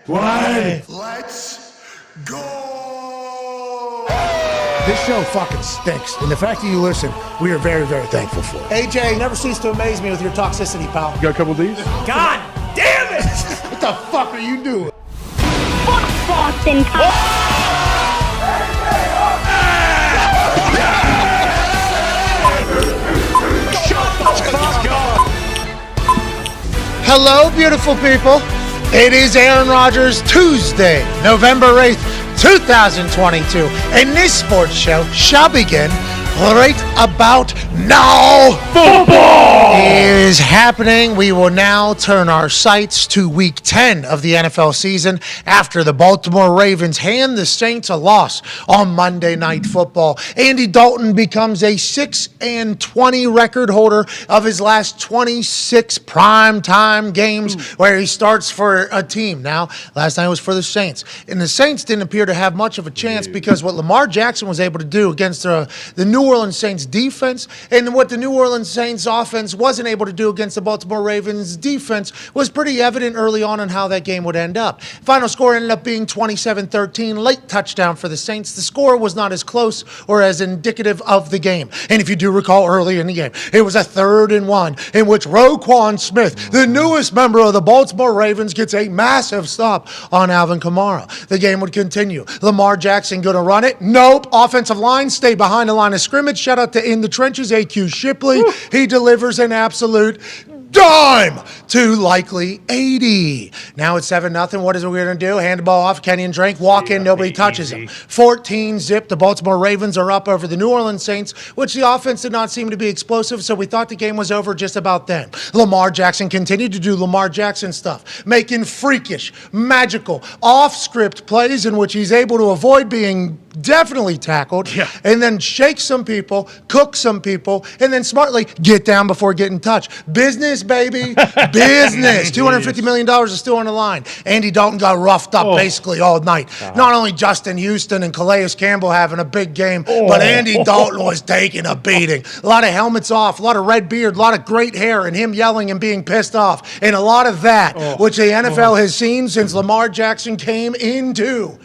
Why? Let's go! This show fucking stinks, and the fact that you listen, we are very, very thankful for it. AJ, never cease to amaze me with your toxicity, pal. You got a couple of these? God damn it! What the fuck are you doing? Fuck Boston Hello, beautiful people. It is Aaron Rodgers Tuesday, November 8th, 2022, and this sports show shall begin right about now. Football is happening. We will now turn our sights to week 10 of the NFL season after the Baltimore Ravens hand the Saints a loss on Monday Night Football. Andy Dalton becomes a 6-20 record holder of his last 26 primetime games where he starts for a team. Now, last night was for the Saints. And the Saints didn't appear to have much of a chance because what Lamar Jackson was able to do against the New Orleans Saints defense and what the New Orleans Saints offense wasn't able to do against the Baltimore Ravens defense was pretty evident early on how that game would end up. Final score ended up being 27-13, late touchdown for the Saints. The score was not as close or as indicative of the game. And if you do recall early in the game, it was a 3rd and 1 in which Roquan Smith, the newest member of the Baltimore Ravens, gets a massive stop on Alvin Kamara. The game would continue. Lamar Jackson going to run it? Nope. Offensive line, stay behind the line of scrimmage. Shout out to In the Trenches, AQ Shipley. Woo. He delivers an absolute dime to likely 80. Now it's 7-0. What is it we're going to do? Hand the ball off. Kenyon Drake, walk in, nobody touches him. 14-zip. The Baltimore Ravens are up over the New Orleans Saints, which the offense did not seem to be explosive, so we thought the game was over just about then. Lamar Jackson continued to do Lamar Jackson stuff, making freakish, magical, off-script plays in which he's able to avoid being definitely tackled, and then shake some people, cook some people, and then smartly get down before getting touched. Business, baby. Business. $250 million is still on the line. Andy Dalton got roughed up basically all night. Not only Justin Houston and Calais Campbell having a big game, but Andy Dalton was taking a beating. A lot of helmets off, a lot of red beard, a lot of great hair, and him yelling and being pissed off. And a lot of that, which the NFL has seen since Lamar Jackson came into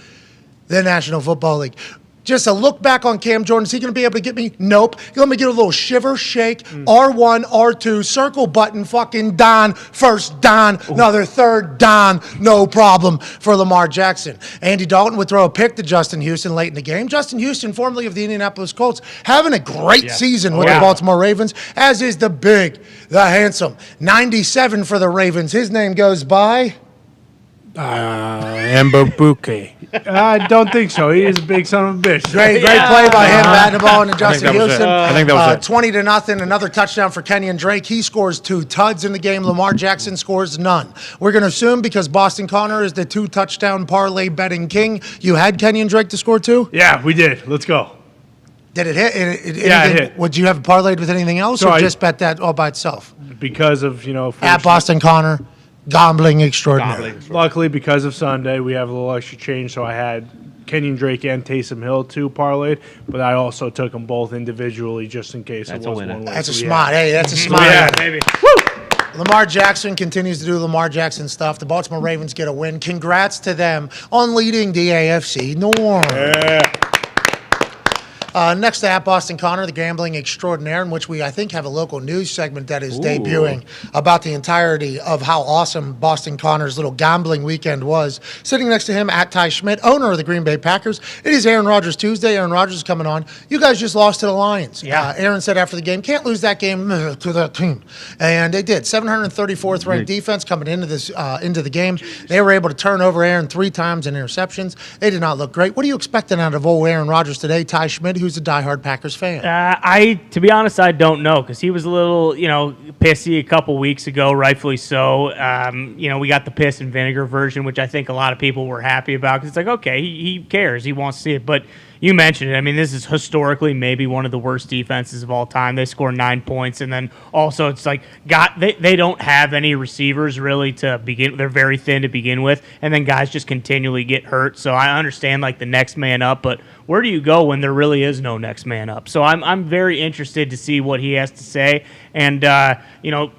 the National Football League. Just a look back on Cam Jordan. Is he going to be able to get me? Nope. Let me get a little shiver, shake, R1, R2, circle button, fucking Dahn, first Dahn, another third Dahn, no problem for Lamar Jackson. Andy Dalton would throw a pick to Justin Houston late in the game. Justin Houston, formerly of the Indianapolis Colts, having a great season with the Baltimore Ravens, as is the big, the handsome. 97 for the Ravens. His name goes by... Mbabuke. I don't think so. He is a big son of a bitch. Great play by him, batting the ball into Justin Houston. I think that was 20-0. Another touchdown for Kenyon Drake. He scores 2 tuds in the game. Lamar Jackson scores none. We're going to assume because Boston Connor is the 2-touchdown parlay betting king, you had Kenyon Drake to score 2? Yeah, we did. Let's go. Did it hit? It hit. Would you have parlayed with anything else, or just bet that all by itself? Because of, at Boston Connor. Gambling extraordinary. Luckily, because of Sunday, we have a little extra change, so I had Kenyon Drake and Taysom Hill too parlayed, but I also took them both individually just in case it was one way. That's a smart. Hey, that's a smart. Yeah, baby. Woo! Lamar Jackson continues to do Lamar Jackson stuff. The Baltimore Ravens get a win. Congrats to them on leading the AFC North. Yeah. Next to at Boston Connor, the gambling extraordinaire, in which we, I think, have a local news segment that is debuting about the entirety of how awesome Boston Connor's little gambling weekend was. Sitting next to him, at Ty Schmidt, owner of the Green Bay Packers. It is Aaron Rodgers Tuesday. Aaron Rodgers is coming on. You guys just lost to the Lions. Yeah. Aaron said after the game, can't lose that game to that team. And they did. 734th ranked defense coming into the game. They were able to turn over Aaron 3 times in interceptions. They did not look great. What are you expecting out of old Aaron Rodgers today, Ty Schmidt, who's a diehard Packers fan? To be honest, I don't know, because he was a little, pissy a couple weeks ago, rightfully so. We got the piss and vinegar version, which I think a lot of people were happy about, because it's like, okay, he cares, he wants to see it. But you mentioned it. I mean, this is historically maybe one of the worst defenses of all time. They score 9 points, and then also it's like they don't have any receivers really to begin. They're very thin to begin with, and then guys just continually get hurt. So I understand like the next man up, but where do you go when there really is no next man up? So I'm very interested to see what he has to say. And,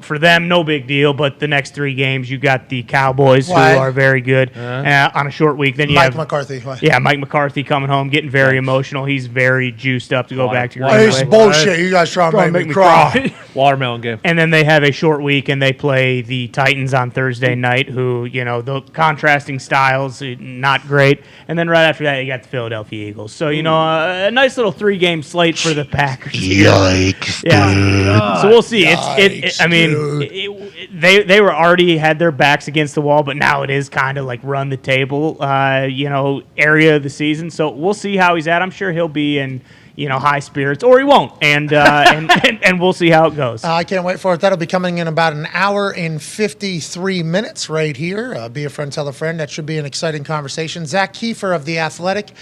for them, no big deal. But the next 3 games, you got the Cowboys, who are very good on a short week. Then you Mike have McCarthy. Yeah, Mike McCarthy coming home, getting very emotional. He's very juiced up to go back to Green It's Bay. bullshit. You guys trying to make me cry. Watermelon game. And then they have a short week, and they play the Titans on Thursday night, who, the contrasting styles, not great. And then right after that, you got the Philadelphia Eagles. So, a nice little 3-game slate for the Packers. Yikes, Yeah. So we'll see. Yikes, They were already had their backs against the wall, but now it is kind of like run the table, area of the season. So we'll see how he's at. I'm sure he'll be in high spirits, or he won't, and we'll see how it goes. I can't wait for it. That'll be coming in about an hour and 53 minutes right here. Be a friend, tell a friend. That should be an exciting conversation. Zach Keefer of The Athletic,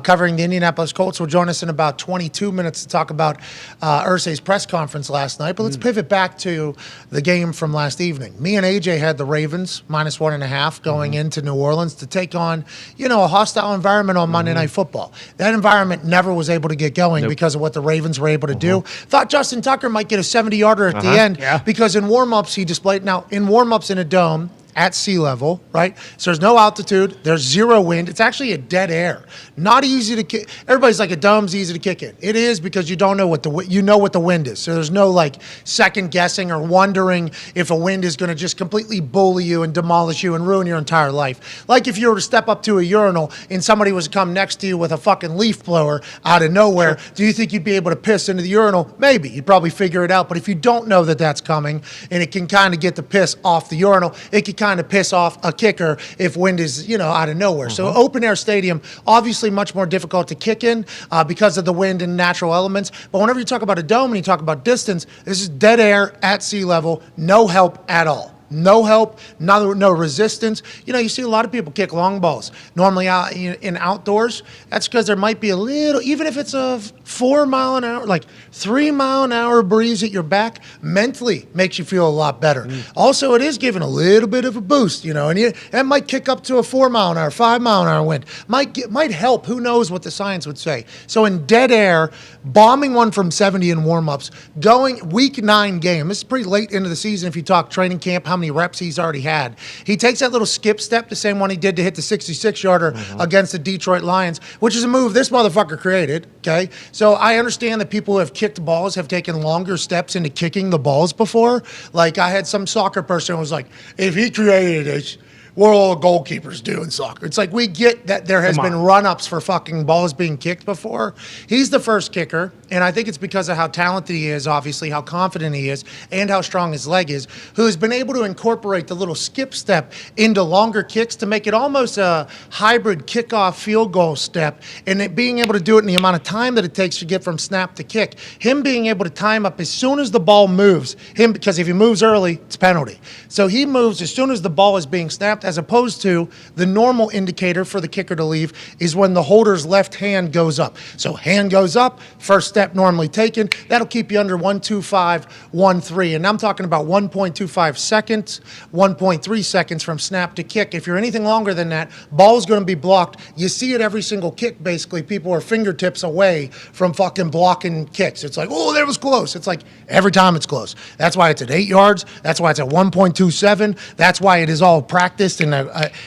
covering the Indianapolis Colts, will join us in about 22 minutes to talk about Irsay's press conference last night. But let's pivot back to the game from last evening. Me and AJ had the Ravens -1.5 going into New Orleans to take on, a hostile environment on Monday Night Football. That environment never was able to get going because of what the Ravens were able to do. Thought Justin Tucker might get a 70-yarder at the end because in warm-ups he displayed. Now, in warm-ups in a dome, at sea level, right? So there's no altitude. There's zero wind. It's actually a dead air. Not easy to kick. Everybody's like, a dome's easy to kick in. It is, because you don't know what the wind is. So there's no second guessing or wondering if a wind is going to just completely bully you and demolish you and ruin your entire life. Like if you were to step up to a urinal and somebody was to come next to you with a fucking leaf blower out of nowhere, do you think you'd be able to piss into the urinal? Maybe. You'd probably figure it out. But if you don't know that that's coming and it can kind of get the piss off the urinal, it can kind of piss off a kicker if wind is, out of nowhere. So open air stadium, obviously much more difficult to kick in because of the wind and natural elements. But whenever you talk about a dome and you talk about distance, this is dead air at sea level, no help at all. No help, no resistance. You see a lot of people kick long balls. Normally out in outdoors, that's because there might be a little, even if it's a 4 mile an hour, 3 mile an hour breeze at your back, mentally makes you feel a lot better. Also, it is giving a little bit of a boost, and it might kick up to a 4 mile an hour, 5 mile an hour wind. Might help. Who knows what the science would say? So in dead air, bombing one from 70 in warm-ups, going week 9 game. This is pretty late into the season if you talk training camp, how many reps he's already had. He takes that little skip step, the same one he did to hit the 66-yarder against the Detroit Lions, which is a move this motherfucker created, okay? So I understand that people who have kicked balls have taken longer steps into kicking the balls before. I had some soccer person who was like, if he created it, what all goalkeepers do in soccer. It's we get that there has been run-ups for fucking balls being kicked before. He's the first kicker, and I think it's because of how talented he is, obviously, how confident he is, and how strong his leg is, who has been able to incorporate the little skip step into longer kicks to make it almost a hybrid kickoff field goal step, and it being able to do it in the amount of time that it takes to get from snap to kick. Him being able to time up as soon as the ball moves, because if he moves early, it's penalty. So he moves as soon as the ball is being snapped, as opposed to the normal indicator for the kicker to leave is when the holder's left hand goes up. So hand goes up, first step normally taken. That'll keep you under 1.2513. And I'm talking about 1.25 seconds, 1.3 seconds from snap to kick. If you're anything longer than that, ball's going to be blocked. You see it every single kick, basically. People are fingertips away from fucking blocking kicks. It's oh, that was close. It's every time it's close. That's why it's at 8 yards. That's why it's at 1.27. That's why it is all practiced. And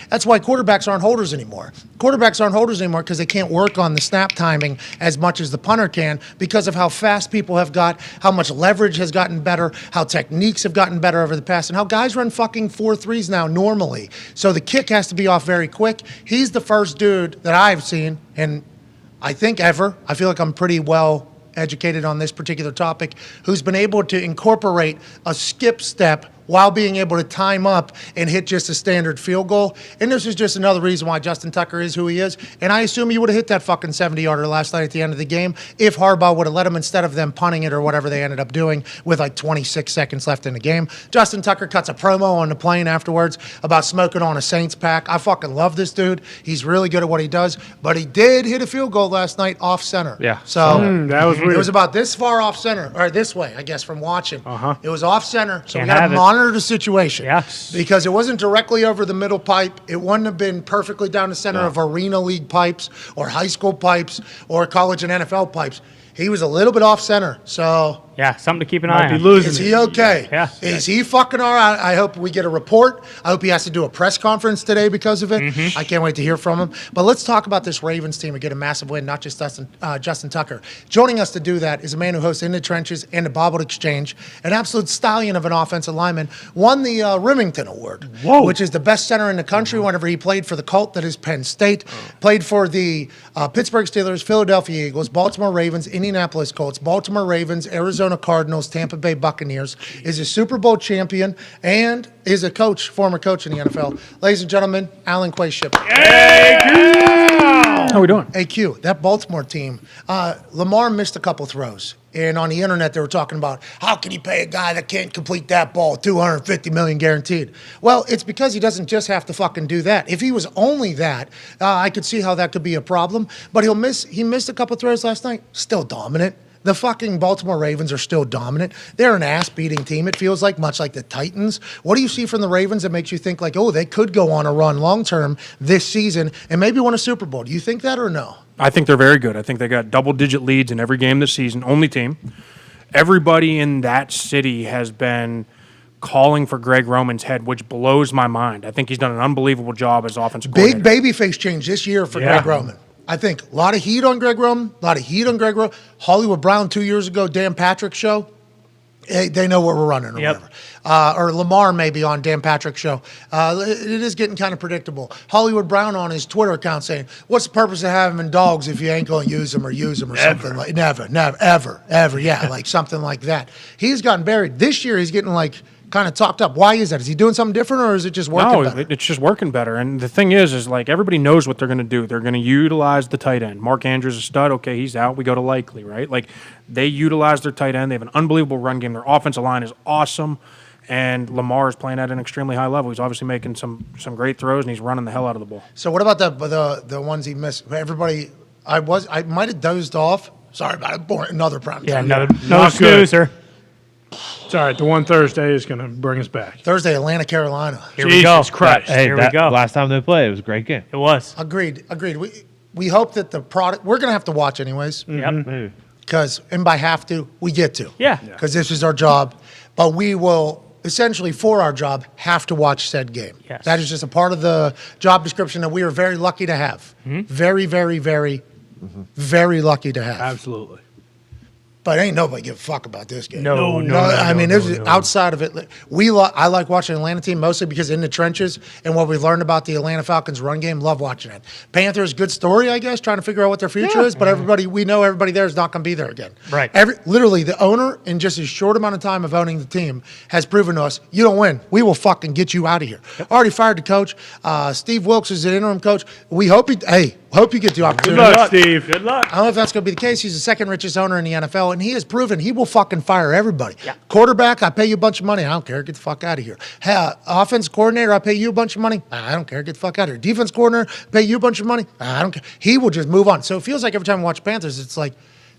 that's why quarterbacks aren't holders anymore. Quarterbacks aren't holders anymore because they can't work on the snap timing as much as the punter can because of how fast people have got, how much leverage has gotten better, how techniques have gotten better over the past, and how guys run fucking 4.3s now normally. So the kick has to be off very quick. He's the first dude that I've seen, and I think ever, I feel like I'm pretty well educated on this particular topic, who's been able to incorporate a skip step while being able to time up and hit just a standard field goal. And this is just another reason why Justin Tucker is who he is. And I assume he would have hit that fucking 70-yarder last night at the end of the game if Harbaugh would have let him instead of them punting it or whatever they ended up doing with 26 seconds left in the game. Justin Tucker cuts a promo on the plane afterwards about smoking on a Saints pack. I fucking love this dude. He's really good at what he does. But he did hit a field goal last night off center. Yeah. So that was weird. It was about this far off center, or this way, I guess, from watching. It was off center. So Can't we got have a it. monitor the situation. Yes. Because it wasn't directly over the middle pipe. It wouldn't have been perfectly down the center of arena league pipes or high school pipes or college and NFL pipes. He was a little bit off center, so Yeah, something to keep an eye on. is he okay? Yeah. Is he fucking all right? I hope we get a report. I hope he has to do a press conference today because of it. I can't wait to hear from him. But let's talk about this Ravens team and get a massive win, not just Justin Tucker. Joining us to do that is a man who hosts In the Trenches and the Bobbled Exchange, an absolute stallion of an offensive lineman, won the Remington Award, which is the best center in the country whenever he played for the Colts, that is Penn State, played for the Pittsburgh Steelers, Philadelphia Eagles, Baltimore Ravens, Indianapolis Colts, Baltimore Ravens, Arizona Cardinals, Tampa Bay Buccaneers, is a Super Bowl champion, and is a coach, former coach in the NFL. Ladies and gentlemen, Alan Quay Shipley. How we doing? AQ, that Baltimore team, Lamar missed a couple throws. And on the internet, they were talking about, how can you pay a guy that can't complete that ball $250 million guaranteed? Well, it's because he doesn't just have to fucking do that. If he was only that, I could see how that could be a problem. But he missed a couple throws last night. Still dominant. The fucking Baltimore Ravens are still dominant. They're an ass-beating team, it feels like, much like the Titans. What do you see from the Ravens that makes you think, like, oh, they could go on a run long-term this season and maybe win a Super Bowl? Do you think that or no? I think they're very good. I think they got double-digit leads in every game this season. Only team. Everybody in that city has been calling for Greg Roman's head, which blows my mind. I think he's done an unbelievable job as offensive coordinator. Big babyface change this year for Greg Roman. I think a lot of heat on Greg Roman, Hollywood Brown 2 years ago, Dan Patrick show. They know what we're running or whatever. Or Lamar maybe on Dan Patrick's show. It is getting kind of predictable. Hollywood Brown on his Twitter account saying, what's the purpose of having dogs if you ain't going to use them or something like never, ever. Yeah, like something like that. He's gotten buried. This year he's getting like kind of talked up. Why is that? Is he doing something different or is it just working better? No, it's just working better. And the thing is like everybody knows what they're going to do. They're going to utilize the tight end. Mark Andrews is a stud. Okay, he's out. We go to Likely, right? Like they utilize their tight end. They have an unbelievable run game. Their offensive line is awesome. And Lamar is playing at an extremely high level. He's obviously making some great throws, and he's running the hell out of the ball. So what about the ones he missed? Everybody, I might have dozed off. Sorry about it. Another prime time. Yeah, no snoozer. It's all right. The one Thursday is going to bring us back. Thursday, Atlanta, Carolina. Here we go. Christ. Here we go. Last time they played, it was a great game. It was. Agreed. We hope that the product, we're going to have to watch anyways. Yep. Because, and by have to, we get to. Yeah. Because this is our job. But we will, essentially for our job, have to watch said game. Yes. That is just a part of the job description that we are very lucky to have. Very, very, very, very lucky to have. Absolutely. But ain't nobody give a fuck about this game. No. I mean, outside of it, I like watching the Atlanta team mostly because in the trenches and what we learned about the Atlanta Falcons run game, love watching it. Panthers, good story, I guess, trying to figure out what their future is. But we know everybody there is not going to be there again. Right. Literally, the owner, in just a short amount of time of owning the team, has proven to us, you don't win. We will fucking get you out of here. Already fired the coach. Steve Wilkes is the interim coach. We hope you get the opportunity. Good luck, Steve. Good luck. I don't know if that's going to be the case. He's the second richest owner in the NFL, and he has proven he will fucking fire everybody. Yeah. Quarterback, I pay you a bunch of money. I don't care. Get the fuck out of here. Offense coordinator, I pay you a bunch of money. I don't care. Get the fuck out of here. Defense coordinator, pay you a bunch of money. I don't care. He will just move on. So it feels like every time I watch Panthers, it's like,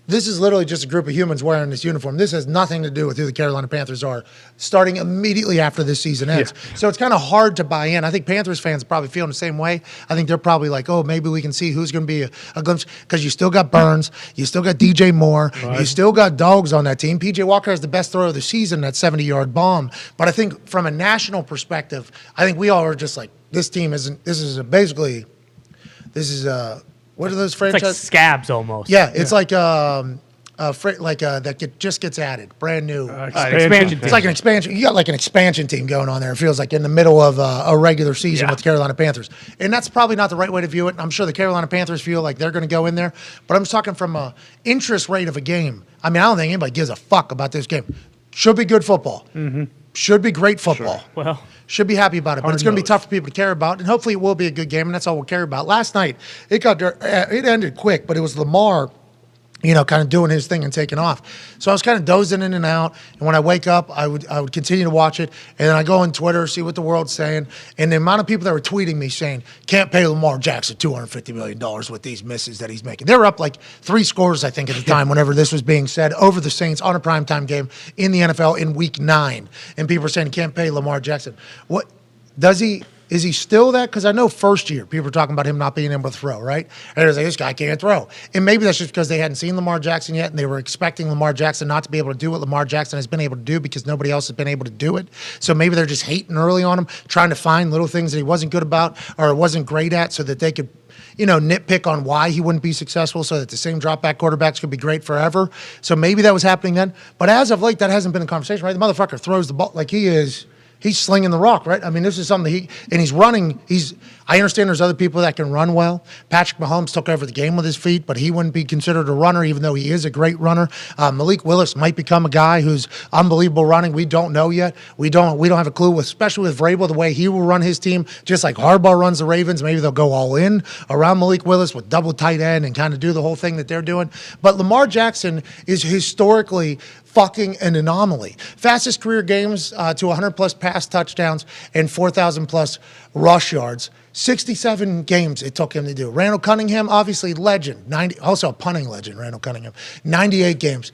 this is literally just a group of humans wearing this uniform. This has nothing to do with who the Carolina Panthers are starting immediately after this season ends. Yeah. So it's kind of hard to buy in. I think Panthers fans are probably feeling the same way. I think they're probably like, oh, maybe we can see who's going to be a glimpse. Because you still got Burns. You still got DJ Moore. Right. You still got dogs on that team. P.J. Walker has the best throw of the season, that 70-yard bomb. But I think from a national perspective, I think we all are just like, this team isn't – this is what are those franchises? It's like scabs almost. Yeah, it's like that just gets added, brand new. Expansion team. It's like an expansion. You got like an expansion team going on there. It feels like in the middle of a regular season with the Carolina Panthers. And that's probably not the right way to view it. I'm sure the Carolina Panthers feel like they're going to go in there. But I'm just talking from an interest rate of a game. I mean, I don't think anybody gives a fuck about this game. Should be good football. Should be great football. Sure. Well, should be happy about it, but it's going to be tough for people to care about, and hopefully it will be a good game, and that's all we'll care about. Last night, it ended quick, but it was Lamar kind of doing his thing and taking off. So I was kind of dozing in and out. And when I wake up, I would continue to watch it. And then I go on Twitter, see what the world's saying. And the amount of people that were tweeting me saying, can't pay Lamar Jackson $250 million with these misses that he's making. They were up like 3 scores, I think, at the time whenever this was being said over the Saints on a primetime game in the NFL in week 9. And people are saying, can't pay Lamar Jackson. What does he? Is he still that? Because I know first year people were talking about him not being able to throw, right? And it was like, this guy can't throw. And maybe that's just because they hadn't seen Lamar Jackson yet and they were expecting Lamar Jackson not to be able to do what Lamar Jackson has been able to do because nobody else has been able to do it. So maybe they're just hating early on him, trying to find little things that he wasn't good about or wasn't great at so that they could nitpick on why he wouldn't be successful so that the same drop back quarterbacks could be great forever. So maybe that was happening then. But as of late, that hasn't been a conversation, right? The motherfucker throws the ball like he's slinging the rock, right? I mean, this is something he's running. I understand there's other people that can run well. Patrick Mahomes took over the game with his feet, but he wouldn't be considered a runner, even though he is a great runner. Malik Willis might become a guy who's unbelievable running. We don't know yet. We don't have a clue, especially with Vrabel, the way he will run his team, just like Harbaugh runs the Ravens. Maybe they'll go all in around Malik Willis with double tight end and kind of do the whole thing that they're doing. But Lamar Jackson is historically fucking an anomaly. Fastest career games to 100-plus pass touchdowns and 4,000-plus rush yards. 67 games it took him to do. Randall Cunningham, obviously legend. Also a punting legend, Randall Cunningham. 98 games.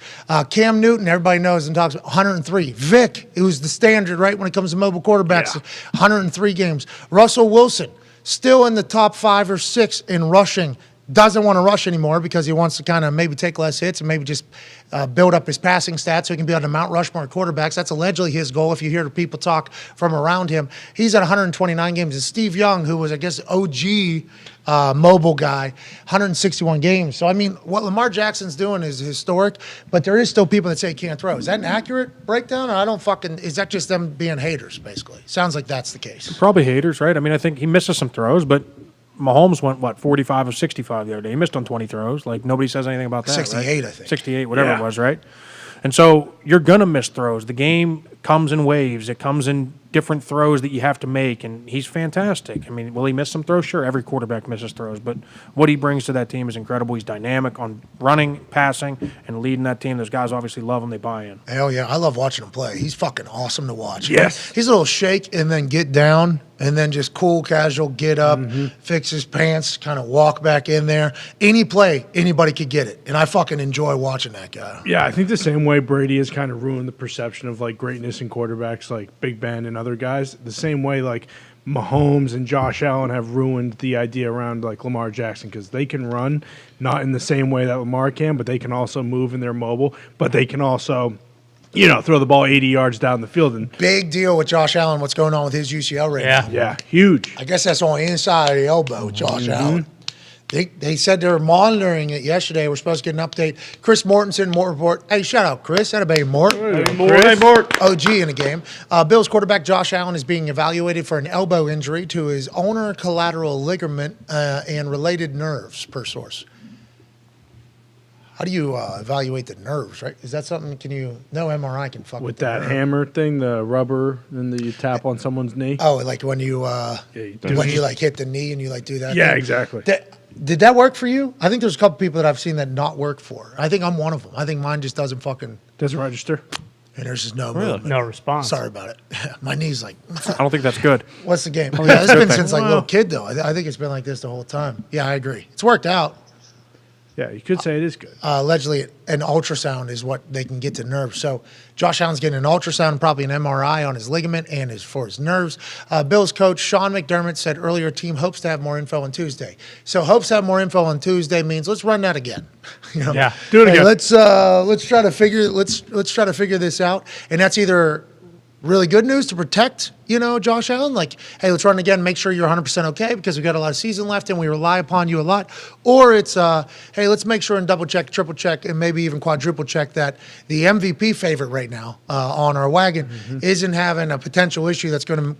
Cam Newton, everybody knows and talks about 103. Vic, who's the standard, right, when it comes to mobile quarterbacks, 103 games. Russell Wilson, still in the top 5 or 6 in rushing. Doesn't want to rush anymore because he wants to kind of maybe take less hits and maybe just build up his passing stats so he can be on the Mount Rushmore quarterbacks. That's allegedly his goal if you hear people talk from around him. He's at 129 games. And Steve Young, who was, I guess, OG mobile guy, 161 games. So, I mean, what Lamar Jackson's doing is historic, but there is still people that say he can't throw. Is that an accurate breakdown? Or is that just them being haters, basically? Sounds like that's the case. Probably haters, right? I mean, I think he misses some throws, but Mahomes went, 45 of 65 the other day. He missed on 20 throws. Like, nobody says anything about that, 68, right? I think. 68, whatever it was, right? And so you're going to miss throws. The game comes in waves. It comes in different throws that you have to make, and he's fantastic. I mean, will he miss some throws? Sure, every quarterback misses throws, but what he brings to that team is incredible. He's dynamic on running, passing, and leading that team. Those guys obviously love him. They buy in. Hell yeah. I love watching him play. He's fucking awesome to watch. Yes. He's a little shake and then get down and then just cool, casual, get up, fix his pants, kind of walk back in there. Any play, anybody could get it. And I fucking enjoy watching that guy. Yeah, I think the same way Brady has kind of ruined the perception of like greatness in quarterbacks like Big Ben and other guys. The same way like Mahomes and Josh Allen have ruined the idea around like Lamar Jackson because they can run, not in the same way that Lamar can, but they can also move and they're mobile, but they can also throw the ball 80 yards down the field. And big deal with Josh Allen, what's going on with his UCL right now. Yeah, huge. I guess that's on the inside of the elbow, Josh Allen. They said they were monitoring it yesterday. We're supposed to get an update. Chris Mortensen, Mort Report. Hey, shout out, Chris. That baby Mort. Hey, Mort. OG in the game. Bills quarterback Josh Allen is being evaluated for an elbow injury to his ulnar collateral ligament and related nerves, per source. How do you evaluate the nerves, right? Is that something, no MRI can fuck with that hammer thing, the rubber, and you tap on someone's knee? Oh, like when you like hit the knee and you like do that? Yeah, thing? exactly. Did that work for you? I think there's a couple people that I've seen that not work for. I think I'm one of them. I think mine just doesn't register. And there's just no movement. No response. Sorry about it. My knee's like. I don't think that's good. What's the game? Yeah, it's been since like little kid though. I think it's been like this the whole time. Yeah, I agree. It's worked out. Yeah, you could say it is good. Allegedly, an ultrasound is what they can get to nerves. So Josh Allen's getting an ultrasound, probably an MRI on his ligament and for his nerves. Bills coach Sean McDermott said earlier, team hopes to have more info on Tuesday. So hopes to have more info on Tuesday means let's run that again. Yeah, do it again. Let's try to figure this out. And that's either really good news to protect, Josh Allen. Like, hey, let's run again, make sure you're 100% okay because we've got a lot of season left and we rely upon you a lot. Or it's, hey, let's make sure and double check, triple check, and maybe even quadruple check that the MVP favorite right now on our wagon isn't having a potential issue that's going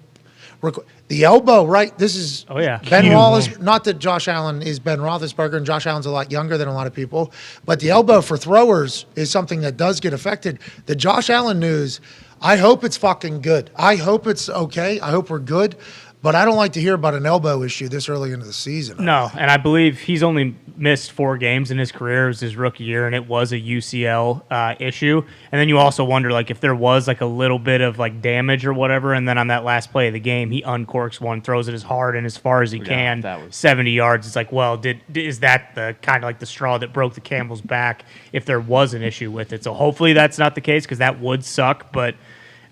to the elbow, right? This is Ben Roethlisberger. Not that Josh Allen is Ben Roethlisberger, and Josh Allen's a lot younger than a lot of people, but the elbow for throwers is something that does get affected. The Josh Allen news, I hope it's fucking good. I hope it's okay. I hope we're good. But I don't like to hear about an elbow issue this early into the season. No, and I believe he's only missed 4 games in his career. It was his rookie year, and it was a UCL issue. And then you also wonder, like, if there was, like, a little bit of, like, damage or whatever, and then on that last play of the game, he uncorks one, throws it as hard and as far as he can, 70 yards. It's like, well, is that the kind of like the straw that broke the camel's back if there was an issue with it? So hopefully that's not the case, because that would suck, but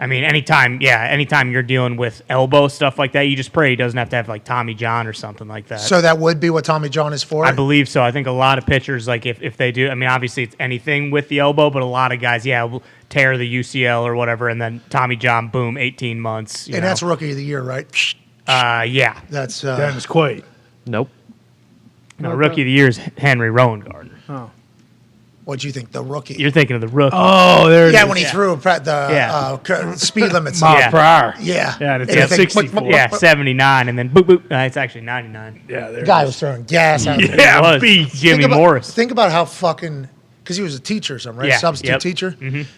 I mean, anytime you're dealing with elbow stuff like that, you just pray he doesn't have to have like Tommy John or something like that. So that would be what Tommy John is for? I believe so. I think a lot of pitchers, like if they do, I mean, obviously it's anything with the elbow, but a lot of guys, will tear the UCL or whatever, and then Tommy John, boom, 18 months. And that's rookie of the year, right? Yeah. That's Dennis Quaid. Nope. No, rookie of the year is Henry Rowan-Gardner. Oh. What do you think? The rookie? You're thinking of the rookie. Oh, there it is. Yeah, when he threw the speed limit. Miles per hour. Yeah. Yeah, and it's And I at think- 64. Yeah, 79, and then boop, boop. It's actually 99. Yeah, there The it guy is. was throwing gas out there. Yeah, It was beat. Jimmy Think about- Morris. Think about how fucking, because he was a teacher or something, right? Yeah, Substitute yep. teacher.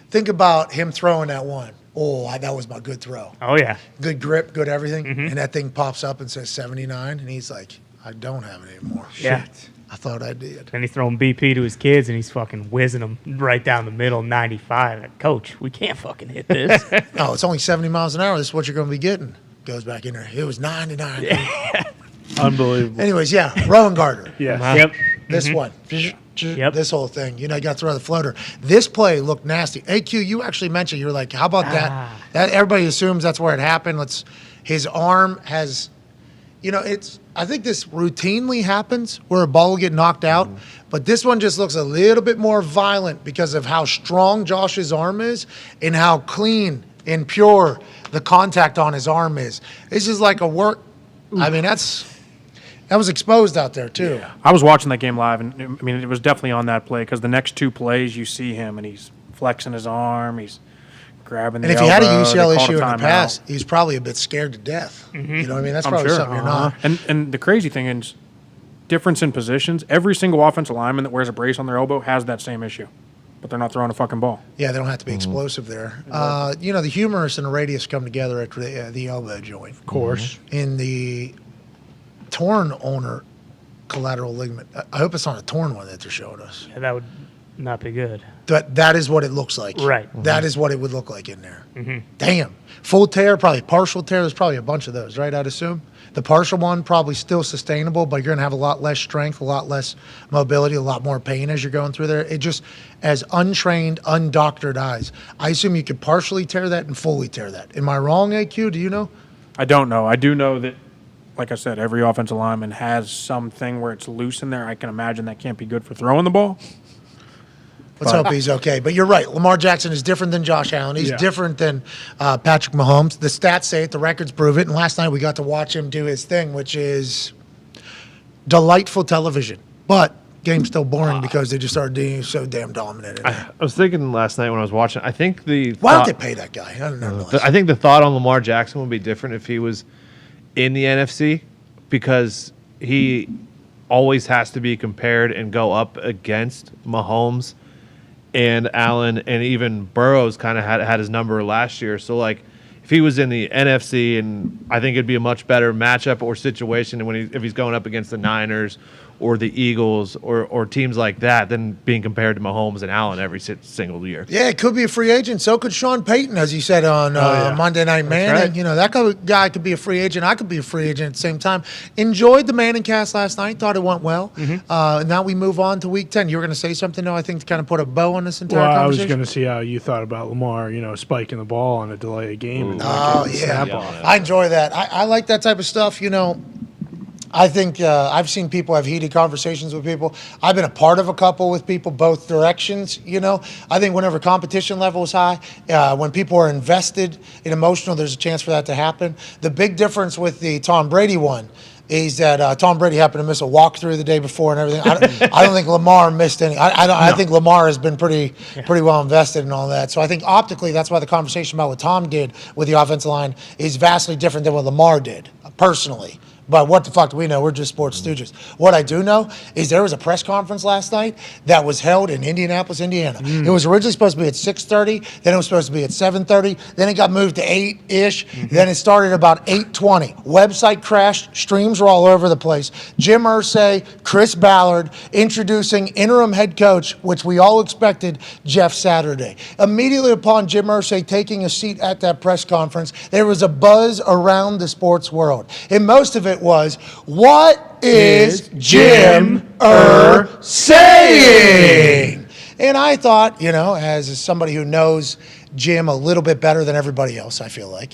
Think about him throwing that one. Oh, that was my good throw. Oh, yeah. Good grip, good everything. And that thing pops up and says 79, and he's like, I don't have it anymore. Yeah. I thought I did. And he's throwing BP to his kids, and he's fucking whizzing them right down the middle, 95. Like, Coach, we can't fucking hit this. No, it's only 70 miles an hour. This is what you're going to be getting. Goes back in there. It was 99. Unbelievable. Anyways, Rowan Gardner. Yeah. Yep. This one. Yep. This whole thing. You got to throw the floater. This play looked nasty. AQ, you actually mentioned, you were like, how about that? That everybody assumes that's where it happened. His arm has, I think this routinely happens where a ball will get knocked out, but this one just looks a little bit more violent because of how strong Josh's arm is and how clean and pure the contact on his arm is. It's just like a work. I mean, that was exposed out there too. Yeah. I was watching that game live, and I mean, it was definitely on that play because the next 2 plays you see him and he's flexing his arm, he's grabbing the And if he had a elbow, UCL they called issue in the timeout. past, he's probably a bit scared to death. You know what I mean? That's I'm probably sure. something you're not. And the crazy thing is, difference in positions. Every single offensive lineman that wears a brace on their elbow has that same issue, but they're not throwing a fucking ball. Yeah, they don't have to be explosive there. The humerus and the radius come together at the elbow joint. Of course. In the torn ulnar collateral ligament. I hope it's not a torn one that they're showing us. Yeah, that would not be good. That is what it looks like. Right. That is what it would look like in there. Damn. Full tear, probably partial tear. There's probably a bunch of those, right? I'd assume. The partial one probably still sustainable, but you're going to have a lot less strength, a lot less mobility, a lot more pain as you're going through there. It just, as untrained, undoctored eyes, I assume you could partially tear that and fully tear that. Am I wrong, AQ? Do you know? I don't know. I do know that, like I said, every offensive lineman has something where it's loose in there. I can imagine that can't be good for throwing the ball. Let's hope he's okay. But you're right. Lamar Jackson is different than Josh Allen. He's different than Patrick Mahomes. The stats say it. The records prove it. And last night we got to watch him do his thing, which is delightful television. But game's still boring because they just started being so damn dominant in there. I was thinking last night when I was watching. I think Why don't they pay that guy? I don't know. I think the thought on Lamar Jackson would be different if he was in the NFC, because he always has to be compared and go up against Mahomes and Allen, and even Burrows kind of had his number last year. So, like, if he was in the NFC, and I think it'd be a much better matchup or situation if he's going up against the Niners or the Eagles or teams like that than being compared to Mahomes and Allen every single year. Yeah, it could be a free agent. So could Sean Payton, as you said on Monday Night Man. right. And, that guy could be a free agent. I could be a free agent at the same time. Enjoyed the Manning cast last night. Thought it went well. Now we move on to Week 10. You were going to say something, though, I think, to kind of put a bow on this entire Well, I was conversation? going to see how you thought about Lamar, spiking the ball on a delay of game. And Oh, getting the yeah. snap off. I enjoy that. I like that type of stuff. I think I've seen people have heated conversations with people. I've been a part of a couple with people both directions. I think whenever competition level is high, when people are invested and emotional, there's a chance for that to happen. The big difference with the Tom Brady one is that Tom Brady happened to miss a walkthrough the day before and everything. I don't think Lamar missed any. I think Lamar has been pretty well invested in all that. So I think optically, that's why the conversation about what Tom did with the offensive line is vastly different than what Lamar did personally. But what the fuck do we know? We're just sports stooges. What I do know is there was a press conference last night that was held in Indianapolis, Indiana. It was originally supposed to be at 6:30, then it was supposed to be at 7:30, then it got moved to 8-ish, then it started about 8:20. Website crashed, streams were all over the place. Jim Irsay, Chris Ballard introducing interim head coach, which we all expected, Jeff Saturday. Immediately upon Jim Irsay taking a seat at that press conference, there was a buzz around the sports world. And most of it was, what is Jim saying? And I thought, as somebody who knows Jim a little bit better than everybody else, I feel like.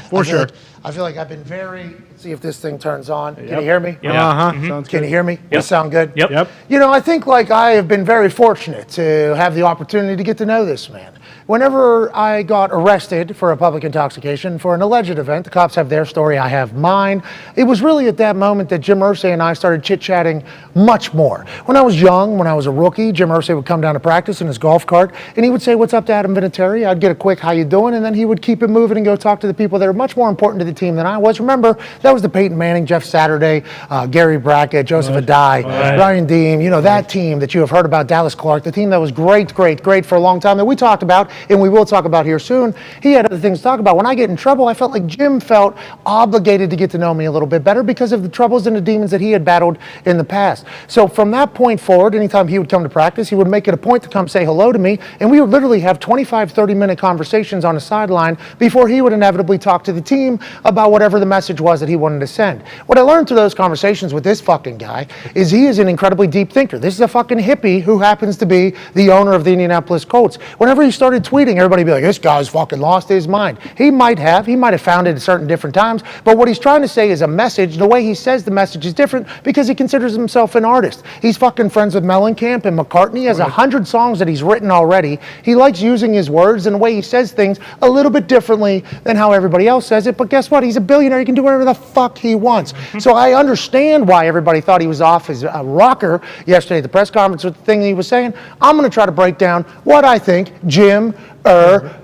For sure. I feel like I've been very. Let's see if this thing turns on. Can you hear me? Yeah. Sounds Can good. you hear me? We sound good? Yep. I think I have been very fortunate to have the opportunity to get to know this man. Whenever I got arrested for a public intoxication for an alleged event, the cops have their story, I have mine. It was really at that moment that Jim Irsay and I started chit-chatting much more. When I was young, when I was a rookie, Jim Irsay would come down to practice in his golf cart, and he would say, "What's up to Adam Vinatieri?" I'd get a quick, "How you doing?" And then he would keep it moving and go talk to the people that are much more important to the team than I was. Remember, that was the Peyton Manning, Jeff Saturday, Gary Brackett, Joseph Adai, Ryan Deem, that team that you have heard about, Dallas Clark, the team that was great for a long time that we talked about, and we will talk about here soon. He had other things to talk about. When I get in trouble, I felt like Jim felt obligated to get to know me a little bit better because of the troubles and the demons that he had battled in the past. So from that point forward, anytime he would come to practice, he would make it a point to come say hello to me, and we would literally have 25, 30-minute conversations on the sideline before he would inevitably talk to the team about whatever the message was that he wanted to send. What I learned through those conversations with this fucking guy is he is an incredibly deep thinker. This is a fucking hippie who happens to be the owner of the Indianapolis Colts. Whenever he started tweeting, everybody would be like, "This guy's fucking lost his mind." He might have found it at certain different times, but what he's trying to say is a message. The way he says the message is different because he considers himself an artist. He's fucking friends with Mellencamp and McCartney. He has 100 songs that he's written already. He likes using his words and the way he says things a little bit differently than how everybody else says it, but guess what? He's a billionaire. He can do whatever the fuck he wants. So I understand why everybody thought he was off his rocker yesterday at the press conference with the thing he was saying. I'm going to try to break down what I think Jim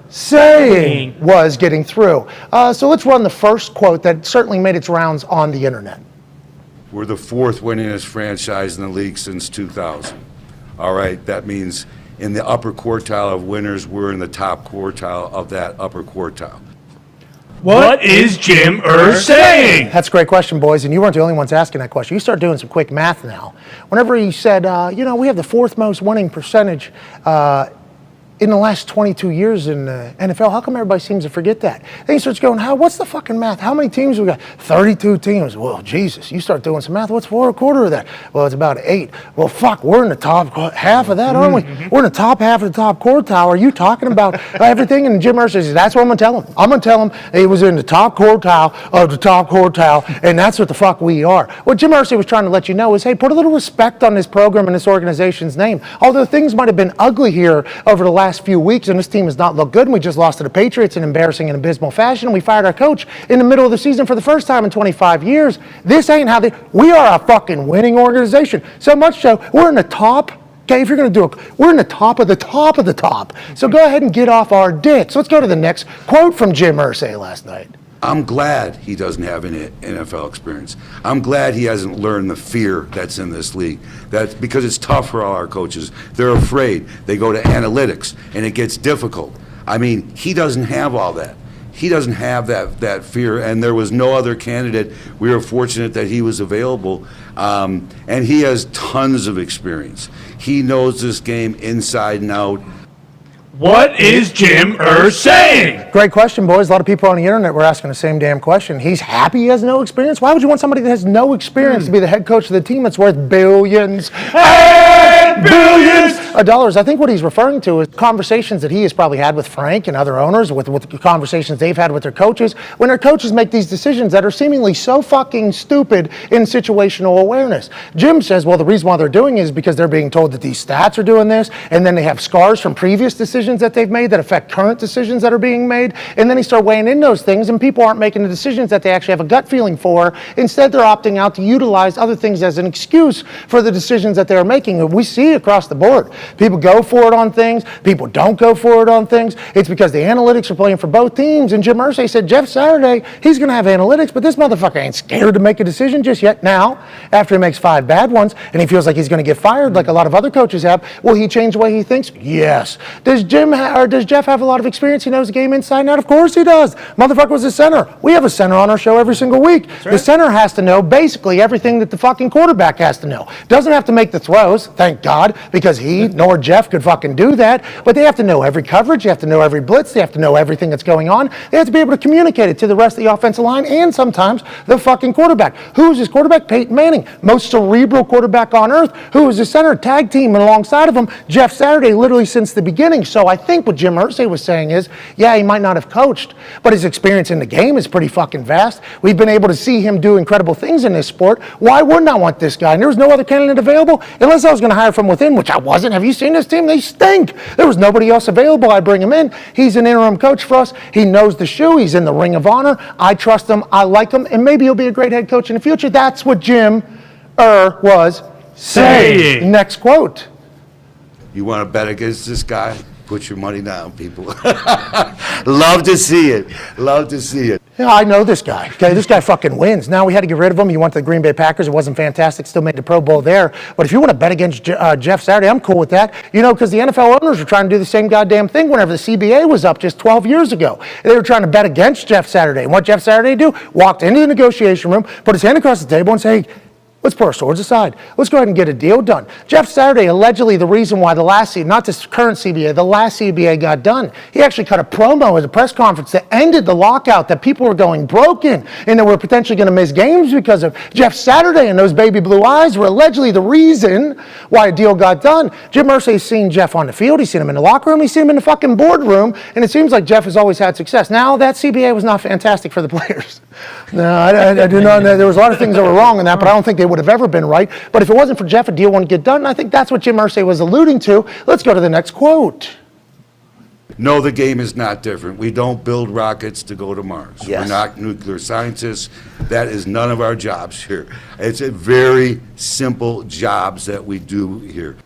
saying was getting through. So let's run the first quote that certainly made its rounds on the internet. We're the fourth winningest franchise in the league since 2000. All right, that means in the upper quartile of winners, we're in the top quartile of that upper quartile. What is Jim saying? That's a great question, boys, and you weren't the only ones asking that question. You start doing some quick math now. Whenever he said, we have the fourth most winning percentage in the last 22 years in the NFL, how come everybody seems to forget that? Then he starts going, what's the fucking math? How many teams we got? 32 teams. Well, Jesus, you start doing some math. What's a quarter of that? Well, it's about 8. Well, fuck, we're in the top half of that, aren't we? We're in the top half of the top quartile. Are you talking about everything? And Jim Irsay says, that's what I'm going to tell him. I'm going to tell him he was in the top quartile of the top quartile, and that's what the fuck we are. What Jim Irsay was trying to let you know is, hey, put a little respect on this program and this organization's name. Although things might have been ugly here over the last few weeks, and this team has not looked good, and we just lost to the Patriots in embarrassing and abysmal fashion, and we fired our coach in the middle of the season for the first time in 25 years. This ain't how we are a fucking winning organization. So much so, we're in the top. Okay, if you're going to do it, we're in the top of the top of the top. So go ahead and get off our dicks. Let's go to the next quote from Jim Irsay last night. I'm glad he doesn't have any NFL experience. I'm glad he hasn't learned the fear that's in this league. That's because it's tough for all our coaches. They're afraid. They go to analytics, and it gets difficult. I mean, he doesn't have all that. He doesn't have that fear, and there was no other candidate. We were fortunate that he was available, and he has tons of experience. He knows this game inside and out. What is Jim saying? Great question, boys. A lot of people on the internet were asking the same damn question. He's happy he has no experience? Why would you want somebody that has no experience to be the head coach of the team that's worth billions and billions of dollars? I think what he's referring to is conversations that he has probably had with Frank and other owners, with conversations they've had with their coaches, when their coaches make these decisions that are seemingly so fucking stupid in situational awareness. Jim says, well, the reason why they're doing it is because they're being told that these stats are doing this, and then they have scars from previous decisions that they've made that affect current decisions that are being made, and then he started weighing in those things, and people aren't making the decisions that they actually have a gut feeling for. Instead, they're opting out to utilize other things as an excuse for the decisions that they're making. And we see see across the board. People go for it on things. People don't go for it on things. It's because the analytics are playing for both teams. And Jim Irsay said, Jeff Saturday, he's going to have analytics, but this motherfucker ain't scared to make a decision just yet. Now, after he makes 5 bad ones and he feels like he's going to get fired like a lot of other coaches have, will he change the way he thinks? Yes. Does Jeff have a lot of experience? He knows the game inside and out? Of course he does. Motherfucker was a center. We have a center on our show every single week. The center has to know basically everything that the fucking quarterback has to know. Doesn't have to make the throws, thank God, because he nor Jeff could fucking do that. But they have to know every coverage. They have to know every blitz. They have to know everything that's going on. They have to be able to communicate it to the rest of the offensive line and sometimes the fucking quarterback. Who is his quarterback? Peyton Manning, most cerebral quarterback on earth. Who is his center? Tag team and alongside of him, Jeff Saturday, literally since the beginning. So I think what Jim Irsay was saying is, yeah, he might not have coached, but his experience in the game is pretty fucking vast. We've been able to see him do incredible things in this sport. Why wouldn't I want this guy? And there was no other candidate available unless I was going to hire from within, which I wasn't. Have you seen this team? They stink. There was nobody else available. I bring him in. He's an interim coach for us. He knows the shoe. He's in the Ring of Honor. I trust him. I like him. And maybe he'll be a great head coach in the future. That's what Jim was saying. Next quote. You want to bet against this guy? Put your money down, people. Love to see it. Love to see it. Yeah, I know this guy. Okay, this guy fucking wins. Now we had to get rid of him. He went to the Green Bay Packers. It wasn't fantastic. Still made the Pro Bowl there. But if you want to bet against Jeff Saturday, I'm cool with that. You know, because the NFL owners were trying to do the same goddamn thing whenever the CBA was up just 12 years ago. They were trying to bet against Jeff Saturday. And what Jeff Saturday do? Walked into the negotiation room, put his hand across the table and say, hey, let's put our swords aside. Let's go ahead and get a deal done. Jeff Saturday, allegedly the reason why not this current CBA, the last CBA got done. He actually cut a promo at a press conference that ended the lockout, that people were going broken and that were potentially going to miss games because of Jeff Saturday, and those baby blue eyes were allegedly the reason why a deal got done. Jim Irsay's seen Jeff on the field. He's seen him in the locker room. He's seen him in the fucking boardroom, and it seems like Jeff has always had success. Now, that CBA was not fantastic for the players. No, I do not know. There was a lot of things that were wrong in that, but I don't think they would have ever been right. But if it wasn't for Jeff, a deal wouldn't get done. And I think that's what Jim Irsay was alluding to. Let's go to the next quote. No, the game is not different. We don't build rockets to go to Mars. Yes. We're not nuclear scientists. That is none of our jobs here. It's a very simple jobs that we do here.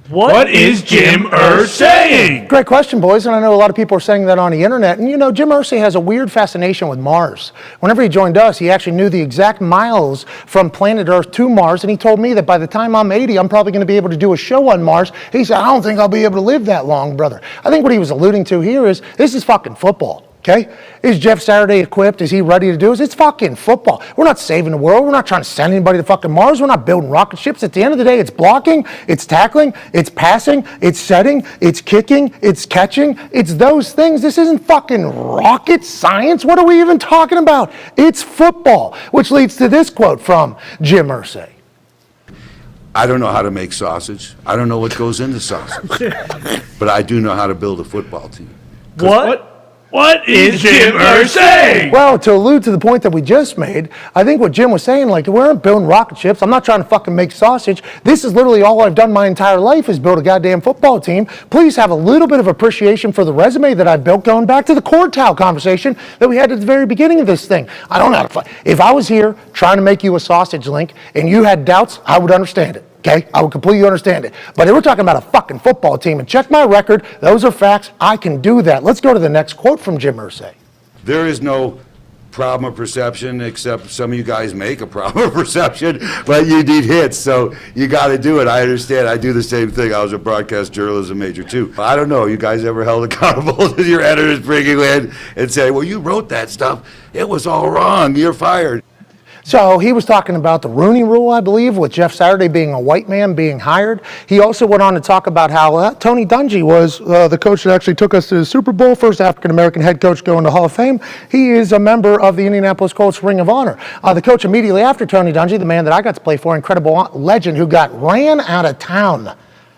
What is Jim Irsay? Great question, boys, and I know a lot of people are saying that on the internet. And you know, Jim Irsay has a weird fascination with Mars. Whenever he joined us, he actually knew the exact miles from planet Earth to Mars, and he told me that by the time I'm 80, I'm probably going to be able to do a show on Mars. He said, I don't think I'll be able to live that long, brother. I think what he was alluding to here is, this is fucking football. Okay? Is Jeff Saturday equipped? Is he ready to do it? It's fucking football. We're not saving the world. We're not trying to send anybody to fucking Mars. We're not building rocket ships. At the end of the day, it's blocking, it's tackling, it's passing, it's setting, it's kicking, it's catching. It's those things. This isn't fucking rocket science. What are we even talking about? It's football, which leads to this quote from Jim Irsay. I don't know how to make sausage. I don't know what goes into sausage. But I do know how to build a football team. What is Jim Irsay? Well, to allude to the point that we just made, I think what Jim was saying, like, we aren't building rocket ships. I'm not trying to fucking make sausage. This is literally all I've done my entire life is build a goddamn football team. Please have a little bit of appreciation for the resume that I've built, going back to the core towel conversation that we had at the very beginning of this thing. I don't know how to fight. If I was here trying to make you a sausage link and you had doubts, I would understand it. Okay, I would completely understand it. But we're talking about a fucking football team, and check my record. Those are facts. I can do that. Let's go to the next quote from Jim Irsay. There is no problem of perception, except some of you guys make a problem of perception, but you need hits, so you got to do it. I understand. I do the same thing. I was a broadcast journalism major, too. I don't know. You guys ever held accountable to your editors bringing you in and say, well, you wrote that stuff. It was all wrong. You're fired. So he was talking about the Rooney Rule, I believe, with Jeff Saturday being a white man being hired. He also went on to talk about how Tony Dungy was the coach that actually took us to the Super Bowl, first African-American head coach going to Hall of Fame. He is a member of the Indianapolis Colts Ring of Honor. The coach immediately after Tony Dungy, the man that I got to play for, incredible legend who got ran out of town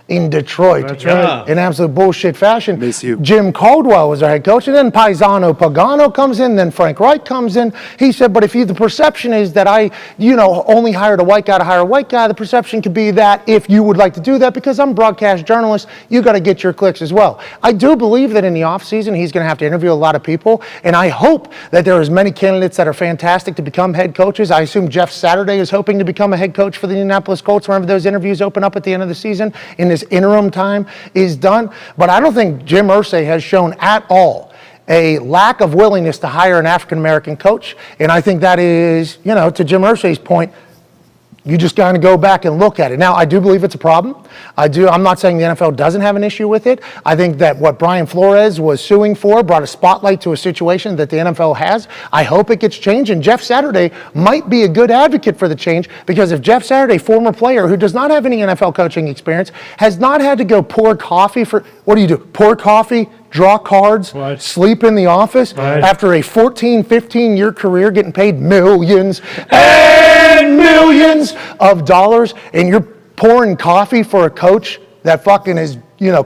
in Detroit. That's right. In absolute bullshit fashion. Miss you. Jim Caldwell was our head coach, and then Paisano Pagano comes in, then Frank Reich comes in. He said, but if the perception is that I, only hired a white guy to hire a white guy, the perception could be that if you would like to do that, because I'm a broadcast journalist, you got to get your clicks as well. I do believe that in the offseason, he's going to have to interview a lot of people, and I hope that there are as many candidates that are fantastic to become head coaches. I assume Jeff Saturday is hoping to become a head coach for the Indianapolis Colts whenever those interviews open up at the end of the season in this interim time is done. But I don't think Jim Irsay has shown at all a lack of willingness to hire an African-American coach. And I think that is, to Jim Irsay's point, you just got to go back and look at it. Now, I do believe it's a problem. I'm not saying the NFL doesn't have an issue with it. I think that what Brian Flores was suing for brought a spotlight to a situation that the NFL has. I hope it gets changed, and Jeff Saturday might be a good advocate for the change, because if Jeff Saturday, former player who does not have any NFL coaching experience, has not had to go pour coffee for, what do you do? Pour coffee, draw cards, What? sleep in the office What? after a 14, 15-year career getting paid millions and millions of dollars, and you're pouring coffee for a coach that fucking is,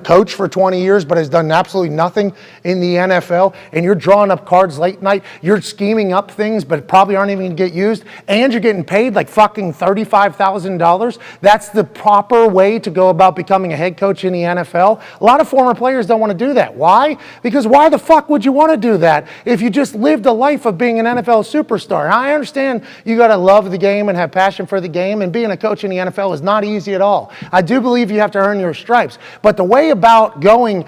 coached for 20 years but has done absolutely nothing in the NFL, and you're drawing up cards late night, you're scheming up things but probably aren't even going to get used, and you're getting paid like fucking $35,000. That's the proper way to go about becoming a head coach in the NFL. A lot of former players don't want to do that. Why? Because why the fuck would you want to do that if you just lived a life of being an NFL superstar? I understand you got to love the game and have passion for the game, and being a coach in the NFL is not easy at all. I do believe you have to earn your stripes, but the way about going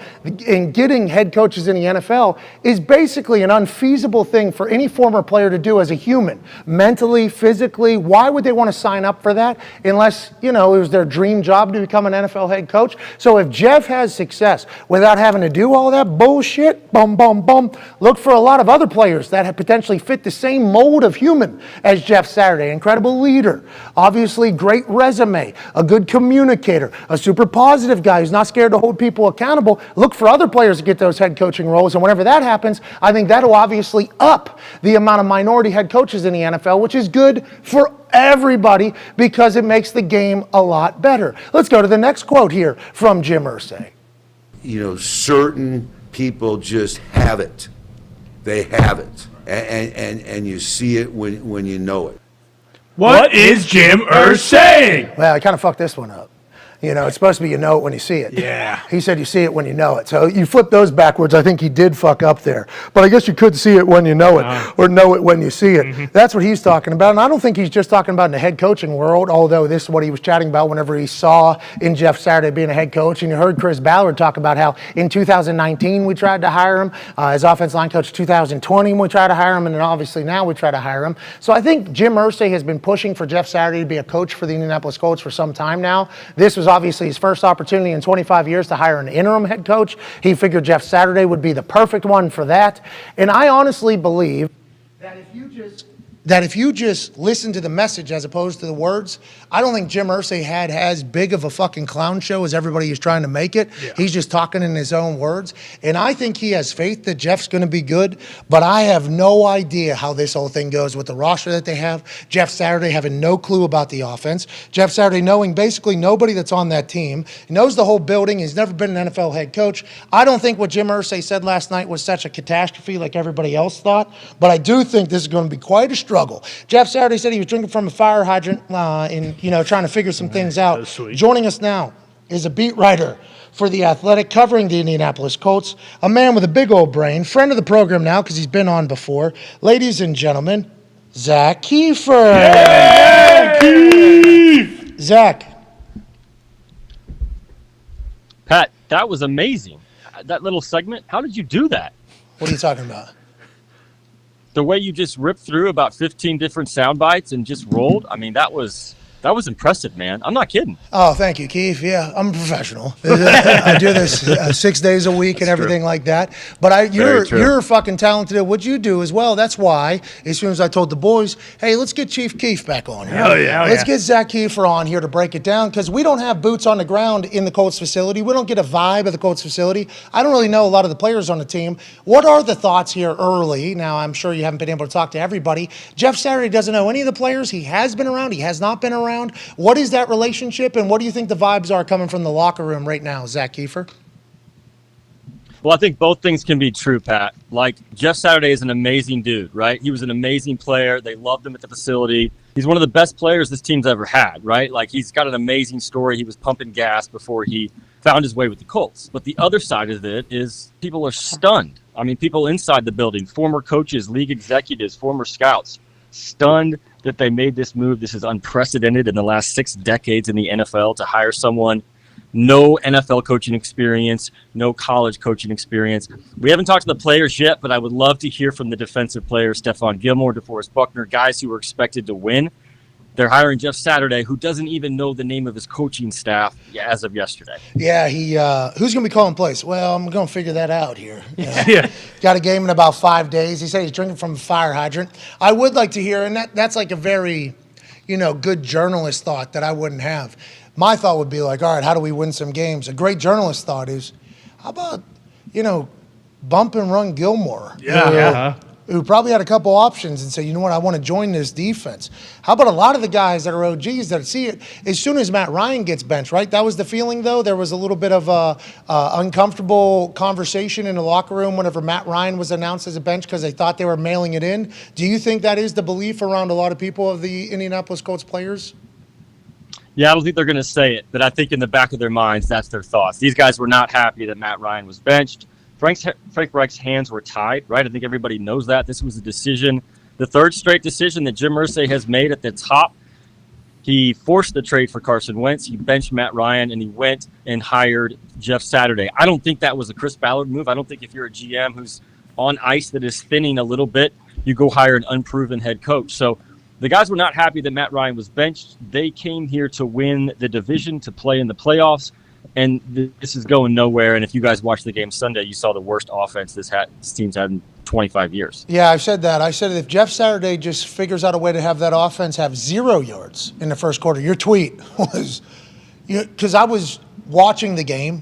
and getting head coaches in the NFL is basically an unfeasible thing for any former player to do as a human. Mentally, physically, why would they want to sign up for that unless, it was their dream job to become an NFL head coach? So if Jeff has success without having to do all that bullshit, look for a lot of other players that have potentially fit the same mold of human as Jeff Saturday. Incredible leader, obviously great resume, a good communicator, a super positive guy who's not scared to hold people accountable. Look for other players to get those head coaching roles, and whenever that happens, I think that'll obviously up the amount of minority head coaches in the NFL, which is good for everybody because it makes the game a lot better. Let's go to the next quote here from Jim Irsay. Certain people just have it. They have it. And you see it when you know it. What is Jim Irsay? Well, I kind of fucked this one up. It's supposed to be you know it when you see it. Yeah. He said you see it when you know it. So you flip those backwards. I think he did fuck up there. But I guess you could see it when you know it, or know it when you see it. Mm-hmm. That's what he's talking about. And I don't think he's just talking about in the head coaching world, although this is what he was chatting about whenever he saw in Jeff Saturday being a head coach. And you heard Chris Ballard talk about how in 2019 we tried to hire him as offensive line coach. 2020 we tried to hire him, and then obviously now we try to hire him. So I think Jim Irsay has been pushing for Jeff Saturday to be a coach for the Indianapolis Colts for some time now. This was obviously his first opportunity in 25 years to hire an interim head coach. He figured Jeff Saturday would be the perfect one for that. And I honestly believe that if you just listen to the message as opposed to the words, I don't think Jim Irsay had as big of a fucking clown show as everybody is trying to make it. Yeah. He's just talking in his own words. And I think he has faith that Jeff's going to be good, but I have no idea how this whole thing goes with the roster that they have. Jeff Saturday having no clue about the offense. Jeff Saturday knowing basically nobody that's on that team. He knows the whole building. He's never been an NFL head coach. I don't think what Jim Irsay said last night was such a catastrophe like everybody else thought, but I do think this is going to be quite a struggle. Jeff Saturday said he was drinking from a fire hydrant and trying to figure some things out. Joining us now is a beat writer for The Athletic covering the Indianapolis Colts, a man with a big old brain, friend of the program now because he's been on before. Ladies and gentlemen, Zach Keefer. Yeah, Keef! Zach. Pat, that was amazing. That little segment, how did you do that? What are you talking about? The way you just ripped through about 15 different sound bites and just rolled, I mean, that was impressive, man. I'm not kidding. Oh, thank you, Keith. Yeah, I'm a professional. I do this 6 days a week and everything like that. But you're fucking talented at what you do as well. That's why, as soon as I told the boys, hey, let's get Chief Keef back on here. Let's get Zach Keefer on here to break it down because we don't have boots on the ground in the Colts facility. We don't get a vibe of the Colts facility. I don't really know a lot of the players on the team. What are the thoughts here early? Now, I'm sure you haven't been able to talk to everybody. Jeff Saturday doesn't know any of the players. He has been around. He has not been around. around. What is that relationship, and what do you think the vibes are coming from the locker room right now, Zach Keefer? Well, I think both things can be true, Pat. Like, Jeff Saturday is an amazing dude, right? He was an amazing player. They loved him at the facility. He's one of the best players this team's ever had, right? Like, he's got an amazing story. He was pumping gas before he found his way with the Colts. But the other side of it is people are stunned. I mean, people inside the building, former coaches, league executives, former scouts, stunned that they made this move. This is unprecedented in the last 6 decades in the NFL to hire someone. No NFL coaching experience, no college coaching experience. We haven't talked to the players yet, but I would love to hear from the defensive players, Stephon Gilmore, DeForest Buckner, guys who were expected to win. They're hiring Jeff Saturday, who doesn't even know the name of his coaching staff as of yesterday. Yeah, who's going to be calling plays? Well, I'm going to figure that out here. Yeah. Got a game in about 5 days. He said he's drinking from a fire hydrant. I would like to hear, and that's like a very, good journalist thought that I wouldn't have. My thought would be like, all right, how do we win some games? A great journalist thought is, how about, bump and run Gilmore? Who probably had a couple options and say, you know what, I want to join this defense. How about a lot of the guys that are OGs that see it as soon as Matt Ryan gets benched, right? That was the feeling, though. There was a little bit of a uncomfortable conversation in the locker room whenever Matt Ryan was announced as a bench because they thought they were mailing it in. Do you think that is the belief around a lot of people of the Indianapolis Colts players? Yeah, I don't think they're going to say it, but I think in the back of their minds, that's their thoughts. These guys were not happy that Matt Ryan was benched. Frank Reich's hands were tied, right? I think everybody knows that. This was a decision, the third straight decision that Jim Irsay has made at the top. He forced the trade for Carson Wentz. He benched Matt Ryan, and he went and hired Jeff Saturday. I don't think that was a Chris Ballard move. I don't think if you're a GM who's on ice that is thinning a little bit, you go hire an unproven head coach. So the guys were not happy that Matt Ryan was benched. They came here to win the division, to play in the playoffs, and this is going nowhere. And if you guys watched the game Sunday, you saw the worst offense this team's had in 25 years. Yeah, I've said that. I said if Jeff Saturday just figures out a way to have that offense have 0 yards in the first quarter, your tweet was, because I was watching the game,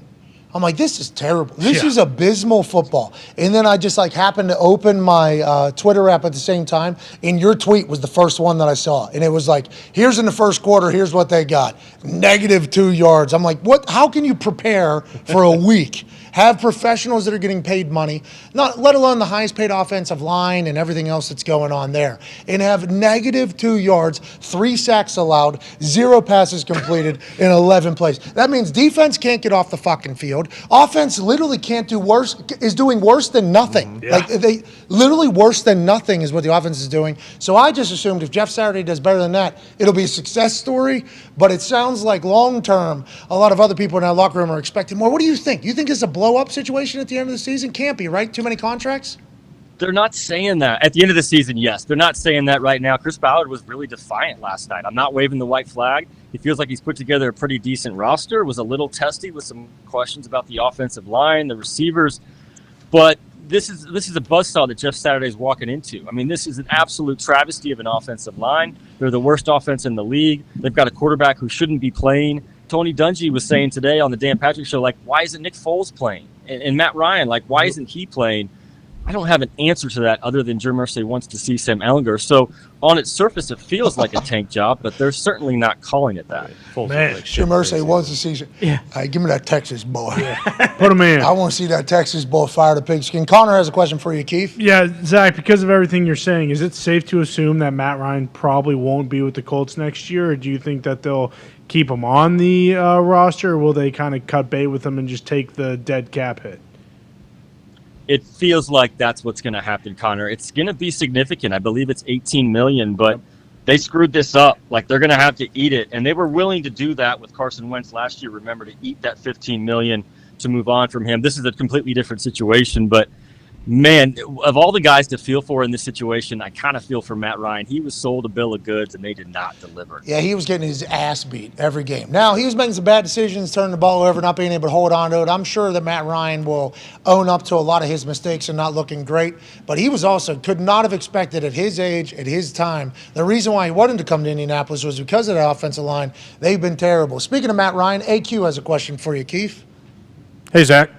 I'm like, this is terrible. This is abysmal football. And then I just happened to open my Twitter app at the same time, and your tweet was the first one that I saw. And it was like, here's in the first quarter, here's what they got. -2 yards. I'm like, what? How can you prepare for a week? Have professionals that are getting paid money, not let alone the highest paid offensive line and everything else that's going on there, and have -2 yards, 3 sacks allowed, 0 passes completed in 11 plays. That means defense can't get off the fucking field. Offense literally can't do worse, is doing worse than nothing. They literally worse than nothing is what the offense is doing. So I just assumed if Jeff Saturday does better than that, it'll be a success story. But it sounds like long term, a lot of other people in that locker room are expecting more. What do you think? You think it's a blow-up situation at the end of the season? Can't be, right? Too many contracts? They're not saying that. At the end of the season, yes. They're not saying that right now. Chris Ballard was really defiant last night. I'm not waving the white flag. He feels like he's put together a pretty decent roster. Was a little testy with some questions about the offensive line, the receivers. But this is a buzzsaw that Jeff Saturday's walking into. I mean, this is an absolute travesty of an offensive line. They're the worst offense in the league. They've got a quarterback who shouldn't be playing. Tony Dungy was saying today on the Dan Patrick Show, why isn't Nick Foles playing? And Matt Ryan, why isn't he playing? I don't have an answer to that other than Jim Irsay wants to see Sam Ehlinger. So on its surface, it feels like a tank job, but they're certainly not calling it that. Man, Jim Irsay wants to see. Give me that Texas boy. Put him in. I want to see that Texas boy fire the pigskin. Connor has a question for you, Keith. Yeah, Zach, because of everything you're saying, is it safe to assume that Matt Ryan probably won't be with the Colts next year, or do you think that they'll keep him on the roster, or will they kind of cut bait with him and just take the dead cap hit? It feels like that's what's going to happen, Connor. It's going to be significant. I believe it's $18 million, but they screwed this up. They're going to have to eat it, and they were willing to do that with Carson Wentz last year. Remember, to eat that $15 million to move on from him. This is a completely different situation, but man, of all the guys to feel for in this situation, I kind of feel for Matt Ryan. He was sold a bill of goods, and they did not deliver. Yeah, he was getting his ass beat every game. Now, he was making some bad decisions, turning the ball over, not being able to hold on to it. I'm sure that Matt Ryan will own up to a lot of his mistakes and not looking great. But he was also, could not have expected at his age, at his time, the reason why he wanted to come to Indianapolis was because of the offensive line. They've been terrible. Speaking of Matt Ryan, AQ has a question for you, Keith. Hey, Zach,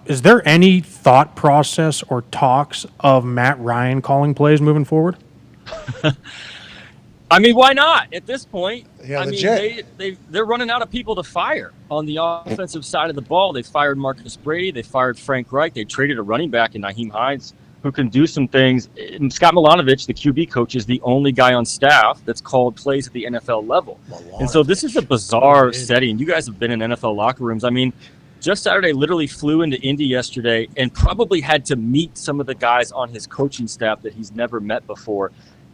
is there any thought process or talks of Matt Ryan calling plays moving forward? I mean, why not at this point? Yeah, I legit. mean, they're running out of people to fire on the offensive side of the ball. They fired Marcus Brady. They fired Frank Reich. They traded a running back in Nyheim Hines who can do some things. And Scott Milanovic, the QB coach, is the only guy on staff that's called plays at the NFL level. And so this is a bizarre setting. You guys have been in NFL locker rooms. I mean, Jeff Saturday literally flew into Indy yesterday and probably had to meet some of the guys on his coaching staff that he's never met before.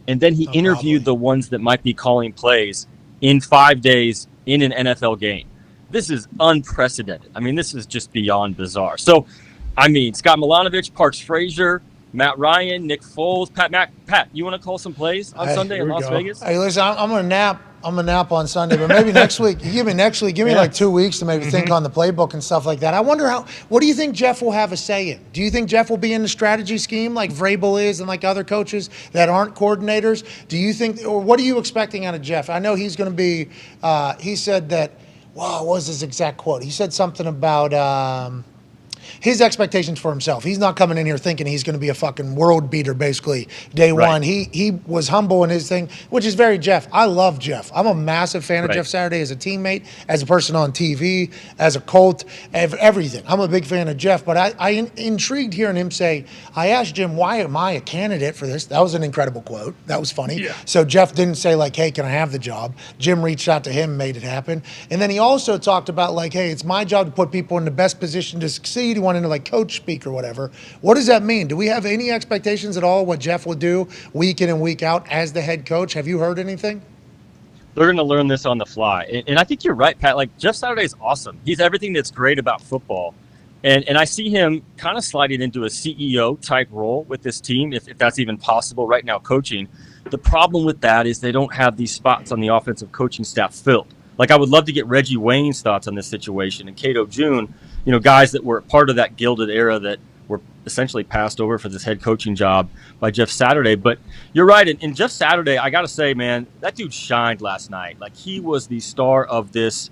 And then he interviewed the ones that might be calling plays in 5 days in an NFL game. This is unprecedented. I mean, this is just beyond bizarre. So, I mean, Scott Milanovic, Parks Frazier, Matt Ryan, Nick Foles, Pat, you want to call some plays on Sunday in Las Vegas? Hey, listen, I'm going to nap. I'm going to nap on Sunday, but maybe next week. Give me like 2 weeks to maybe think on the playbook and stuff like that. I wonder what do you think Jeff will have a say in? Do you think Jeff will be in the strategy scheme like Vrabel is and like other coaches that aren't coordinators? Do you think, or what are you expecting out of Jeff? I know he's going to be, he said that, wow, what was his exact quote? He said something about, his expectations for himself. He's not coming in here thinking he's going to be a fucking world beater basically day one. He was humble in his thing, which is very Jeff. I love Jeff. I'm a massive fan of Jeff Saturday as a teammate, as a person on TV, as a Colt, everything. I'm a big fan of Jeff, but I intrigued hearing him say, I asked Jim, why am I a candidate for this? That was an incredible quote. That was funny. Yeah. So Jeff didn't say like, hey, can I have the job? Jim reached out to him, made it happen. And then he also talked about like, hey, it's my job to put people in the best position to succeed. He went into like coach speak or whatever. What does that mean? Do we have any expectations at all what Jeff will do week in and week out as the head coach? Have you heard anything? They're going to learn this on the fly. And I think you're right, Pat. Like, Jeff Saturday is awesome. He's everything that's great about football. And I see him kind of sliding into a CEO-type role with this team, if that's even possible right now coaching. The problem with that is they don't have these spots on the offensive coaching staff filled. Like, I would love to get Reggie Wayne's thoughts on this situation and Cato June, you know, guys that were part of that gilded era that were essentially passed over for this head coaching job by Jeff Saturday. But you're right. And Jeff Saturday, I got to say, man, that dude shined last night. Like, he was the star of this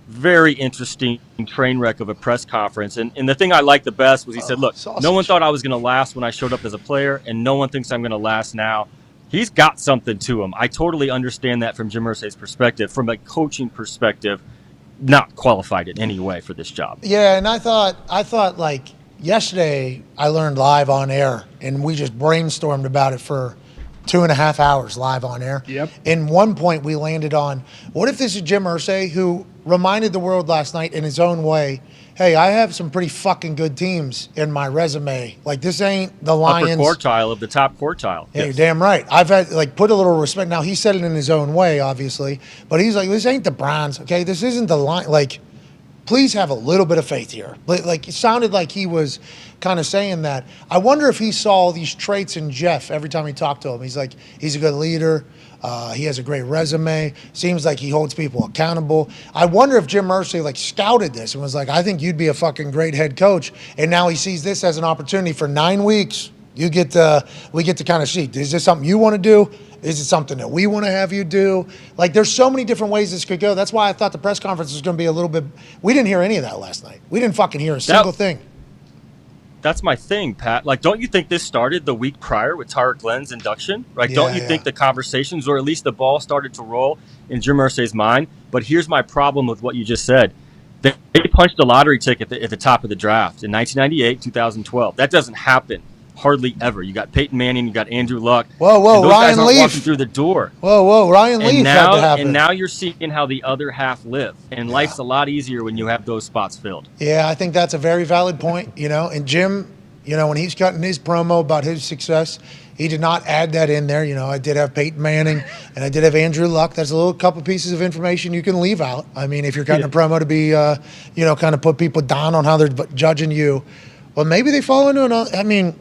very interesting train wreck of a press conference. And the thing I liked the best was he said, look, no one thought I was going to last when I showed up as a player, and no one thinks I'm going to last now. He's got something to him. I totally understand that from Jim Irsay's perspective. From a coaching perspective, not qualified in any way for this job. Yeah, and I thought like yesterday I learned live on air, and we just brainstormed about it for 2.5 hours live on air. Yep. In one point we landed on, what if this is Jim Irsay who reminded the world last night in his own way, hey, I have some pretty fucking good teams in my resume. Like, this ain't the Lions. Upper quartile of the top quartile. Yeah, you're damn right. I've had, like, put a little respect. Now, he said it in his own way, obviously. But he's like, this ain't the Browns, okay? This isn't the line. Like, please have a little bit of faith here. Like, it sounded like he was kind of saying that. I wonder if he saw these traits in Jeff every time he talked to him. He's like, he's a good leader. He has a great resume. Seems like he holds people accountable. I wonder if Jim Irsay like scouted this and was like, I think you'd be a fucking great head coach. And now he sees this as an opportunity for 9 weeks. We get to kind of see, is this something you want to do? Is it something that we want to have you do? Like, there's so many different ways this could go. That's why I thought the press conference was going to be a little bit. We didn't hear any of that last night. We didn't fucking hear a single thing. That's my thing, Pat. Like, don't you think this started the week prior with Tyreek Glenn's induction? Right? Don't you think the conversations, or at least the ball, started to roll in Jim Irsay's mind? But here's my problem with what you just said. They punched a lottery ticket at the top of the draft in 1998, 2012. That doesn't happen hardly ever. You got Peyton Manning, you got Andrew Luck. Whoa, those Ryan guys aren't Leaf walking through the door. Whoa, Ryan Leaf had to happen. And now you're seeing how the other half live. And life's a lot easier when you have those spots filled. Yeah, I think that's a very valid point, you know. And Jim, you know, when he's cutting his promo about his success, he did not add that in there. You know, I did have Peyton Manning and I did have Andrew Luck. That's a little couple pieces of information you can leave out. I mean, if you're cutting a promo to be, you know, kind of put people down on how they're judging you, well, maybe they fall into another. I mean,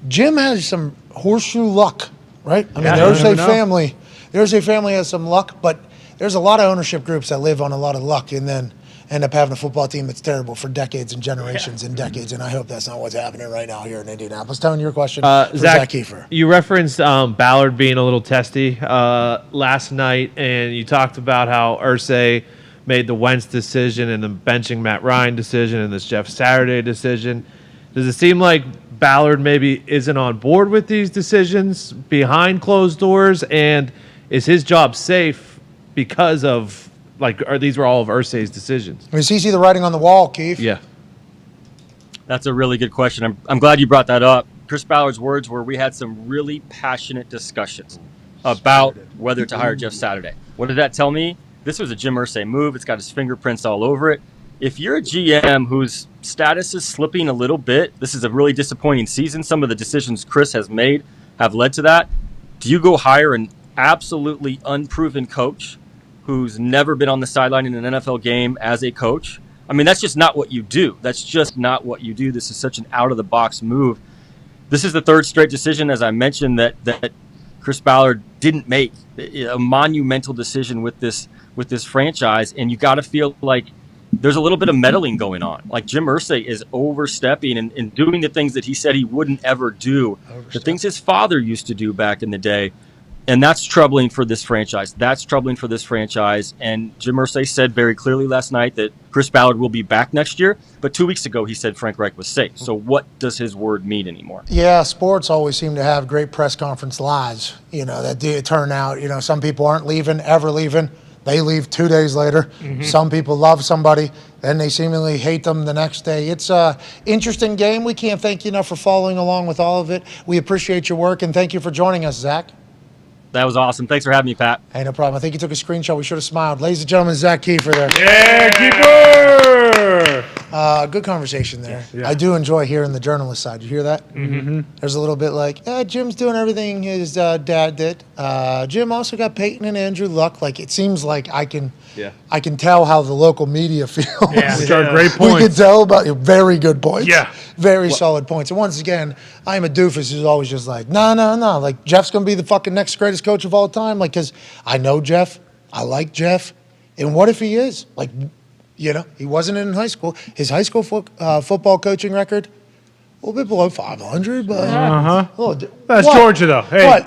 Jim has some horseshoe luck, right? I mean, the Irsay family has some luck, but there's a lot of ownership groups that live on a lot of luck and then end up having a football team that's terrible for decades and generations and decades, and I hope that's not what's happening right now here in Indianapolis. Tony, your question for Zach Keefer. You referenced Ballard being a little testy last night, and you talked about how Irsay made the Wentz decision and the benching Matt Ryan decision and this Jeff Saturday decision. Does it seem like Ballard maybe isn't on board with these decisions behind closed doors? And Is his job safe because of these were all of Irsay's decisions? Does he see the writing on the wall, Keith? Yeah. That's a really good question. I'm glad you brought that up. Chris Ballard's words were, we had some really passionate discussions about whether to hire Jeff Saturday. What did that tell me? This was a Jim Irsay move. It's got his fingerprints all over it. If you're a GM whose status is slipping a little bit, this is a really disappointing season. Some of the decisions Chris has made have led to that. Do you go hire an absolutely unproven coach who's never been on the sideline in an NFL game as a coach? I mean, that's just not what you do. That's just not what you do. This is such an out-of-the-box move. This is the third straight decision, as I mentioned, that Chris Ballard didn't make a monumental decision with this franchise, and you got to feel like there's a little bit of meddling going on. Like Jim Irsay is overstepping and doing the things that he said he wouldn't ever do, the things his father used to do back in the day. And that's troubling for this franchise. And Jim Irsay said very clearly last night that Chris Ballard will be back next year. But 2 weeks ago, he said Frank Reich was safe. So what does his word mean anymore? Yeah, sports always seem to have great press conference lies, that do turn out. Some people aren't ever leaving. They leave 2 days later. Mm-hmm. Some people love somebody, then they seemingly hate them the next day. It's an interesting game. We can't thank you enough for following along with all of it. We appreciate your work, and thank you for joining us, Zach. That was awesome. Thanks for having me, Pat. Hey, no problem. I think you took a screenshot. We should have smiled. Ladies and gentlemen, Zach Keefer there. Yeah, Keefer! Good conversation there. Yeah. I do enjoy hearing the journalist side. You hear that? Mm-hmm. There's a little bit like, Jim's doing everything his dad did. Jim also got Peyton and Andrew Luck. Like, it seems like I can tell how the local media feels. Yeah, which are great We points. can tell about very good points. Yeah. Very solid points. And once again, I'm a doofus who's always just like, no. Like, Jeff's going to be the fucking next greatest coach of all time. Like, because I know Jeff. I like Jeff. And what if he is? Like, he wasn't in high school. His high school football coaching record, a little bit below 500, but That's Georgia, though. Hey, what?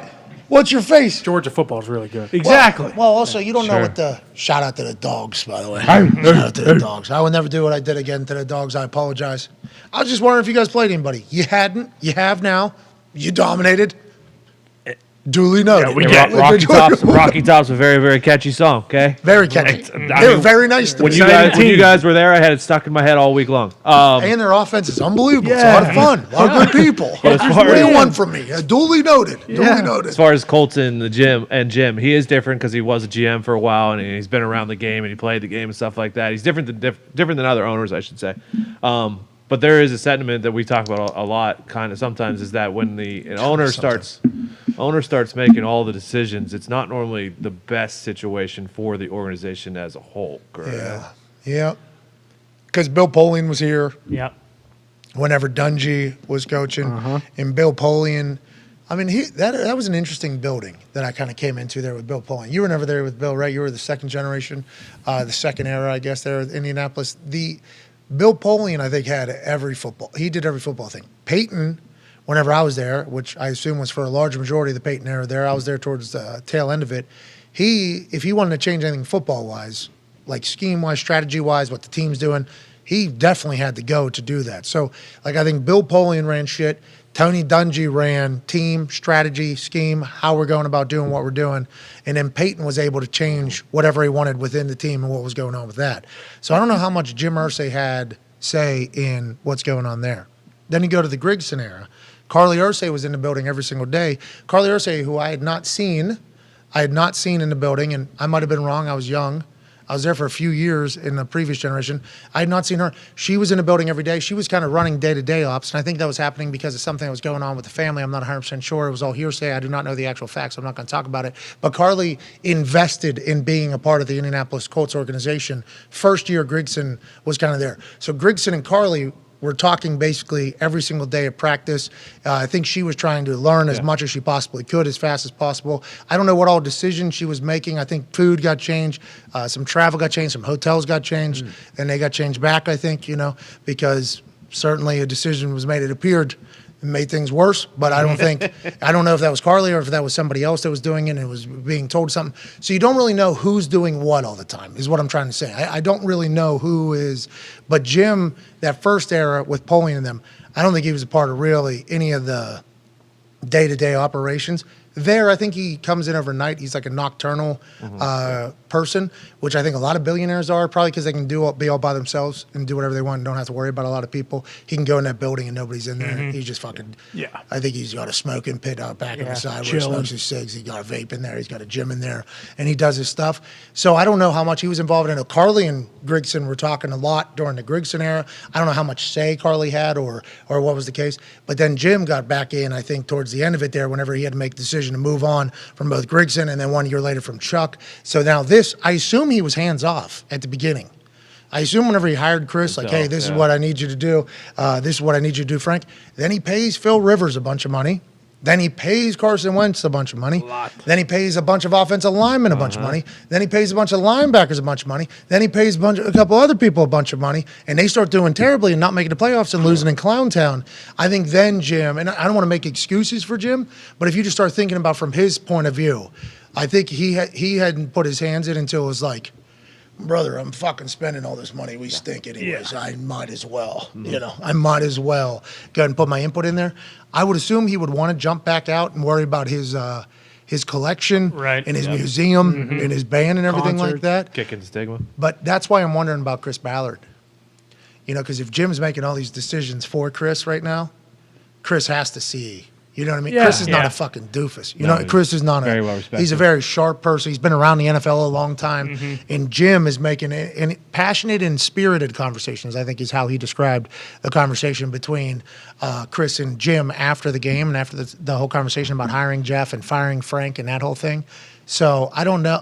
What's your face? Georgia football is really good. Exactly. Well, also, you don't know what the shout out to the dogs, by the way. Shout out to the dogs. I would never do what I did again to the dogs. I apologize. I was just wondering if you guys played anybody. You hadn't. You have now. You dominated. Duly noted. Yeah, we get it. Rocky Top's a very, very catchy song, okay? Very catchy. They were very nice to When me. you guys were there, I had it stuck in my head all week long. And their offense is unbelievable. It's a lot of fun. A lot of good people. What do you want from me? Duly noted. Duly noted. As far as Colts and Jim, he is different because he was a GM for a while and he's been around the game and he played the game and stuff like that. He's different than other owners, I should say. But there is a sentiment that we talk about a lot, kind of sometimes, is that when an owner starts making all the decisions, it's not normally the best situation for the organization as a whole. Correct? Yeah. Because Bill Polian was here. Yeah. Whenever Dungy was coaching, and Bill Polian, I mean, that was an interesting building that I kind of came into there with Bill Polian. You were never there with Bill, right? You were the second generation, the second era, I guess, there at Indianapolis. Bill Polian, I think, had he did every football thing. Peyton, whenever I was there, which I assume was for a large majority of the Peyton era there, I was there towards the tail end of it. If he wanted to change anything football-wise, like scheme-wise, strategy-wise, what the team's doing, he definitely had to go to do that. So, like, I think Bill Polian ran shit. Tony Dungy ran team, strategy, scheme, how we're going about doing what we're doing. And then Peyton was able to change whatever he wanted within the team and what was going on with that. So I don't know how much Jim Irsay had say in what's going on there. Then you go to the Grigson era. Carly Irsay was in the building every single day. Carly Irsay, who I had not seen in the building, and I might have been wrong, I was young. I was there for a few years in the previous generation. I had not seen her. She was in the building every day. She was kind of running day-to-day ops, and I think that was happening because of something that was going on with the family. I'm not 100% sure. It was all hearsay. I do not know the actual facts. I'm not going to talk about it. But Carly invested in being a part of the Indianapolis Colts organization. First year, Grigson was kind of there. So Grigson and Carly were talking basically every single day at practice. I think she was trying to learn as much as she possibly could, as fast as possible. I don't know what all decisions she was making. I think food got changed, some travel got changed, some hotels got changed, and they got changed back, I think, because certainly a decision was made. It appeared it made things worse, but I don't know if that was Carly or if that was somebody else that was doing it and it was being told something. So you don't really know who's doing what all the time, is what I'm trying to say. I don't really know who is, but Jim, that first era with Polian and them, I don't think he was a part of really any of the day-to-day operations. There, I think he comes in overnight. He's like a nocturnal person, which I think a lot of billionaires are, probably because they can be all by themselves and do whatever they want and don't have to worry about a lot of people. He can go in that building and nobody's in there. He's just fucking. Yeah. I think he's got a smoking pit out back on the side where he smokes his cigs. He's got a vape in there. He's got a gym in there, and he does his stuff. So I don't know how much he was involved in it. Carly and Grigson were talking a lot during the Grigson era. I don't know how much say Carly had or what was the case. But then Jim got back in, I think, towards the end of it there, whenever he had to make the decision to move on from both Grigson and then 1 year later from Chuck. So now this, I assume he was hands off at the beginning. I assume whenever he hired Chris, like, hey, this is what I need you to do. This is what I need you to do, Frank. Then he pays Phil Rivers a bunch of money. Then he pays Carson Wentz a bunch of money. Then he pays a bunch of offensive linemen a bunch of money. Then he pays a bunch of linebackers a bunch of money. Then he pays a couple other people a bunch of money. And they start doing terribly and not making the playoffs and losing in Clown Town. I think then Jim, and I don't want to make excuses for Jim, but if you just start thinking about from his point of view, I think he hadn't put his hands in until it was like, brother, I'm fucking spending all this money. We stink anyways. I might as well. I might as well go ahead and put my input in there. I would assume he would want to jump back out and worry about his collection and his museum and his band and everything like that. Kicking stigma. But that's why I'm wondering about Chris Ballard. Because if Jim's making all these decisions for Chris right now, Chris has to see. You know what I mean? Chris is not a fucking doofus. Chris is not very well respected. He's a very sharp person. He's been around the NFL a long time. And Jim is making passionate and spirited conversations, I think is how he described the conversation between Chris and Jim after the game and after the whole conversation about hiring Jeff and firing Frank and that whole thing. So I don't know.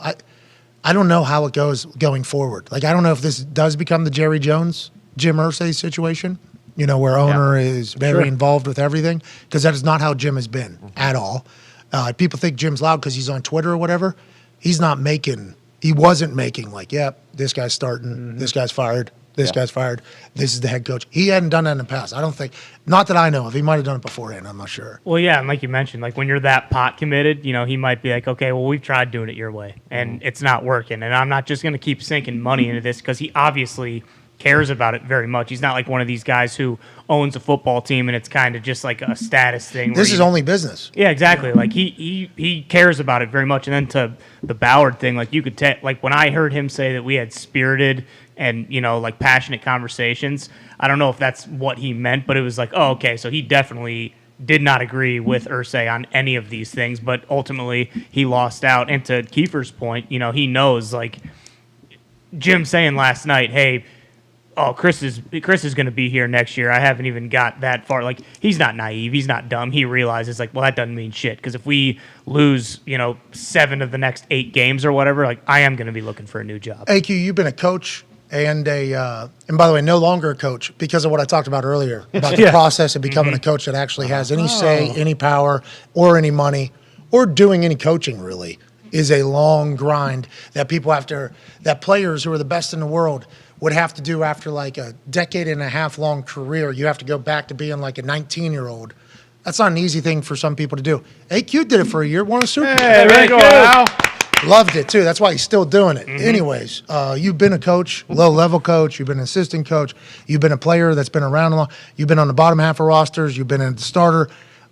I don't know how it goes going forward. Like, I don't know if this does become the Jerry Jones, Jim Irsay situation. Where owner is very involved with everything, because that is not how Jim has been at all. People think Jim's loud because he's on Twitter or whatever. He wasn't making like, this guy's starting, this guy's fired, this guy's fired, this is the head coach. He hadn't done that in the past. I don't think, not that I know of. He might have done it beforehand. I'm not sure. Well, yeah, and like you mentioned, like when you're that pot committed, he might be like, okay, well, we've tried doing it your way, and it's not working, and I'm not just going to keep sinking money into this, because he obviously cares about it very much. He's not like one of these guys who owns a football team and it's kind of just like a status thing. This is only business. Yeah, exactly. Like he cares about it very much. And then to the Ballard thing, like you could like when I heard him say that we had spirited and like passionate conversations, I don't know if that's what he meant, but it was like, oh, okay, so he definitely did not agree with Irsay on any of these things, but ultimately he lost out. And to Keefer's point, he knows, like Jim saying last night, hey, Chris is going to be here next year. I haven't even got that far. Like, he's not naive. He's not dumb. He realizes, like, well, that doesn't mean shit. Because if we lose, 7 of the next 8 games or whatever, like, I am going to be looking for a new job. AQ, you've been a coach and and by the way, no longer a coach because of what I talked about earlier about the process of becoming a coach that actually has any say, any power, or any money, or doing any coaching really is a long grind that that players who are the best in the world would have to do after like a decade and a half long career. You have to go back to being like a 19-year-old. That's not an easy thing for some people to do. AQ did it for a year, won a Super Bowl. Hey, there you go, Al. Loved it too. That's why he's still doing it. Anyways, you've been a coach, low-level coach. You've been an assistant coach. You've been a player that's been around a long. You've been on the bottom half of rosters. You've been a starter.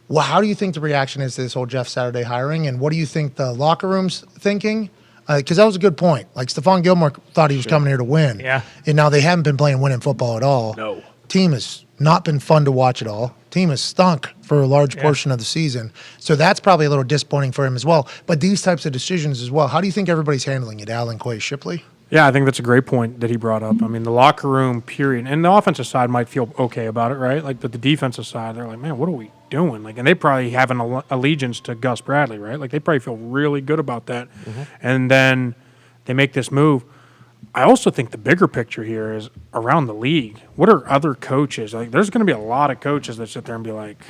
Well, how do you think the reaction is to this whole Jeff Saturday hiring, and what do you think the locker room's thinking? Because that was a good point. Like, Stephon Gilmore thought he was coming here to win. Yeah. And now they haven't been playing winning football at all. No. Team has not been fun to watch at all. Team has stunk for a large portion of the season. So that's probably a little disappointing for him as well. But these types of decisions as well, how do you think everybody's handling it, Alan Quay Shipley? Yeah, I think that's a great point that he brought up. I mean, the locker room, period, and the offensive side might feel okay about it, right? Like, but the defensive side, they're like, man, what are we doing? Like, and they probably have an allegiance to Gus Bradley, right? Like, they probably feel really good about that. And then they make this move. I also think the bigger picture here is around the league. What are other coaches? Like, there's going to be a lot of coaches that sit there and be like,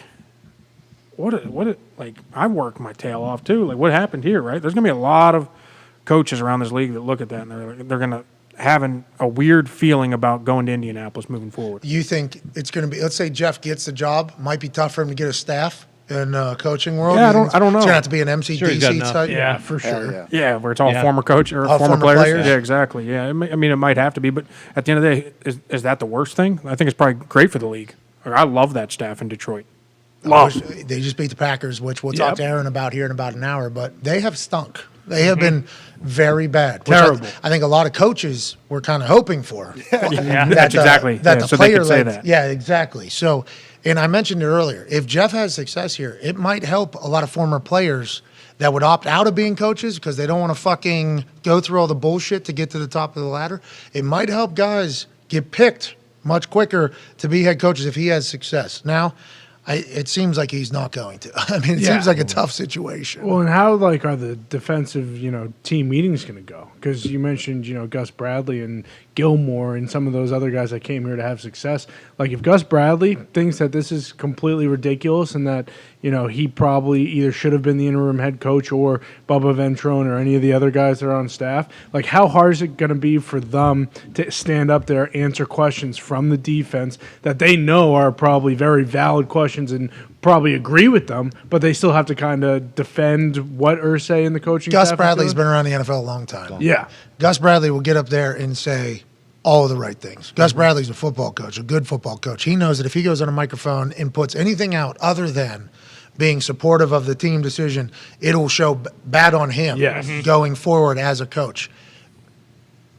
like, I worked my tail off too. Like, what happened here, right? There's going to be a lot of coaches around this league that look at that and they're going to have a weird feeling about going to Indianapolis moving forward. You think it's going to be, let's say Jeff gets the job, might be tough for him to get a staff in coaching world? Yeah, I don't know. It's going to have to be an MCDC type? Yeah, for sure. Yeah, where it's all former coach or former players. Yeah, exactly. Yeah, I mean, it might have to be, but at the end of the day, is that the worst thing? I think it's probably great for the league. I love that staff in Detroit. They just beat the Packers, which we'll talk to Aaron about here in about an hour, but they have stunk. They have been very bad. Terrible. I think a lot of coaches were kind of hoping for. That's exactly. That the so they player could say led- that. Yeah, exactly. So, and I mentioned it earlier, if Jeff has success here, it might help a lot of former players that would opt out of being coaches because they don't want to fucking go through all the bullshit to get to the top of the ladder. It might help guys get picked much quicker to be head coaches if he has success. Now, it seems like he's not going to. I mean, it seems like a tough situation. Well, and how are the defensive team meetings going to go? Because you mentioned Gus Bradley and Gilmore and some of those other guys that came here to have success. Like if Gus Bradley thinks that this is completely ridiculous and that he probably either should have been the interim head coach or Bubba Ventrone or any of the other guys that are on staff, like how hard is it going to be for them to stand up there, answer questions from the defense that they know are probably very valid questions and probably agree with them, but they still have to kind of defend what Irsay and the coaching Gus staff Bradley's is been doing? around the NFL a long time. Yeah. Gus Bradley will get up there and say all of the right things. Gus Bradley's a football coach, a good football coach. He knows that if he goes on a microphone and puts anything out other than being supportive of the team decision, it'll show bad on him going forward as a coach.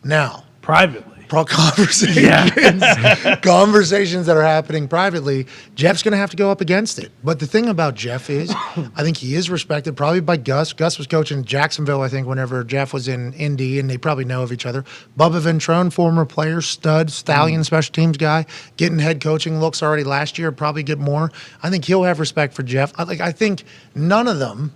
Now, privately. Conversations that are happening privately, Jeff's going to have to go up against it. But the thing about Jeff is, I think he is respected probably by Gus. Gus was coaching Jacksonville, I think, whenever Jeff was in Indy, and they probably know of each other. Bubba Ventrone, former player, stallion, special teams guy, getting head coaching looks already last year, probably get more. I think he'll have respect for Jeff. I think none of them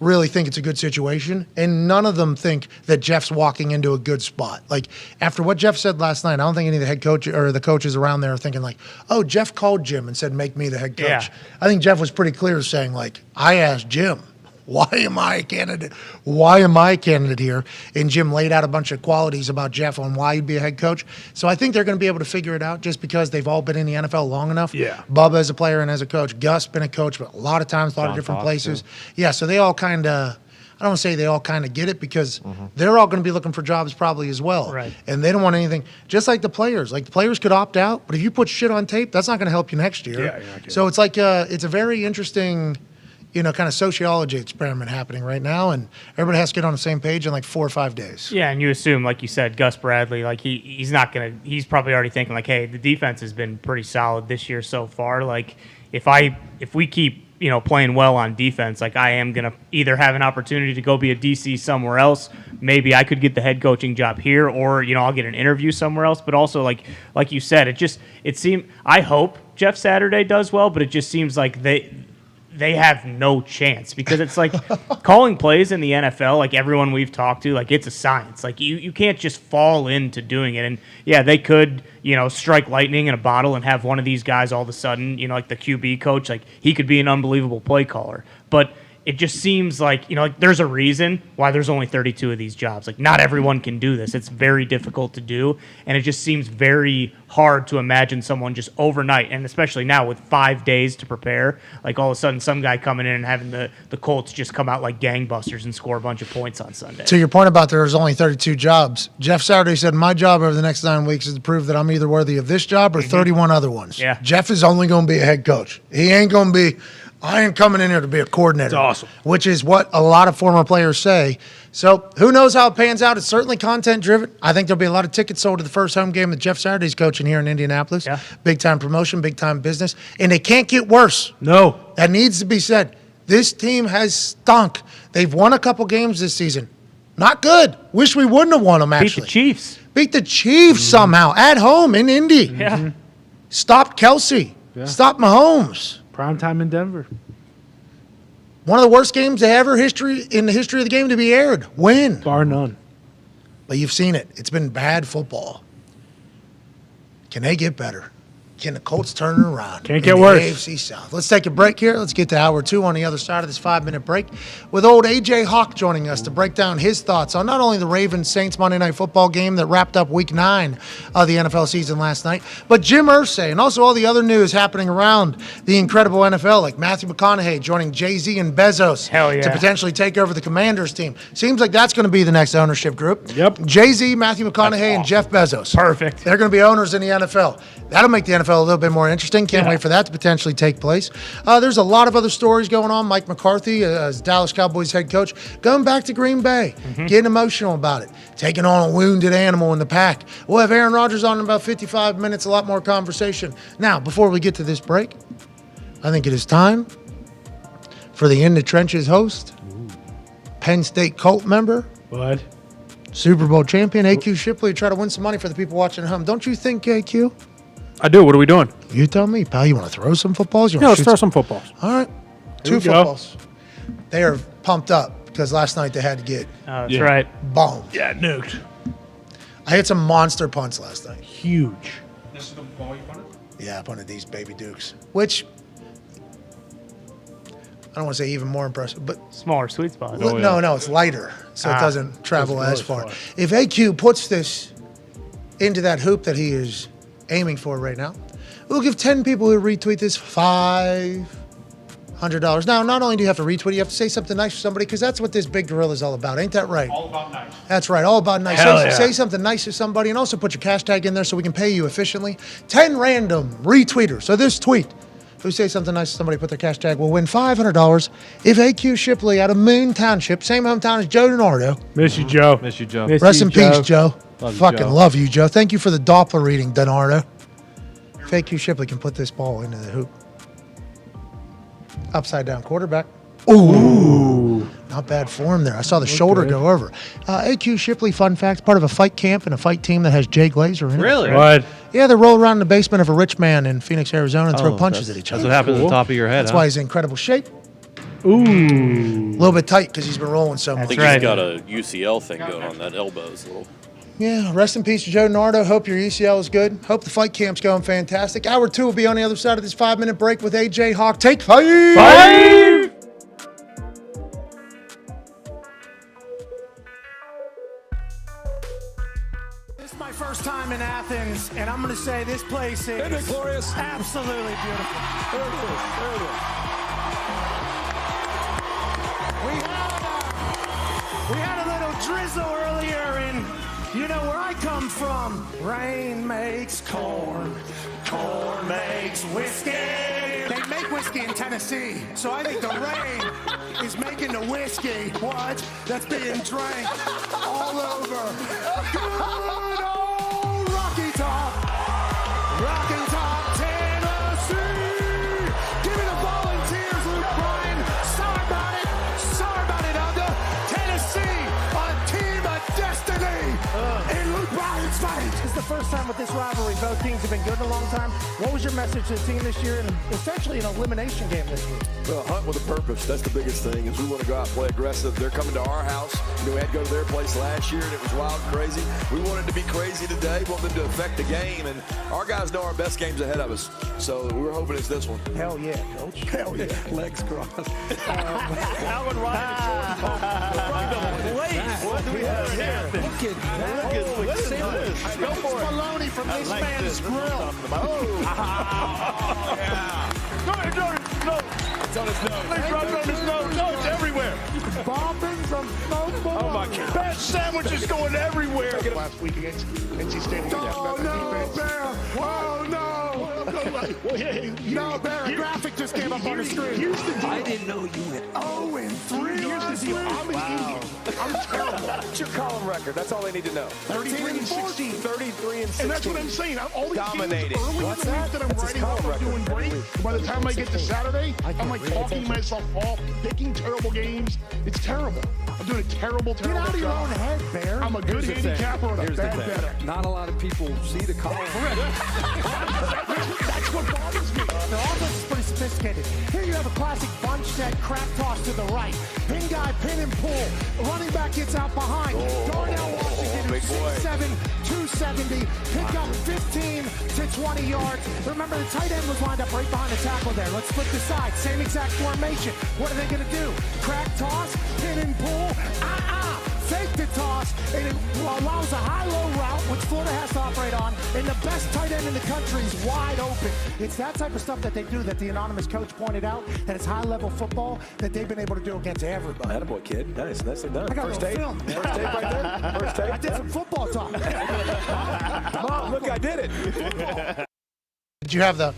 really think it's a good situation, and none of them think that Jeff's walking into a good spot. Like, after what Jeff said last night, I don't think any of the head coach or the coaches around there are thinking like, oh, Jeff called Jim and said, make me the head coach. Yeah. I think Jeff was pretty clear saying, like, I asked Jim, why am I a candidate? Why am I a candidate here? And Jim laid out a bunch of qualities about Jeff on why he'd be a head coach. So I think they're going to be able to figure it out just because they've all been in the NFL long enough. Yeah. Bubba as a player and as a coach. Gus been a coach, but a lot of times, a lot of different places. Yeah, so they all kind of, I don't want to say they all kind of get it because they're all going to be looking for jobs probably as well. Right. And they don't want anything, just like the players. Like the players could opt out, but if you put shit on tape, that's not going to help you next year. Yeah, you're not so it's like it's a very interesting, kind of sociology experiment happening right now, and everybody has to get on the same page in like 4 or 5 days. Yeah, and you assume, like you said, Gus Bradley, like he's not gonna. He's probably already thinking like, hey, the defense has been pretty solid this year so far. Like if we keep playing well on defense, like I am gonna either have an opportunity to go be a DC somewhere else. Maybe I could get the head coaching job here, or I'll get an interview somewhere else. But also, like you said, it seemed. I hope Jeff Saturday does well, but it just seems like they have no chance because it's like calling plays in the NFL, like everyone we've talked to, like it's a science. Like you can't just fall into doing it. And yeah, they could, strike lightning in a bottle and have one of these guys all of a sudden, like the QB coach, like he could be an unbelievable play caller. But it just seems like, there's a reason why there's only 32 of these jobs. Like not everyone can do this. It's very difficult to do. And it just seems very hard to imagine someone just overnight, and especially now with 5 days to prepare, like all of a sudden some guy coming in and having the Colts just come out like gangbusters and score a bunch of points on Sunday. To your point about there's only 32 jobs, Jeff Saturday said, my job over the next 9 weeks is to prove that I'm either worthy of this job or 31 other ones. Yeah. Jeff is only going to be a head coach. He ain't going to be, I ain't coming in here to be a coordinator. That's awesome. Which is what a lot of former players say. So who knows how it pans out? It's certainly content-driven. I think there'll be a lot of tickets sold to the first home game that Jeff Saturday's coaching here in Indianapolis. Yeah. Big-time promotion, big-time business. And it can't get worse. No. That needs to be said. This team has stunk. They've won a couple games this season. Not good. Wish we wouldn't have won them, actually. Beat the Chiefs. Beat the Chiefs somehow at home in Indy. Yeah. Stopped Kelsey. Yeah. Stopped Mahomes. Prime time in Denver. One of the worst games ever in the history of the game to be aired. Win. Bar none. But you've seen it. It's been bad football. Can they get better? Can the Colts turn it around? Can't get in worse. The AFC South. Let's take a break here. Let's get to hour 2 on the other side of this 5-minute break with old A.J. Hawk joining us to break down his thoughts on not only the Ravens-Saints Monday Night Football game that wrapped up Week 9 of the NFL season last night, but Jim Irsay and also all the other news happening around the incredible NFL, like Matthew McConaughey joining Jay-Z and Bezos Hell yeah. to potentially take over the Commanders team. Seems like that's going to be the next ownership group. Yep. Jay-Z, Matthew McConaughey, and Jeff Bezos. Perfect. They're going to be owners in the NFL. That'll make the NFL NFL a little bit more interesting. Can't wait for that to potentially take place. There's a lot of other stories going on. Mike McCarthy, as Dallas Cowboys head coach, going back to Green Bay, getting emotional about it, taking on a wounded animal in the pack. We'll have Aaron Rodgers on in about 55 minutes, a lot more conversation. Now, before we get to this break, I think it is time for the In the Trenches host, Penn State Colt member, What? Super Bowl champion, AQ Shipley, to try to win some money for the people watching at home. Don't you think, AQ? I do. What are we doing? You tell me, pal. You want to throw some footballs? You Yeah, wanna let's shoot throw some footballs. All right. Here 2 we go. footballs. They are pumped up because last night they had to get That's right. bombed. Yeah, nuked. I hit some monster punts last night. Huge. This is the ball you punted? Yeah, I punted these baby dukes, which I don't want to say even more impressive, but Smaller sweet spot. no, it's lighter, so it doesn't travel Doesn't go as as far. far. If AQ puts this into that hoop that he is aiming for right now, we'll give 10 people who retweet this $500. Now, not only do you have to retweet, you have to say something nice for somebody because that's what this big gorilla is all about. Ain't that right? All about nice. That's right, all about nice. Hell Say, yeah. say something nice to somebody and also put your cash tag in there so we can pay you efficiently. 10 random retweeters. So this tweet, who say something nice to somebody, put their cash tag, will win $500 if AQ Shipley out of Moon Township, same hometown as Joe DiNardo. Miss you, Joe. Miss you, Joe. Miss Rest you, in peace, Joe. Love you, Fucking Joe. love you, Joe. Thank you for the Doppler reading, DiNardo. If AQ Shipley can put this ball into the hoop. Upside down quarterback. Ooh. Not bad form there. I saw the shoulder go over. AQ Shipley, fun fact, part of a fight camp and a fight team that has Jay Glazer in it. Really? What? Yeah, they roll around in the basement of a rich man in Phoenix, Arizona and throw punches at each That's other. what happens at the top of your head. That's why he's in incredible shape. Ooh. A little bit tight because he's been rolling so I much. think right. he's got a UCL thing going on. That elbow's a little. Yeah, rest in peace to Joe DiNardo. Hope your UCL is good. Hope the fight camp's going fantastic. Hour 2 will be on the other side of this 5-minute break with AJ Hawk. Take 5. This is my first time in Athens, and I'm going to say this place is absolutely beautiful. We had a little drizzle earlier, and you know where I come from. Rain makes corn, corn makes whiskey. They make whiskey in Tennessee, so I think the rain is making the whiskey, what? That's being drank all over. Good old Rocky Top, Tennessee. Give me the volunteers, Luke Bryan. Sorry about it, Elder. Tennessee, a team of destiny in Luke Bryan's face. It's the first time with this rivalry. Both teams have been good in a long time. What was your message to the team this year, and essentially an elimination game this week? Well, hunt with a purpose. That's the biggest thing, is we want to go out and play aggressive. They're coming to our house. You know, we had to go to their place last year, and it was wild and crazy. We wanted to be crazy today. We want them to affect the game, and our guys know our best game's ahead of us. So we're hoping it's this one. Hell yeah, Coach. Hell yeah. Legs crossed. Alan Ryan. What do we have here? Look at that. Go for it. Baloney from this man's grill. It's on his nose. He's rubbing on his nose. No, it's everywhere. Bobbing from smoke. Oh my God. Bad sandwiches going everywhere. Last week against NC State. Oh, no, Bear. Oh, no. No, Bear, a graphic just came up on the screen. I didn't know you had. 0-3 last week. I'm terrible. What's your column record? That's all they need to know. 33 and 16. 33 and 16. And that's what I'm saying. All these Dominating. games early What's in the that? week that I'm That's his writing off, column I'm doing record. great. By the time I get to Saturday, I'm like talking myself off, picking terrible games. It's terrible. I'm doing a terrible Get out of your job. own head, Bear. I'm a good handicapper and a bad better. Not a lot of people see the column. That's what bothers me. Their offense is pretty sophisticated. Here you have a classic bunch set, crack toss to the right. Pin guy, pin and pull. Running back gets out behind. Darnell Washington, big boy. 6'7", 270. Pick up 15 to 20 yards. Remember, the tight end was lined up right behind the tackle there. Let's flip the side. Same exact formation. What are they going to do? Crack toss, pin and pull. Fake the toss, and it allows a high-low route, which Florida has to operate on, and the best tight end in the country is wide open. It's that type of stuff that they do that the anonymous coach pointed out, that it's high-level football that they've been able to do against everybody. Attaboy, kid. Nice. Nicely done. I got First a little tape. film. First tape right there. First tape. I did some football talk. Mom, look, I did it. Did you have the?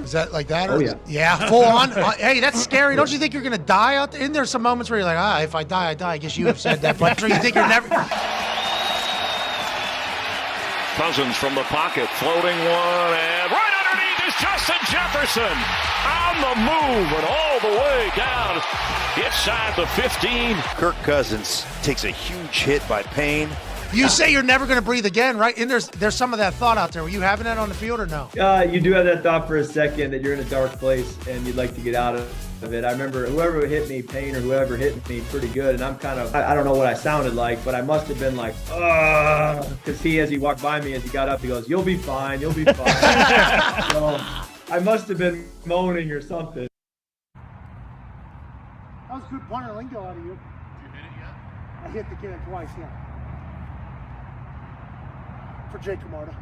Is that like that? Or Oh, yeah. Yeah, full on. Hey, that's scary. Don't you think you're gonna die out there? And there's some moments where you're like, if I die, I die. I guess you have said that, but you think you're never. Cousins from the pocket, floating one, and right underneath is Justin Jefferson on the move and all the way down inside the 15. Kirk Cousins takes a huge hit by Payne. You say you're never gonna breathe again, right? And there's some of that thought out there. Were you having that on the field or no? You do have that thought for a second that you're in a dark place and you'd like to get out of it. I remember whoever hit me, Payne or whoever hit me pretty good, and I'm kind of, I don't know what I sounded like, but I must have been like, because as he walked by me, as he got up, he goes, "You'll be fine, you'll be fine." So I must have been moaning or something. That was good punter lingo out of you. Did you hit it yet? I hit the kid twice, yeah. For Jake Camarda.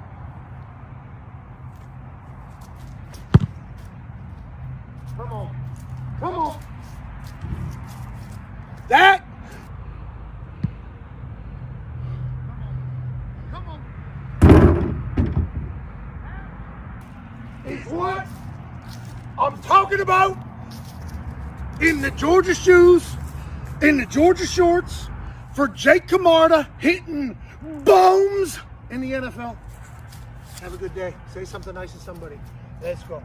Come on. Come on. That. Come on. It's what I'm talking about. In the Georgia shoes, in the Georgia shorts, for Jake Camarda hitting bombs in the NFL. Have a good day. Say something nice to somebody. Let's go.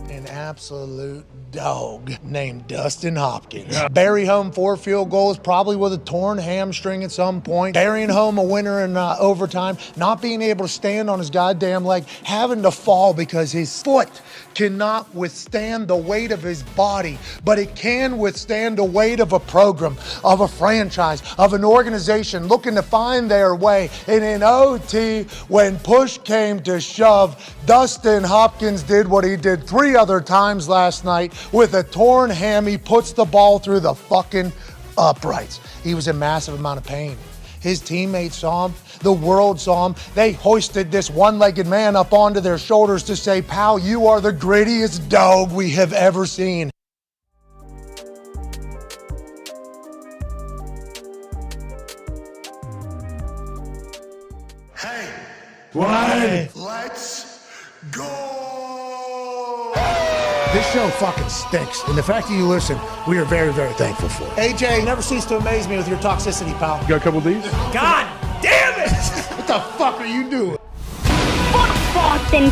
An absolute dog named Dustin Hopkins. Bury home 4 field goals, probably with a torn hamstring at some point. Burying home a winner in overtime. Not being able to stand on his goddamn leg. Having to fall because his foot cannot withstand the weight of his body, but it can withstand the weight of a program, of a franchise, of an organization looking to find their way. And in OT, when push came to shove, Dustin Hopkins did what he did 3 other times last night with a torn ham. He puts the ball through the fucking uprights. He was in massive amount of pain. His teammates saw him. The world saw him. They hoisted this one-legged man up onto their shoulders to say, "Pal, you are the grittiest dog we have ever seen." Hey, what? Let's go. This show fucking stinks, and the fact that you listen, we are very, very thankful for it. AJ, you never cease to amaze me with your toxicity, pal. You got a couple of these? God damn it! What the fuck are you doing? Fuck Boston.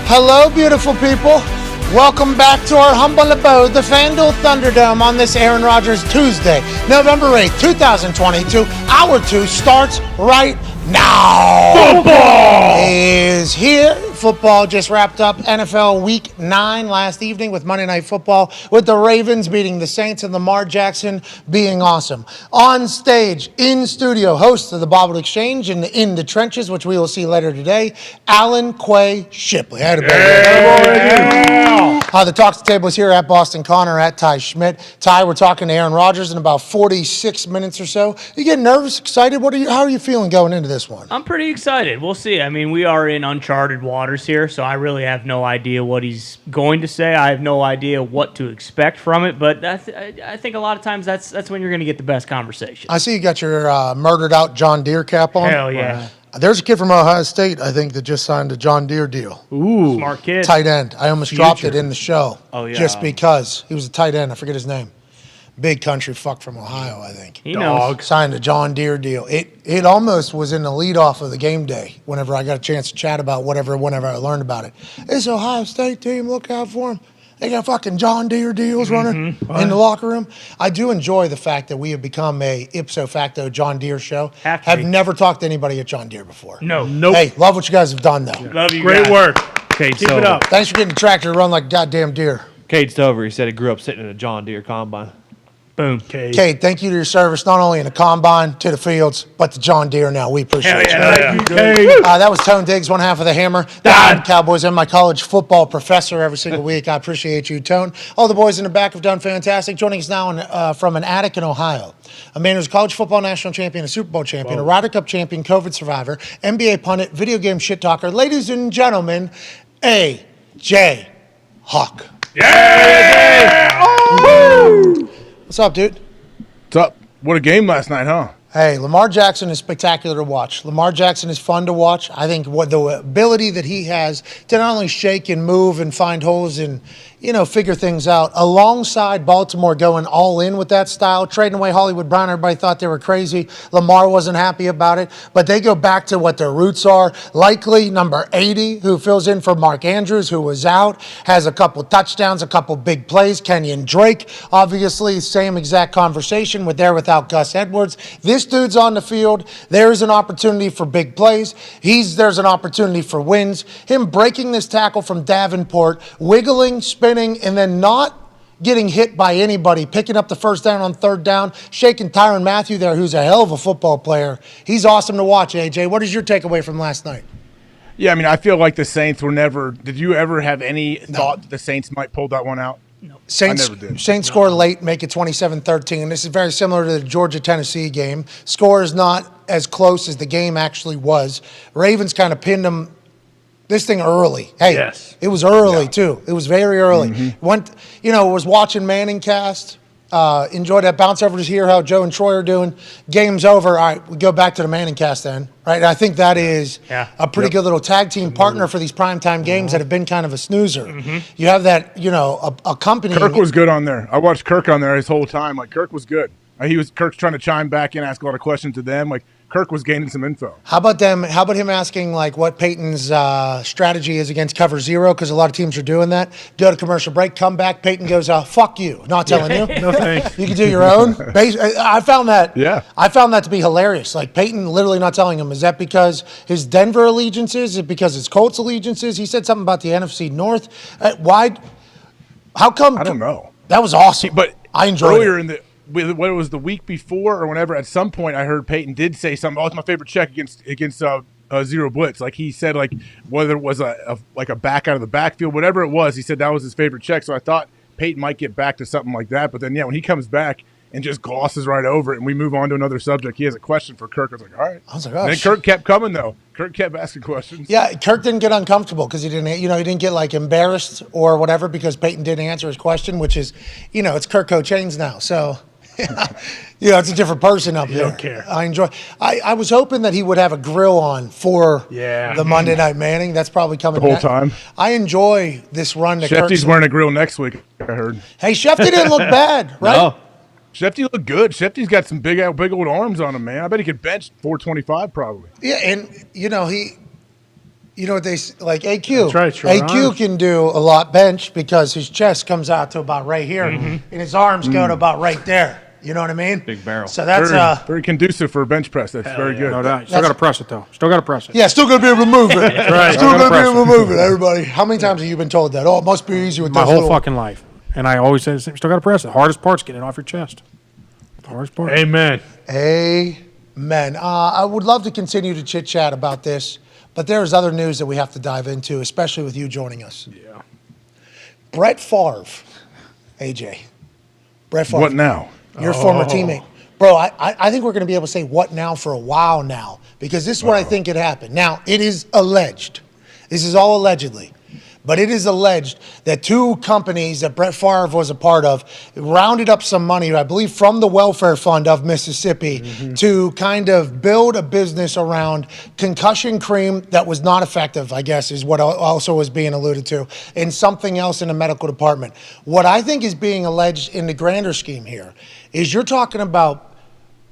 Hello, beautiful people. Welcome back to our humble abode, the FanDuel Thunderdome, on this Aaron Rodgers Tuesday, November 8th, 2022. Hour 2 starts right now. Football is here. Football just wrapped up NFL Week 9 last evening with Monday Night Football, with the Ravens beating the Saints and Lamar Jackson being awesome. On stage, in studio, host of the Bobbled Exchange and In the Trenches, which we will see later today, Alan Quay Shipley. The Talk to Table is here at Boston Connor, at Ty Schmidt. Ty, we're talking to Aaron Rodgers in about 46 minutes or so. You getting nervous, excited? How are you feeling going into this one? I'm pretty excited. We'll see. I mean, we are in uncharted waters here, so I really have no idea what he's going to say. I have no idea what to expect from it, but I think a lot of times that's when you're going to get the best conversation. I see you got your murdered out John Deere cap on. Hell yeah. There's a kid from Ohio State, I think, that just signed a John Deere deal. Ooh. Smart kid. Tight end. I almost dropped it in the show. Oh, yeah. Just because. He was a tight end. I forget his name. Big country fuck from Ohio, I think. He knows. Signed a John Deere deal. It almost was in the leadoff of the game day whenever I got a chance to chat about whenever I learned about it. This Ohio State team, look out for them. They got fucking John Deere deals running in the locker room. I do enjoy the fact that we have become a ipso facto John Deere show. Have never talked to anybody at John Deere before. No. Nope. Hey, love what you guys have done, though. Love you Great guys. work. Keep it up. Thanks for getting the tractor to run like goddamn deer. Cade Stover, he said he grew up sitting in a John Deere combine. Boom. Cade, thank you to your service, not only in the combine, to the fields, but to John Deere now. We appreciate you. That was Tone Diggs, one half of the Hammer. Dahn. Cowboys and my college football professor every single week. I appreciate you, Tone. All the boys in the back have done fantastic. Joining us now from an attic in Ohio, a man who's a college football national champion, a Super Bowl champion, a Ryder Cup champion, COVID survivor, NBA pundit, video game shit talker. Ladies and gentlemen, A.J. Hawk. What's up, dude? What's up? What a game last night, huh? Hey, Lamar Jackson is spectacular to watch. Lamar Jackson is fun to watch. I think what the ability that he has to not only shake and move and find holes and, figure things out, alongside Baltimore going all in with that style, trading away Hollywood Brown. Everybody thought they were crazy. Lamar wasn't happy about it, but they go back to what their roots are. Likely number 80, who fills in for Mark Andrews, who was out, has a couple touchdowns, a couple big plays. Kenyon Drake, obviously, same exact conversation with there without Gus Edwards. This dude's on the field. There's an opportunity for big plays. There's an opportunity for wins. Him breaking this tackle from Davenport, wiggling, spinning, and then not getting hit by anybody, picking up the first down on third down, shaking Tyrann Mathieu there, who's a hell of a football player. He's awesome to watch, AJ. What is your takeaway from last night? Yeah, I mean, I feel like the Saints were never – did you ever have any thought that the Saints might pull that one out? No. Saints score late, make it 27-13. This is very similar to the Georgia-Tennessee game. Score is not as close as the game actually was. Ravens kind of pinned them this thing early. Hey, It was early, too. It was very early. Was watching Manning cast. Enjoyed that bounce over to hear how Joe and Troy are doing. Game's over. All right, we go back to the Manning cast then. Right? And I think that is a pretty good little tag team partner for these primetime games that have been kind of a snoozer. You have that, a company. Kirk was good on there. I watched Kirk on there his whole time. Like, Kirk was good. Kirk's trying to chime back in, ask a lot of questions to them. Like, Kirk was gaining some info. How about him asking, like, what Peyton's strategy is against cover zero? Because a lot of teams are doing that. Go to commercial break, come back. Peyton goes, fuck you. Not telling you. No thanks. You can do your own. I found that. Yeah. I found that to be hilarious. Like, Peyton literally not telling him. Is that because his Denver allegiances? Is it because his Colts allegiances? He said something about the NFC North. Why? How come? I don't know. That was awesome. But I enjoyed earlier it. What it was the week before or whenever, at some point I heard Peyton did say something. Oh, it's my favorite check against zero blitz. Like, he said, like, whether it was a back out of the backfield, whatever it was, he said that was his favorite check. So I thought Peyton might get back to something like that. But then, when he comes back and just glosses right over it and we move on to another subject, he has a question for Kirk. I was like, all right. I was like, oh, and then Kirk kept coming, though. Kirk kept asking questions. Yeah, Kirk didn't get uncomfortable because he didn't get like embarrassed or whatever because Peyton didn't answer his question, which is, it's Kirk Cochains now. So, it's a different person up there. Don't care. I enjoy. I was hoping that he would have a grill on for the Monday Night Manning. That's probably coming the whole time. I enjoy this run. That Shefty's wearing a grill next week, I heard. Hey, Shefty didn't look bad, right? No. Shefty looked good. Shefty's got some big old arms on him, man. I bet he could bench 425 probably. Yeah, and he. What they like AQ. That's right, AQ can do a lot bench because his chest comes out to about right here, and his arms go to about right there. You know what I mean? Big barrel. So that's very conducive for a bench press. That's very good. No doubt. Still got to press it, though. Still got to press it. Yeah, still going to be able to move it. That's right. Still going to be able to move it, everybody. How many times have you been told that? Oh, it must be easy with my those whole little... fucking life. And I always say, still got to press it. Hardest part's getting it off your chest. The hardest part. Amen. Amen. I would love to continue to chit-chat about this, but there's other news that we have to dive into, especially with you joining us. Yeah. Brett Favre, AJ. Brett Favre. What now? Your former teammate. Bro, I think we're going to be able to say what now for a while now, because this is what I think could happen. Now, it is alleged. This is all allegedly. But it is alleged that two companies that Brett Favre was a part of rounded up some money, I believe, from the welfare fund of Mississippi to kind of build a business around concussion cream that was not effective, I guess, is what also was being alluded to, and something else in the medical department. What I think is being alleged in the grander scheme here is you're talking about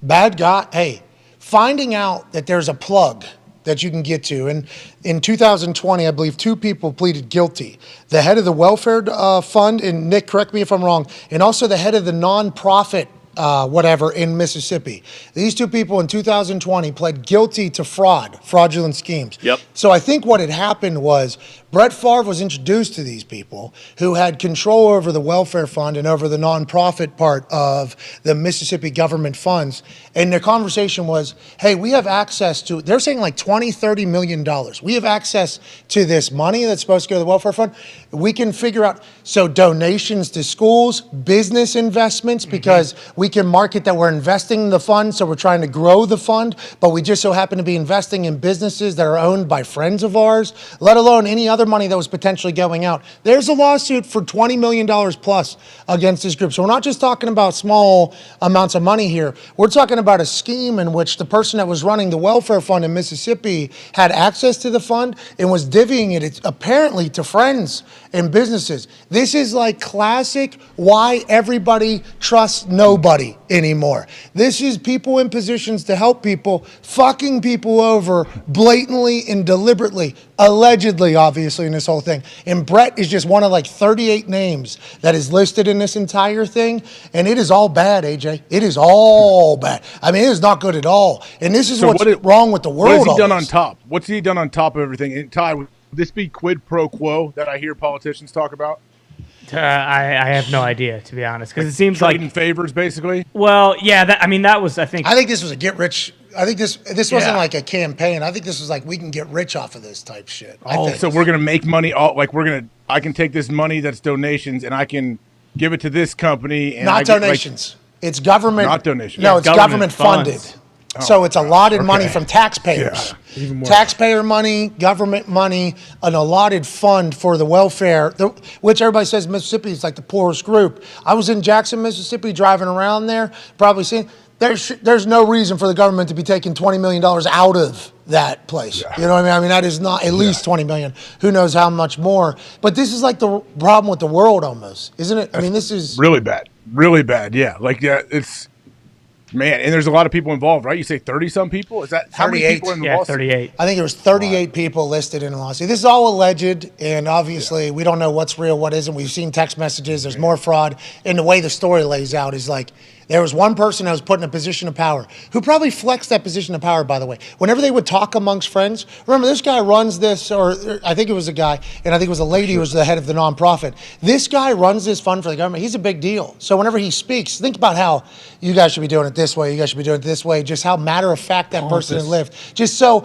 bad guy, finding out that there's a plug that you can get to. And in 2020, I believe 2 people pleaded guilty. The head of the welfare fund, and Nick, correct me if I'm wrong, and also the head of the nonprofit whatever in Mississippi. These two people in 2020 pled guilty to fraudulent schemes. Yep. So I think what had happened was Brett Favre was introduced to these people who had control over the welfare fund and over the nonprofit part of the Mississippi government funds. And their conversation was, hey, we have access to, they're saying like $20-30 million. We have access to this money that's supposed to go to the welfare fund. We can figure out, so donations to schools, business investments, because we can market that we're investing in the fund, so we're trying to grow the fund, but we just so happen to be investing in businesses that are owned by friends of ours, let alone any other money that was potentially going out. There's a lawsuit for $20 million plus against this group. So we're not just talking about small amounts of money here. We're talking about a scheme in which the person that was running the welfare fund in Mississippi had access to the fund and was divvying it apparently to friends and businesses. This is like classic why everybody trusts nobody anymore. This is people in positions to help people fucking people over blatantly and deliberately, allegedly, obviously, in this whole thing. And Brett is just one of like 38 names that is listed in this entire thing. And it is all bad, AJ. It is all bad. I mean, it is not good at all. And this is what's wrong with the world. What has he done on top? What's he done on top of everything? And Ty, would this be quid pro quo that I hear politicians talk about? I have no idea, to be honest, because it seems trading like favors, basically. Well, yeah, that was, I think this was a get rich. I think this wasn't like a campaign. I think this was like we can get rich off of this type shit. So we're gonna make money. I can take this money that's donations and I can give it to this company. And not donations. It's government. Not donations. No, it's government funded. So it's allotted money from taxpayers. Yeah, even more. Taxpayer money, government money, an allotted fund for the welfare, which everybody says Mississippi is like the poorest group. I was in Jackson, Mississippi, driving around there, probably seeing, there's no reason for the government to be taking $20 million out of that place. Yeah. You know what I mean? I mean, that is not at least $20 million. Who knows how much more. But this is like the problem with the world almost, isn't it? I mean, this is... Really bad. Really bad, yeah. It's... Man, and there's a lot of people involved, right? You say 30-some people? Is that how many people in the lawsuit? 38. I think there was 38 people listed in the lawsuit. This is all alleged, and obviously we don't know what's real, what isn't. We've seen text messages. There's more fraud. And the way the story lays out is like there was one person that was put in a position of power who probably flexed that position of power, by the way. Whenever they would talk amongst friends, remember this guy runs this, or I think it was a guy, and I think it was a lady who was the head of the nonprofit. This guy runs this fund for the government. He's a big deal. So whenever he speaks, think about how you guys should be doing it this way, you guys should be doing it this way, just how matter of fact that person has lived. Just so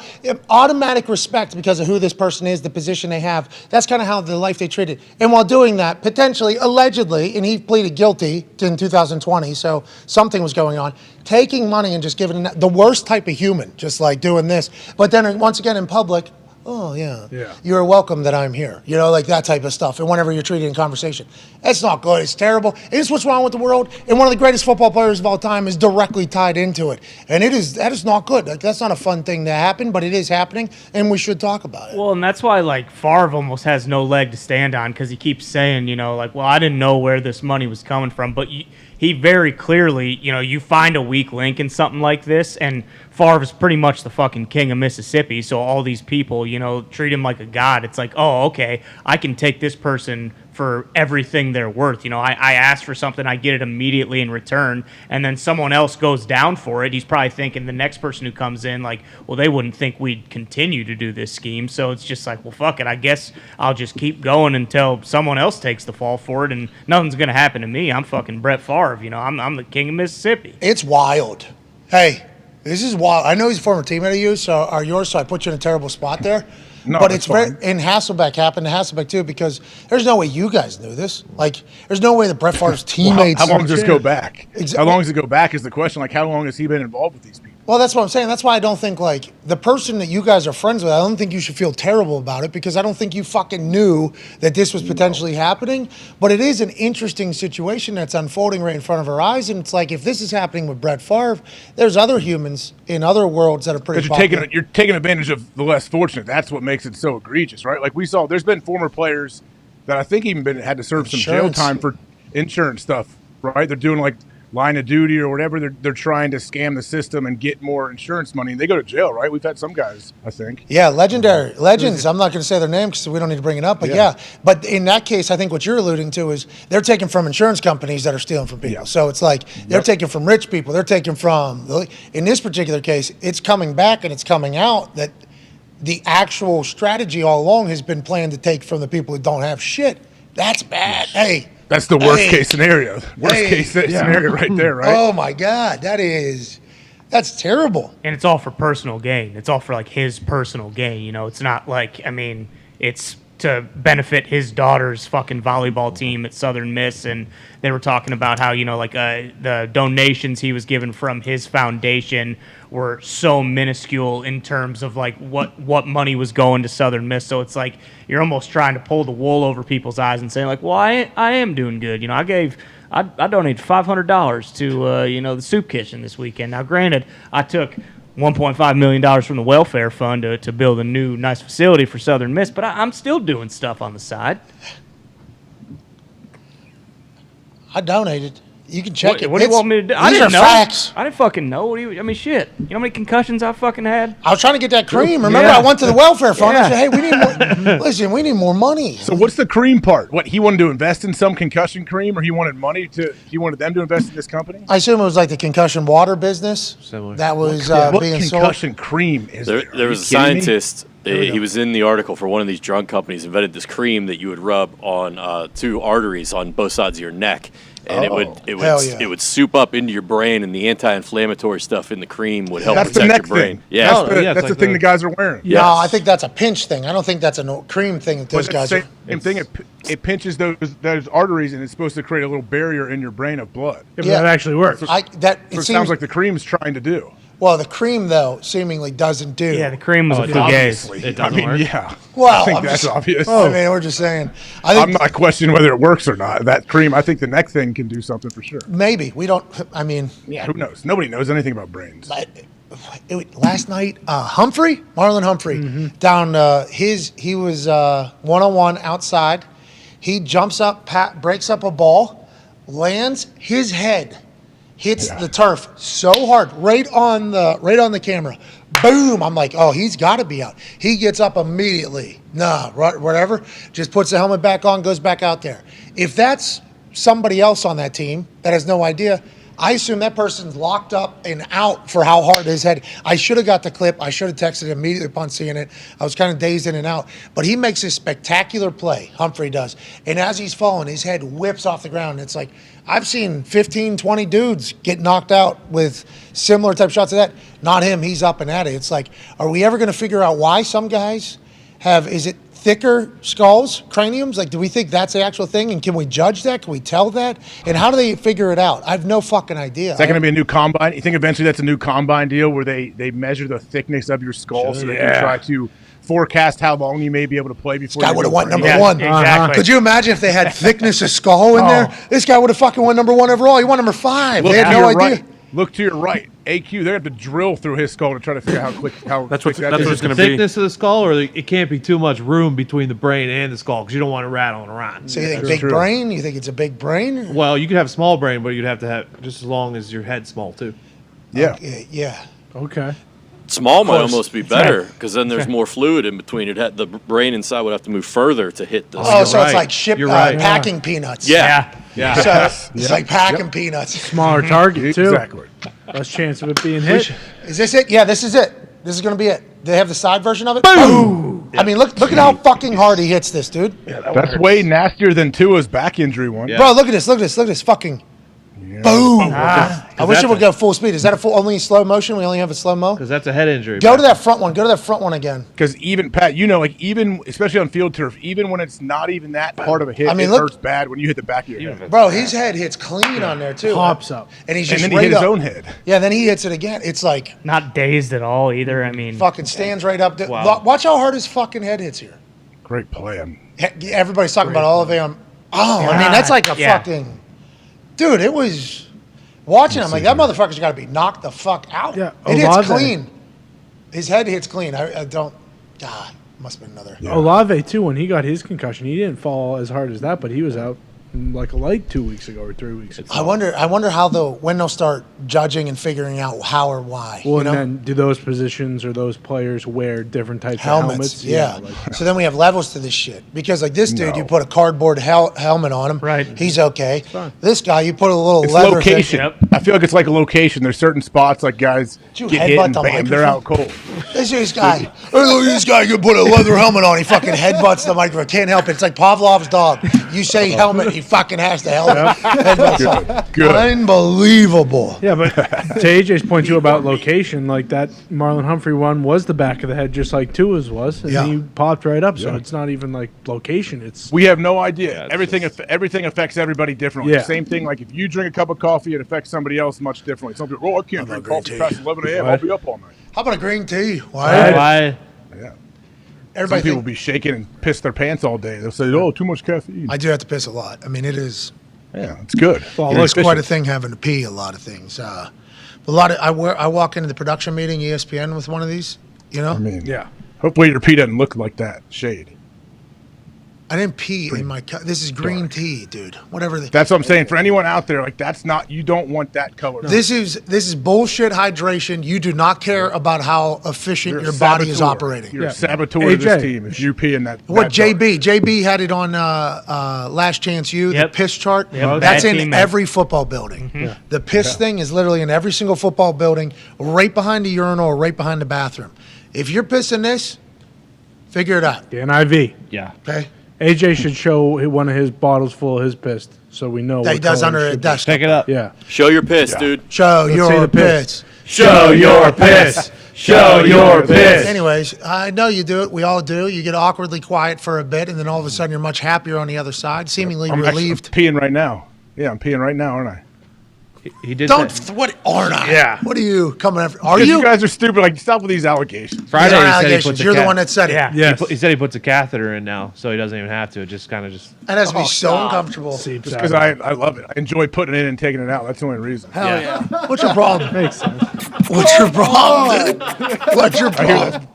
automatic respect because of who this person is, the position they have. That's kind of how the life they treated. And while doing that, potentially, allegedly, and he pleaded guilty in 2020, so something was going on, taking money and just giving it, the worst type of human, just like doing this. But then once again in public, oh, yeah, you're welcome that I'm here. You know, like that type of stuff. And whenever you're treated in conversation. It's not good. It's terrible. It's what's wrong with the world. And one of the greatest football players of all time is directly tied into it. And that is not good. Like, that's not a fun thing to happen, but it is happening, and we should talk about it. Well, and that's why, like, Favre almost has no leg to stand on because he keeps saying, you know, like, well, I didn't know where this money was coming from. But he very clearly, you know, you find a weak link in something like this, and Favre is pretty much the fucking king of Mississippi, so all these people, you know, treat him like a god. It's like, oh, okay, I can take this person for everything they're worth. You know, I ask for something, I get it immediately in return, and then someone else goes down for it. He's probably thinking the next person who comes in, like, well, they wouldn't think we'd continue to do this scheme, so it's just like, well, fuck it, I guess I'll just keep going until someone else takes the fall for it, and nothing's going to happen to me. I'm fucking Brett Favre, you know, I'm the king of Mississippi. It's wild. Hey, this is wild. I know he's a former teammate of yours, so I put you in a terrible spot there. No, but it's fine. very, and Hasselbeck happened to Hasselbeck too, because there's no way you guys knew this. Like, there's no way that Brett Favre's teammates. How long does this go back? Exactly. How long does it go back is the question. Like, how long has he been involved with these people? Well, that's what I'm saying. That's why I don't think, like, the person that you guys are friends with, I don't think you should feel terrible about it, because I don't think you fucking knew that this was potentially happening. But it is an interesting situation that's unfolding right in front of our eyes. And it's like, if this is happening with Brett Favre, there's other humans in other worlds that are pretty Because you're taking advantage of the less fortunate. That's what makes it so egregious, right? Like, we saw, there's been former players that I think even had to serve some jail time for insurance stuff, right? They're doing, like, line of duty or whatever, they're trying to scam the system and get more insurance money. And they go to jail, right? We've had some guys, I think. Yeah, legendary legends. I'm not going to say their name because we don't need to bring it up. But yeah, but in that case, I think what you're alluding to is they're taking from insurance companies that are stealing from people. So it's like they're taking from rich people. They're taking from. In this particular case, it's coming back and it's coming out that the actual strategy all along has been planned to take from the people who don't have shit. That's bad. Hey. That's the worst case scenario. Case scenario right there, right? Oh my God, that's terrible. And it's all for personal gain. It's all for like his personal gain. You know, it's not like, I mean, it's to benefit his daughter's fucking volleyball team at Southern Miss. And they were talking about how, you know, like the donations he was given from his foundation were so minuscule in terms of like what money was going to Southern Miss. So it's like you're almost trying to pull the wool over people's eyes and saying like, well, I am doing good. You know, I donated $500 to you know, the soup kitchen this weekend. Now, granted, I took $1.5 million from the welfare fund to build a new nice facility for Southern Miss, but I'm still doing stuff on the side. I donated. You can check it. What do you want me to do? I These didn't are know. facts. I didn't fucking know. I mean, shit. You know how many concussions I fucking had? I was trying to get that cream. Remember, I went to the welfare fund. I said, hey, we need more. Listen, we need more money. So what's the cream part? What, he wanted to invest in some concussion cream, or he wanted he wanted them to invest in this company? I assume it was like the concussion water business. Similar. That was what being sold. concussion cream is there? There was a scientist. He was in the article for one of these drug companies. Invented this cream that you would rub on two arteries on both sides of your neck, and it would soup up into your brain, and the anti-inflammatory stuff in the cream would help protect your brain. Yeah, that's the thing the guys are wearing. No, I think that's a pinch thing. I don't think that's a cream thing that those guys are. Same thing. It pinches those arteries, and it's supposed to create a little barrier in your brain of blood. Yeah, but that actually works. It sounds like the cream's trying to do. Well, the cream, though, seemingly doesn't do. Yeah, the cream was a fugazi. It doesn't work. Yeah. Well, I think that's obvious. I mean, we're just saying. I'm not questioning whether it works or not. That cream, I think the neck thing can do something for sure. Maybe. We don't, I mean. Yeah, who knows? Nobody knows anything about brains. Last night, Marlon Humphrey, down he was one-on-one outside. He jumps up, breaks up a ball, lands, his head hits the turf so hard, right on the camera. Boom! I'm like, oh, he's got to be out. He gets up immediately. Nah, whatever. Just puts the helmet back on, goes back out there. If that's somebody else on that team that has no idea, I assume that person's locked up and out for how hard his head. I should have got the clip. I should have texted immediately upon seeing it. I was kind of dazed in and out. But he makes a spectacular play, Humphrey does. And as he's falling, his head whips off the ground. It's like, I've seen 15, 20 dudes get knocked out with similar type shots to that. Not him. He's up and at it. It's like, are we ever going to figure out why some guys have, is it thicker skulls, craniums? Like, do we think that's the actual thing? And can we judge that? Can we tell that? And how do they figure it out? I have no fucking idea. Is that going to be a new combine? You think eventually that's a new combine deal where they measure the thickness of your skull so they can try to forecast how long you may be able to play before this guy would have won number one. Exactly. Could you imagine if they had thickness of skull in there? This guy would have fucking won number one overall. He won number 5. They had no idea. Right. Look to your right. AQ, they have to drill through his skull to try to figure out how quick that's what it's going to be. Thickness of the skull, or it can't be too much room between the brain and the skull because you don't want it rattling around. So you think big brain? You think it's a big brain? Well, you could have a small brain, but you'd have to have just as long as your head's small too. Yeah. Okay. Small might almost be better because then there's more fluid in between. The brain inside would have to move further to hit the. Oh, so it's like packing peanuts. Yeah. So it's like packing peanuts. Smaller target too. Exactly. Less chance of it being hit. Is this it? Yeah, this is it. This is going to be it. They have the side version of it. Boom! I mean, look at how fucking hard he hits this, dude. Yeah, that's way nastier than Tua's back injury one. Yeah. Bro, look at this. Fucking. Boom! I wish it would go full speed. Is that only slow motion? We only have a slow mo. Because that's a head injury. Go to that front one. Again. Because even Pat, even especially on field turf, even when it's not even that hard of a hit, it hurts bad when you hit the back of your head. Bro, his head hits clean on there too. Pops up, and he's just then he hit his own head. Yeah, then he hits it again. It's like not dazed at all either. I mean, fucking stands right up. Wow. Watch how hard his fucking head hits here. Great play. Everybody's talking about all of them. I mean, that's like a fucking dude. It was. Watching him, like, that motherfucker's got to be knocked the fuck out. Yeah, it hits clean. His head hits clean. I don't. God, must have been another. Yeah. Olave, too, when he got his concussion, he didn't fall as hard as that, but he was out like a light 2 weeks ago or 3 weeks ago. I wonder how when they'll start judging and figuring out how or why. Well, you know? and then do those positions or those players wear different types Helmets, of helmets? yeah. So then we have levels to this shit. Because like this dude, you put a cardboard helmet on him. Right. He's okay. This guy, you put a little It's leather location. thing. I feel like it's like a location. There's certain spots like guys you get hit headbutt and the bam, they're out microphone? cold. This guy. Hey, look, this guy can put a leather helmet on. He fucking headbutts the microphone. Can't help it. It's like Pavlov's dog. You say helmet, he fucking has to helmet. Headbutts. Good. Unbelievable. Yeah, but to AJ's point too about location, like that Marlon Humphrey one was the back of the head, just like Tua's was, and he popped right up. So it's not even like location. It's We have no idea. Everything affects everybody differently. Yeah. Same thing. Like if you drink a cup of coffee, it affects somebody else much differently. Some people, I can't drink coffee past 11 a.m. I'll be up all night. How about a green tea? Why? Yeah. Everybody Some people be shaking and piss their pants all day. They'll say, "Oh, too much caffeine." I do have to piss a lot. I mean, it is. Yeah, it's good. Well, it's quite a thing having to pee a lot of things. A lot of I walk into the production meeting, ESPN, with one of these. You know. I mean, yeah. Hopefully your pee doesn't look like that shade. I didn't pee in my cup. This is green tea, dude. Whatever. That's what I'm saying. For anyone out there, like that's not. You don't want that color. This is bullshit hydration. You do not care about how efficient You're a your body is saboteur. operating. You're a saboteur of this team if you pee in that. What that JB had it on Last Chance U, the piss chart. Yep. That's Bad in team, every football building. Mhm. Yeah. The piss thing is literally in every single football building, right behind the urinal or right behind the bathroom. If you're pissing this, figure it out. the NIV. Yeah. Okay. AJ should show one of his bottles full of his piss, so we know That he what does color under it a should be. desk. Pick it up. Yeah. Show your piss, dude. Show Let's see your the piss. piss. Show your piss. Show your piss. Anyways, I know you do it. We all do. You get awkwardly quiet for a bit, and then all of a sudden you're much happier on the other side, seemingly I'm relieved. peeing right now. Yeah, I'm peeing right now, aren't I? He did. Don't. Say, What aren't I? Yeah. What are you coming after? Are Because you? you guys are stupid. Like, stop with these allegations. Friday These aren't he said he allegations. puts a You're the one that said it. Yeah. Yes. He said he puts a catheter in now, so he doesn't even have to. It just kind of just. That has to be so uncomfortable. Just because I love it. I enjoy putting it in and taking it out. That's the only reason. Hell yeah. What's your problem? Makes sense. What's your problem, dude? What's your problem?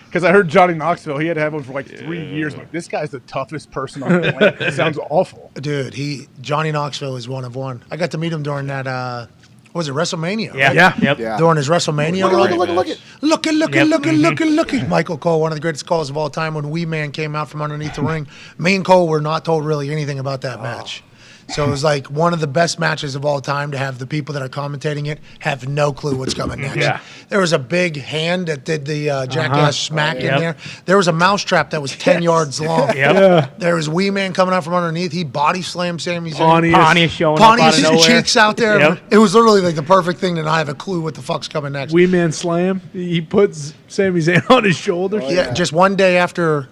Because I heard Johnny Knoxville, he had to have one for like 3 years. I'm like, this guy's the toughest person on the planet. It sounds awful. Dude, Johnny Knoxville is one of one. I got to meet him during that, what was it, WrestleMania? Yeah. Right? Yep. Yeah. During his WrestleMania run. Look Yep. at. Michael Cole, one of the greatest calls of all time, when Wee Man came out from underneath the ring. Me and Cole were not told really anything about that match. So it was like one of the best matches of all time to have the people that are commentating it have no clue what's coming next. Yeah. There was a big hand that did the jackass smack in Yep. there. There was a mousetrap that was 10 yards long. Yep. Yeah. There was Wee Man coming out from underneath. He body slammed Sami Zayn. Pontius showing up out of Pontius' nowhere. cheeks out there. Yep. It was literally like the perfect thing to not have a clue what the fuck's coming next. Wee Man Slam. He puts Sami Zayn on his shoulders. Yeah, just one day after.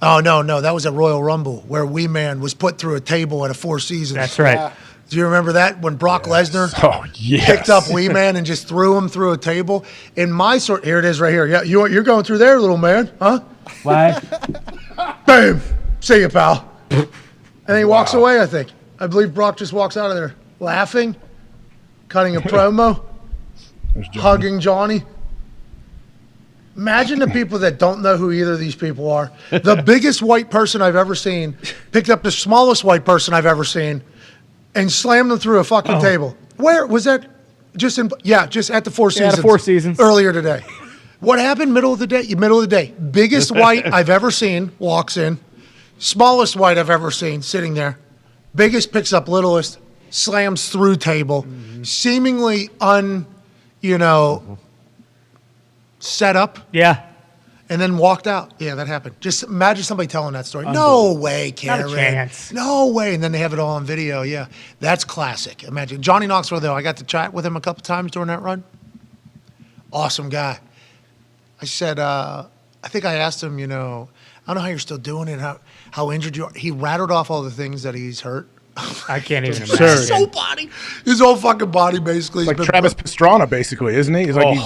Oh, no, that was at Royal Rumble where Wee Man was put through a table at a Four Seasons. That's right. Do you remember that when Brock Lesnar Oh, yes. picked up Wee Man and just threw him through a table? In my sort, here it is right here. Yeah, you're going through there, little man, huh? Why? Bam! See you, pal. And then he walks away, I think. I believe Brock just walks out of there laughing, cutting a promo, hugging Johnny. Imagine the people that don't know who either of these people are. The biggest white person I've ever seen picked up the smallest white person I've ever seen and slammed them through a fucking table. Where was that? Just at the Four Seasons. the Four Seasons. Earlier today. What happened? Middle of the day. Biggest white I've ever seen walks in. Smallest white I've ever seen sitting there. Biggest picks up littlest, slams through table, seemingly set up. Yeah. And then walked out. Yeah, that happened. Just imagine somebody telling that story. No way, Karen. Not a chance. No way. And then they have it all on video. Yeah, that's classic. Imagine. Johnny Knoxville, though, I got to chat with him a couple times during that run. Awesome guy. I said, I think I asked him, I don't know how you're still doing it, how injured you are. He rattled off all the things that he's hurt. I can't even His imagine. whole body. His whole fucking body, basically. Like Travis Pastrana, basically, isn't he? He's like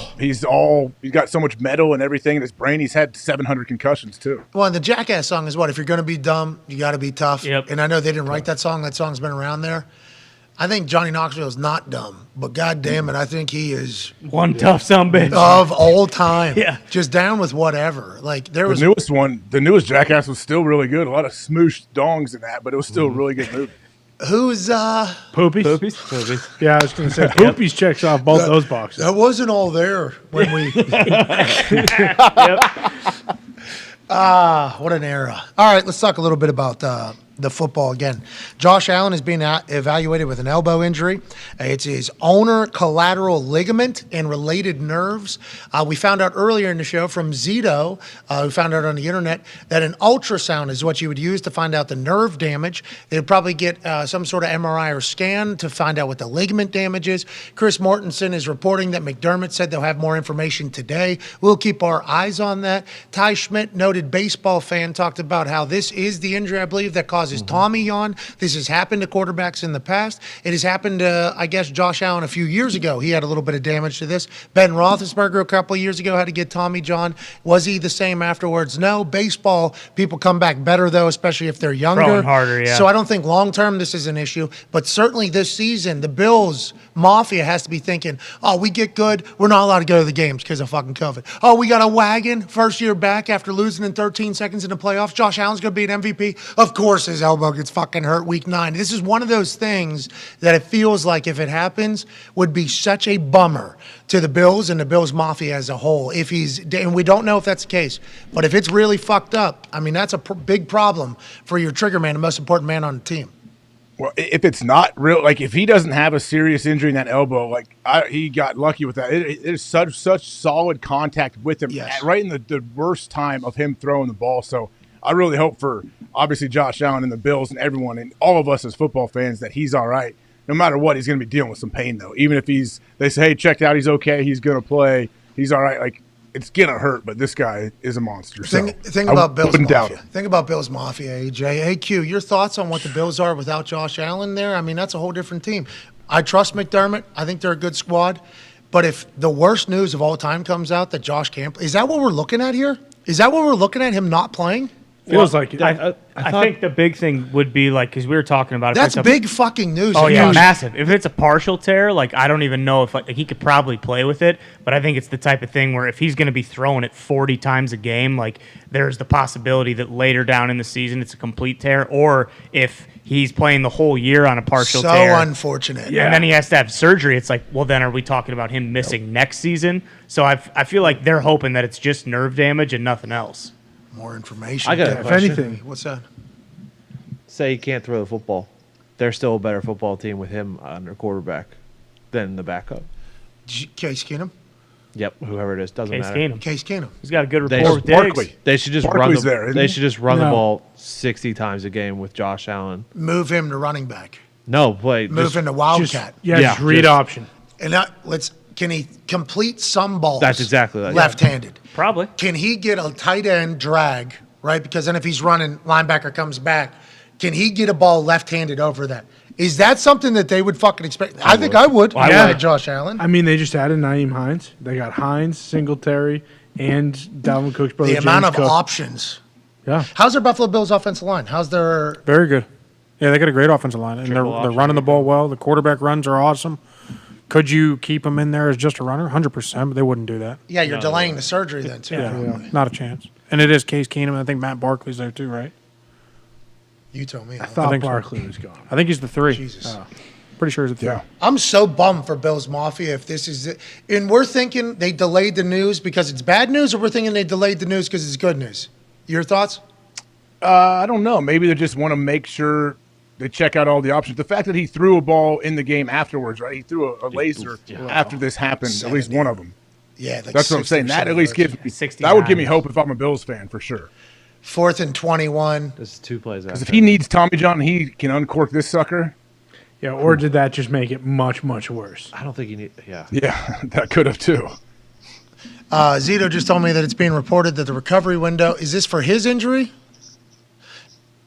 he's got so much metal and everything in his brain. He's had 700 concussions too. Well, and the Jackass song is what? If you're going to be dumb, you got to be tough. Yep. And I know they didn't write that song. That song's been around there. I think Johnny Knoxville is not dumb, but God damn it, I think he is one tough sumbitch of all time. Yeah. Just down with whatever. Like there was The newest Jackass was still really good. A lot of smooshed dongs in that, but it was still a really good movie. Who's Poopies? Yeah, I was going to say Poopies checks off both those boxes. That wasn't all there when we. What an era. All right, let's talk a little bit about the football again. Josh Allen is being evaluated with an elbow injury. It's his ulnar collateral ligament and related nerves. We found out earlier in the show from Zito, who found out on the internet, that an ultrasound is what you would use to find out the nerve damage. They'd probably get some sort of MRI or scan to find out what the ligament damage is. Chris Mortensen is reporting that McDermott said they'll have more information today. We'll keep our eyes on that. Ty Schmidt, noted baseball fan, talked about how this is the injury, I believe, that causes Tommy yawn. This has happened to quarterbacks in the past. It has happened to, I guess, Josh Allen a few years ago. He had a little bit of damage to this. Ben Roethlisberger a couple of years ago had to get Tommy John. Was he the same afterwards? No. Baseball, people come back better, though, especially if they're younger. Throwing harder, yeah. So I don't think long-term this is an issue. But certainly this season, the Bills Mafia has to be thinking, oh, we get good, we're not allowed to go to the games because of fucking COVID. Oh, we got a wagon, first year back after losing in 13 seconds in the playoffs. Josh Allen's going to be an MVP. Of course his elbow gets fucking hurt week 9. This is one of those things that it feels like if it happens would be such a bummer to the Bills and the Bills Mafia as a whole. If he's, and we don't know if that's the case, but if it's really fucked up, I mean, that's a big problem for your trigger man, the most important man on the team. Well, if it's not real, like if he doesn't have a serious injury in that elbow, like he got lucky with that. It is such solid contact with him, right in the worst time of him throwing the ball. So I really hope for obviously Josh Allen and the Bills and everyone and all of us as football fans that he's all right. No matter what, he's going to be dealing with some pain though. Even if they say, hey, check it out, he's okay, he's going to play, he's all right. Like it's going to hurt, but this guy is a monster. Think about Bills Mafia. Think about Bills Mafia, AJ. AQ, your thoughts on what the Bills are without Josh Allen there? I mean, that's a whole different team. I trust McDermott. I think they're a good squad. But if the worst news of all time comes out that Josh can't play, is that what we're looking at here? Is that what we're looking at, him not playing? Feels like it. I think the big thing would be like, because we were talking about it. That's big fucking news. Oh yeah, massive. If it's a partial tear, like I don't even know if like he could probably play with it. But I think it's the type of thing where if he's going to be throwing it 40 times a game, like there's the possibility that later down in the season it's a complete tear, or if he's playing the whole year on a partial tear. So unfortunate. Yeah. And then he has to have surgery. It's like, well, then are we talking about him missing next season? So I feel like they're hoping that it's just nerve damage and nothing else. More information. I got a question. If anything. What's that? Say he can't throw the football. They're still a better football team with him under quarterback than the backup. Case Keenum? Yep, whoever it is, doesn't matter. Case Keenum. He's got a good rapport with Diggs. They should just Barkley's run the ball 60 times a game with Josh Allen. Move him to running back. No, play. Move him to Wildcat. Just read option. And can he complete some balls? That's exactly that. Left-handed. Probably. Can he get a tight end drag, right? Because then if he's running, linebacker comes back, can he get a ball left-handed over that? Is that something that they would fucking expect? I think I would. Yeah, Josh Allen. I mean, they just added Nyheim Hines. They got Hines, Singletary, and Dalvin Cook's brother. The amount of options. Yeah. How's their Buffalo Bills offensive line? How's their? Very good. Yeah, they got a great offensive line, and they're running the ball well. The quarterback runs are awesome. Could you keep him in there as just a runner? 100%, but they wouldn't do that. Yeah, you're delaying the surgery then, too. Yeah, not a chance. And it is Case Keenum. I think Matt Barkley's there, too, right? You told me. I thought Barkley was gone. I think he's the 3. Jesus. Pretty sure he's the 3. Yeah. I'm so bummed for Bills Mafia if this is it. And we're thinking they delayed the news because it's bad news, or we're thinking they delayed the news because it's good news. Your thoughts? I don't know. Maybe they just want to make sure they check out all the options. The fact that he threw a ball in the game afterwards, right? He threw a laser after this happened, 70. at least one of them. Yeah, like that's what I'm saying. That at least gives me that would give me hope if I'm a Bills fan for sure. 4th and 21. This is 2 plays out. Because if he needs Tommy John, he can uncork this sucker. Yeah, or did that just make it much, much worse? I don't think you need. Yeah, that could have too. Zito just told me that it's being reported that the recovery window is this for his injury?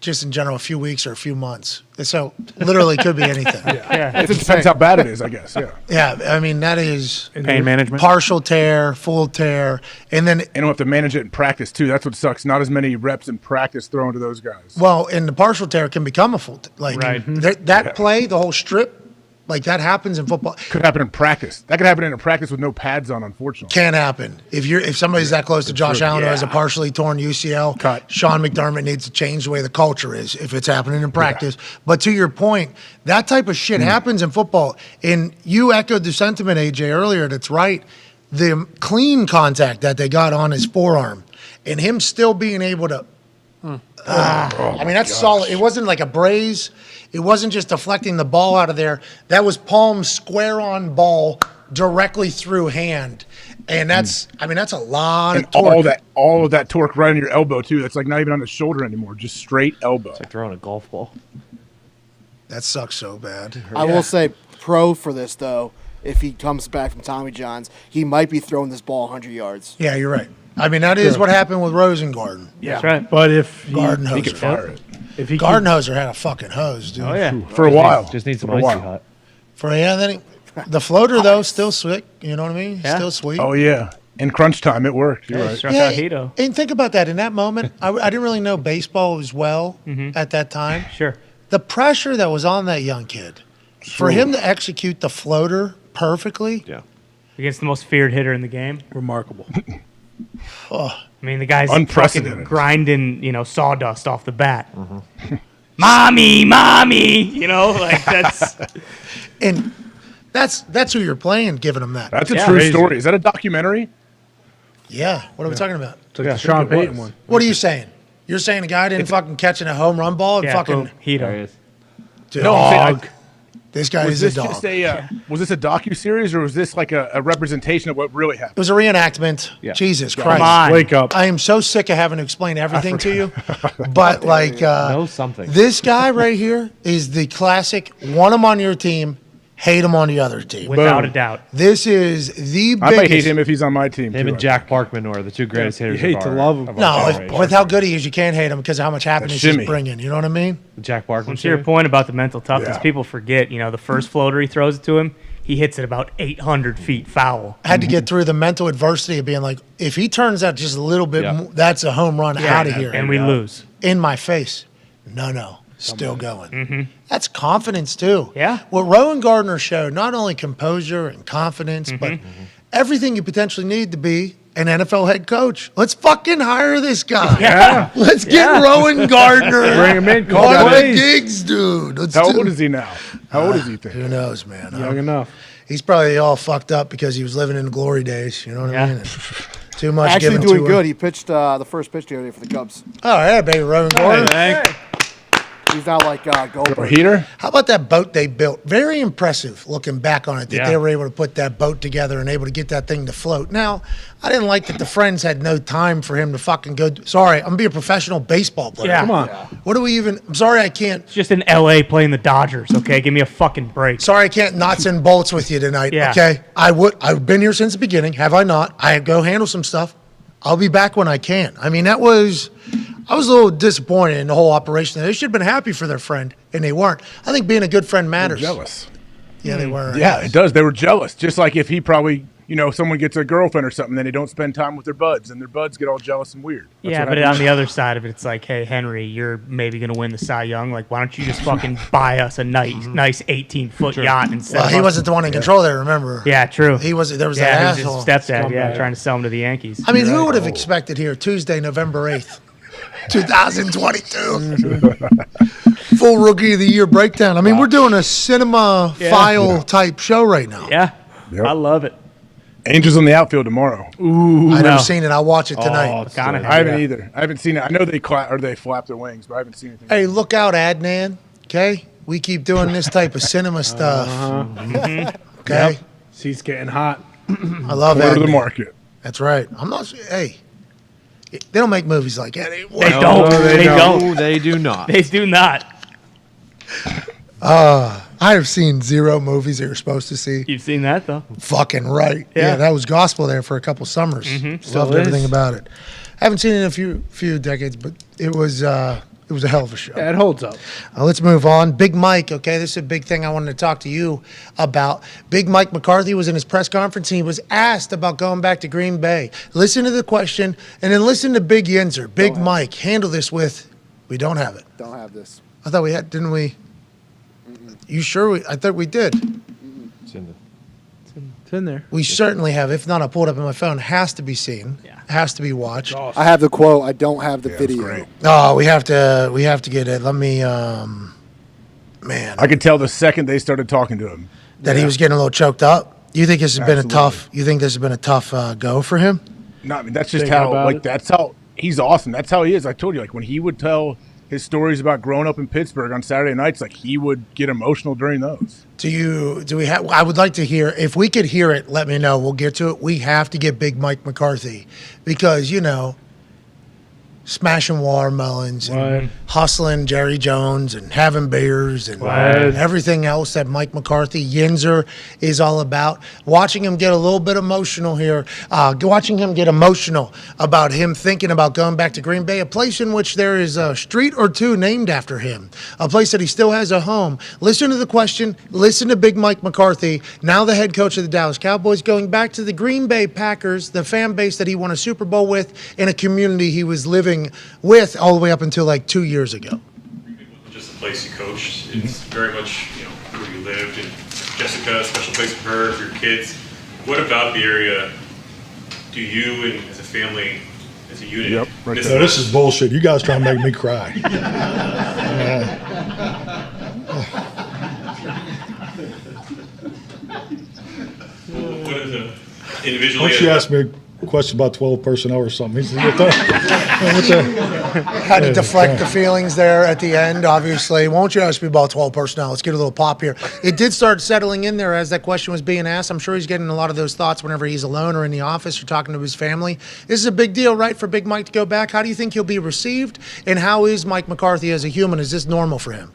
Just in general, a few weeks or a few months. So literally could be anything. It depends how bad it is, I guess. Yeah. Yeah, I mean that is pain management, partial tear, full tear, and then we'll have to manage it in practice too. That's what sucks. Not as many reps in practice thrown to those guys. Well, and the partial tear can become a full. That play, the whole strip, Like, that happens in football. Could happen in practice. That could happen in a practice with no pads on, unfortunately. Can't happen. If somebody's that close to Josh Allen who has a partially torn UCL, Sean McDermott needs to change the way the culture is if it's happening in practice. But to your point, that type of shit happens in football. And you echoed the sentiment, AJ, earlier. That's right. The clean contact that they got on his forearm and him still being able to I mean, that's solid. It wasn't like a braze. It wasn't just deflecting the ball out of there. That was palm square on ball directly through hand. And that's, I mean, that's a lot of torque. All of that torque right on your elbow, too. That's like not even on the shoulder anymore. Just straight elbow. It's like throwing a golf ball. That sucks so bad. I will say pro for this, though. If he comes back from Tommy John's, he might be throwing this ball 100 yards. Yeah, you're right. I mean, that is what happened with Rosengarten. Yeah. That's right. But if Gardenhoser could fire it. If he Gardenhoser had a fucking hose, dude. Oh, yeah. For a while. Just needs some For a icy while. hot. Then the floater, though, still sweet. You know what I mean? Yeah. Still sweet. Oh, yeah. In crunch time, it worked. You're right. Struck out Hito. And think about that. In that moment, I didn't really know baseball as well at that time. Sure. The pressure that was on that young kid, for him to execute the floater perfectly. Yeah. Against the most feared hitter in the game. Remarkable. Oh, I mean, the guy's Unprecedented. fucking grinding, sawdust off the bat. Mommy, like that's. and that's who you're playing, giving him that. That's a true story. Is that a documentary? Yeah. What are we talking about? It's like the Sean Payton one. What are you saying? You're saying a guy didn't fucking catching a home run ball and fucking Hito. There he is. dog. This guy Was is this a dog. just was this a docu-series or was this like a representation of what really happened? It was a reenactment. Yeah. Jesus Come Christ. on. Wake up. I am so sick of having to explain everything to you. But like Know something. this guy right here is the classic want him on your team, hate him on the other team. Without a doubt. This is the biggest. I might hate him if he's on my team. Him too, and Jack Parkman are the two greatest hitters. hate of to our- love him. of our No, generation. with how good he is, you can't hate him because of how much happiness he's shimmy. bringing. You know what I mean? Jack Parkman. To your point about the mental toughness, Yeah. people forget, the first floater he throws it to him, he hits it about 800 feet foul. I had to get through the mental adversity of being like, if he turns out just a little bit, Yeah. more, that's a home run out of here. And we lose. In my face. No. Still going. That's confidence, too. Yeah. What Rowan Gardner showed, not only composure and confidence, but everything you potentially need to be an NFL head coach. Let's fucking hire this guy. Yeah. Let's get Rowan Gardner. Bring him in. Call One of the plays. gigs, dude. Let's How do- old is he now? How old is he? Think? Who knows, man? Young enough. He's probably all fucked up because he was living in the glory days. You know what I mean? And too much Actually given doing to good. him. He pitched the first pitch the other day for the Cubs. Oh, yeah, baby, Rowan Gardner. He's not like A Goldberg. heater? How about that boat they built? Very impressive looking back on it that Yeah. they were able to put that boat together and able to get that thing to float. Now, I didn't like that the friends had no time for him to fucking go. Sorry, I'm going to be a professional baseball player. Yeah. Come on. What do we even? I'm sorry I can't. It's just in LA playing the Dodgers, okay? Give me a fucking break. Sorry I can't knots and bolts with you tonight. Yeah. Okay, I've been here since the beginning. Have I not? I go handle some stuff. I'll be back when I can. I mean, I was a little disappointed in the whole operation. They should have been happy for their friend, and they weren't. I think being a good friend matters. Jealous. Yeah, they were. Yeah, it does. They were jealous. Just like if he probably, someone gets a girlfriend or something, then they don't spend time with their buds, and their buds get all jealous and weird. That's Yeah, what but happens. on the other side of it, it's like, hey, Henry, you're maybe going to win the Cy Young. Like, why don't you just fucking buy us a nice 18-foot yacht instead Well, of he us- wasn't the one in control there. Remember? Yeah, true. He was. There was yeah, that it asshole. was his stepdad, trying to sell him to the Yankees. I mean, who would have expected here Tuesday, November 8th, 2022? Full Rookie of the Year breakdown. I mean, we're doing a cinema file type show right now. Yeah, Yep. I love it. Angels on the outfield tomorrow. Ooh, I've never seen it. I'll watch it tonight. Oh, kinda I haven't either. I haven't seen it. I know they flap their wings, but I haven't seen anything. Hey, look out, Adnan. Okay? We keep doing this type of cinema stuff. Okay? Seat's getting hot. I love Quarter of the Adnan. market. That's right. I'm not. Hey, they don't make movies like that anymore. They don't. They don't. No, they do not. They do not. I have seen 0 movies that you're supposed to see. You've seen that, though. Fucking right. Yeah, that was gospel there for a couple summers. Loved everything about it. I haven't seen it in a few decades, but it was a hell of a show. Yeah, it holds up. Let's move on. Big Mike, okay, this is a big thing I wanted to talk to you about. Big Mike McCarthy was in his press conference. He was asked about going back to Green Bay. Listen to the question, and then listen to Big Yinzer. Big Mike, handle this with, we don't have it. Don't have this. I thought we had, didn't we? You sure? I thought we did. It's in there. We certainly have. If not, I pulled it up on my phone. Has to be seen. Yeah. Has to be watched. I have the quote. I don't have the video. Oh, we have to get it. Let me. Man, I could tell the second they started talking to him that he was getting a little choked up. You think this has been a tough? You think this has been a tough go for him? No, I mean that's just how. That's how he's awesome. That's how he is. I told you, when he would tell his stories about growing up in Pittsburgh on Saturday nights, he would get emotional during those. Do we have? I would like to hear. If we could hear it, let me know. We'll get to it. We have to get Big Mike McCarthy because smashing watermelons and hustling Jerry Jones and having beers and everything else that Mike McCarthy, Yinzer, is all about. Watching him get a little bit emotional here, watching him get emotional about him thinking about going back to Green Bay, a place in which there is a street or two named after him, a place that he still has a home. Listen to the question. Listen to Big Mike McCarthy, now the head coach of the Dallas Cowboys, going back to the Green Bay Packers, the fan base that he won a Super Bowl with in a community he was living with all the way up until 2 years ago. Just the place you coached. It's very much where you lived. And Jessica, a special place for her, for your kids. What about the area do you and as a family, as a unit? This is bullshit. You guys trying to make me cry. What is it individually? Why don't you ask me a question about 12 personnel or something? He said, Had to deflect the feelings there at the end, obviously. Won't you ask me about 12 personnel? Let's get a little pop here. It did start settling in there as that question was being asked. I'm sure he's getting a lot of those thoughts whenever he's alone or in the office or talking to his family. This is a big deal, right, for Big Mike to go back? How do you think he'll be received? And how is Mike McCarthy as a human? Is this normal for him?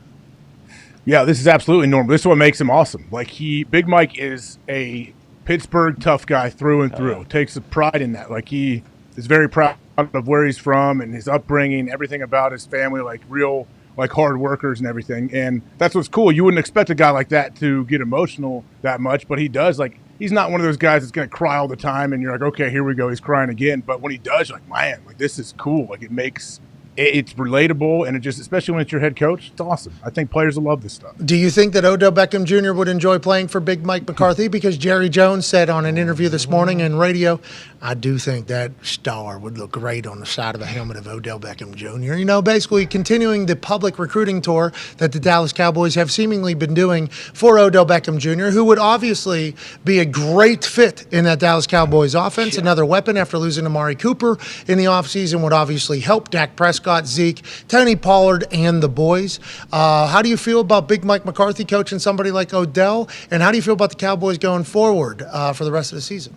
Yeah, this is absolutely normal. This is what makes him awesome. Big Mike is a Pittsburgh tough guy through and through. Takes a pride in that. He is very proud of where he's from and his upbringing, everything about his family, real hard workers and everything. And that's what's cool. You wouldn't expect a guy like that to get emotional that much, but he does. He's not one of those guys that's going to cry all the time and you're like, okay, here we go, he's crying again. But when he does, you're like, man, this is cool. It makes it's relatable, and it just, especially when it's your head coach, it's awesome. I think players will love this stuff. Do you think that Odell Beckham Jr. would enjoy playing for Big Mike McCarthy? Because Jerry Jones said on an interview this morning in radio, I do think that star would look great on the side of the helmet of Odell Beckham Jr. Basically continuing the public recruiting tour that the Dallas Cowboys have seemingly been doing for Odell Beckham Jr., who would obviously be a great fit in that Dallas Cowboys offense. Sure. Another weapon after losing Amari Cooper in the offseason would obviously help Dak Prescott, Zeke, Tony Pollard, and the boys. How do you feel about Big Mike McCarthy coaching somebody like Odell? And how do you feel about the Cowboys going forward for the rest of the season?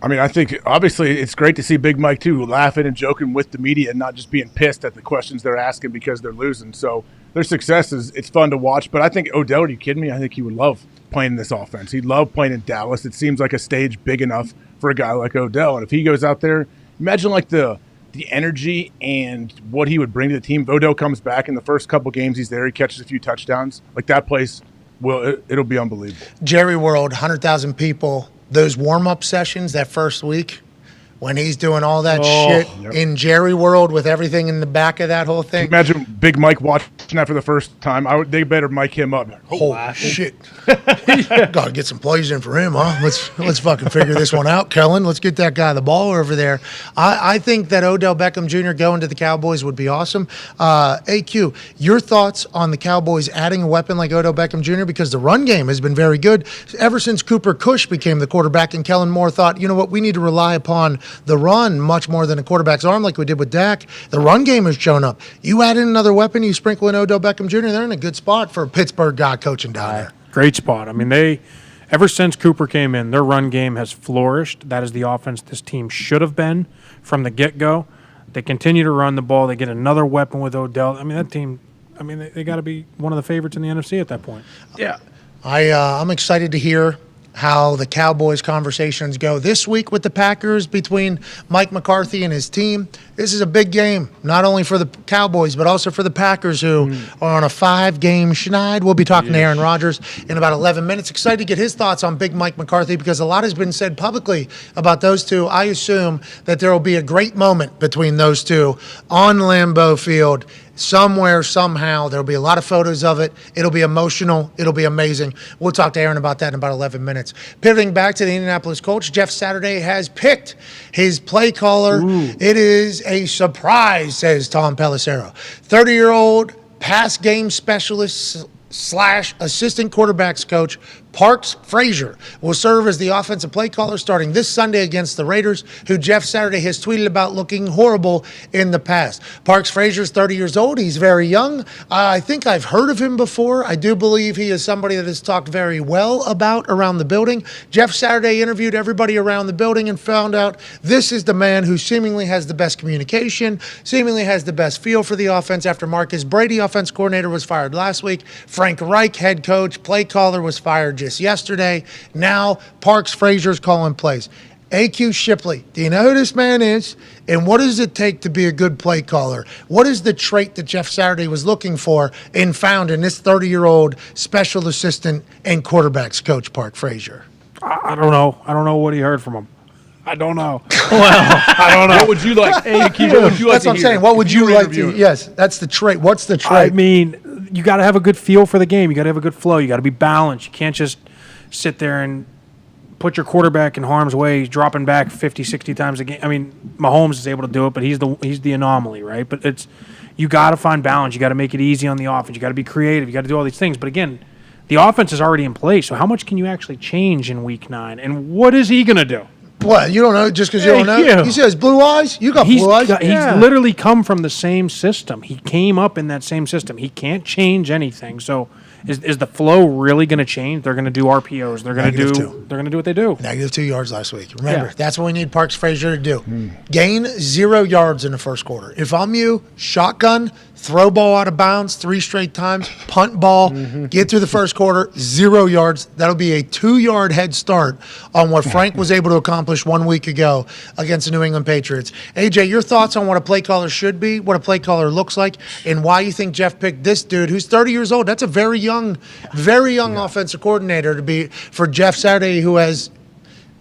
I think obviously it's great to see Big Mike too, laughing and joking with the media and not just being pissed at the questions they're asking because they're losing. So their success it's fun to watch. But I think Odell, are you kidding me? I think he would love playing this offense. He'd love playing in Dallas. It seems like a stage big enough for a guy like Odell. And if he goes out there, imagine the energy and what he would bring to the team. If Odell comes back in the first couple games he's there, he catches a few touchdowns. That place, it'll be unbelievable. Jerry World, 100,000 people. Those warm-up sessions that first week when he's doing all that shit in Jerry World with everything in the back of that whole thing. Imagine Big Mike watching that for the first time. They better mic him up. Holy shit. Got to get some plays in for him, huh? Let's fucking figure this one out, Kellen. Let's get that guy the ball over there. I think that Odell Beckham Jr. going to the Cowboys would be awesome. AQ, your thoughts on the Cowboys adding a weapon like Odell Beckham Jr. because the run game has been very good ever since Cooper Cush became the quarterback, and Kellen Moore thought, you know what, we need to rely upon the run much more than a quarterback's arm like we did with Dak. The run game has shown up. You add in another weapon, you sprinkle in Odell Beckham Jr., they're in a good spot for a Pittsburgh guy coaching down there. Great spot. They ever since Cooper came in, their run game has flourished. That is the offense this team should have been from the get-go. They continue to run the ball. They get another weapon with Odell. That team, they got to be one of the favorites in the NFC at that point. Yeah. I'm excited to hear how the Cowboys conversations go this week with the Packers between Mike McCarthy and his team. This is a big game, not only for the Cowboys, but also for the Packers, who are on a 5-game schneid. We'll be talking to Aaron Rodgers in about 11 minutes. Excited to get his thoughts on Big Mike McCarthy because a lot has been said publicly about those two. I assume that there will be a great moment between those two on Lambeau Field somewhere, somehow. There'll be a lot of photos of it. It'll be emotional. It'll be amazing. We'll talk to Aaron about that in about 11 minutes. Pivoting back to the Indianapolis Colts, Jeff Saturday has picked his play caller. It is a surprise, says Tom Pelissero. 30-year-old pass game specialist / assistant quarterbacks coach Parks Frazier will serve as the offensive play caller starting this Sunday against the Raiders, who Jeff Saturday has tweeted about looking horrible in the past. Parks Frazier is 30 years old. He's very young. I think I've heard of him before. I do believe he is somebody that is talked very well about around the building. Jeff Saturday interviewed everybody around the building and found out this is the man who seemingly has the best communication, seemingly has the best feel for the offense after Marcus Brady, offense coordinator, was fired last week. Frank Reich, head coach, play caller, was fired just yesterday. Now Parks Frazier's calling plays. AQ Shipley, do you know who this man is? And what does it take to be a good play caller? What is the trait that Jeff Saturday was looking for and found in this 30-year-old special assistant and quarterbacks coach, Park Frazier? I don't know. I don't know what he heard from him. I don't know. Well, I don't know. What would you like? AQ, what would you like That's what I'm saying. What would you like to? Yes, that's the trait. What's the trait? I mean, you got to have a good feel for the game. You got to have a good flow. You got to be balanced. You can't just sit there and put your quarterback in harm's way, dropping back 50, 60 times a game. I mean, Mahomes is able to do it, but he's the anomaly, right? But you got to find balance. You got to make it easy on the offense. You got to be creative. You got to do all these things. But again, the offense is already in place. So how much can you actually change in Week 9? And what is he going to do? What? You don't know just because you don't know? He says blue eyes. You got blue eyes. He's literally come from the same system. He came up in that same system. He can't change anything. So is the flow really going to change? They're going to do RPOs. They're going to do what they do. -2 yards last week. Remember, that's what we need Parks Frazier to do. Gain 0 yards in the first quarter. If I'm you, shotgun, throw ball out of bounds 3 straight times, punt ball, get through the first quarter, 0 yards. That'll be a 2-yard head start on what Frank was able to accomplish 1 week ago against the New England Patriots. AJ, your thoughts on what a play caller should be, what a play caller looks like, and why you think Jeff picked this dude who's 30 years old. That's a very young offensive coordinator to be for Jeff Saturday, who has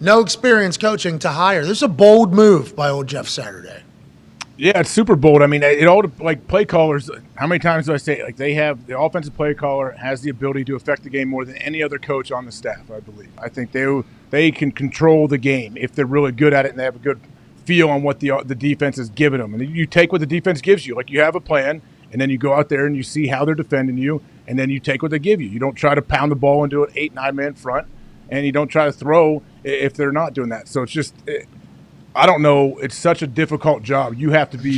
no experience coaching, to hire. This is a bold move by old Jeff Saturday. Yeah, it's super bold. I mean, it all like play callers. How many times do I say it? Like they have the offensive play caller has the ability to affect the game more than any other coach on the staff. I believe. I think they can control the game if they're really good at it and they have a good feel on what the defense is giving them. And you take what the defense gives you. Like you have a plan, and then you go out there and you see how they're defending you, and then you take what they give you. You don't try to pound the ball into an 8-9 man front, and you don't try to throw if they're not doing that. So it's just. I don't know. It's such a difficult job. You have to be.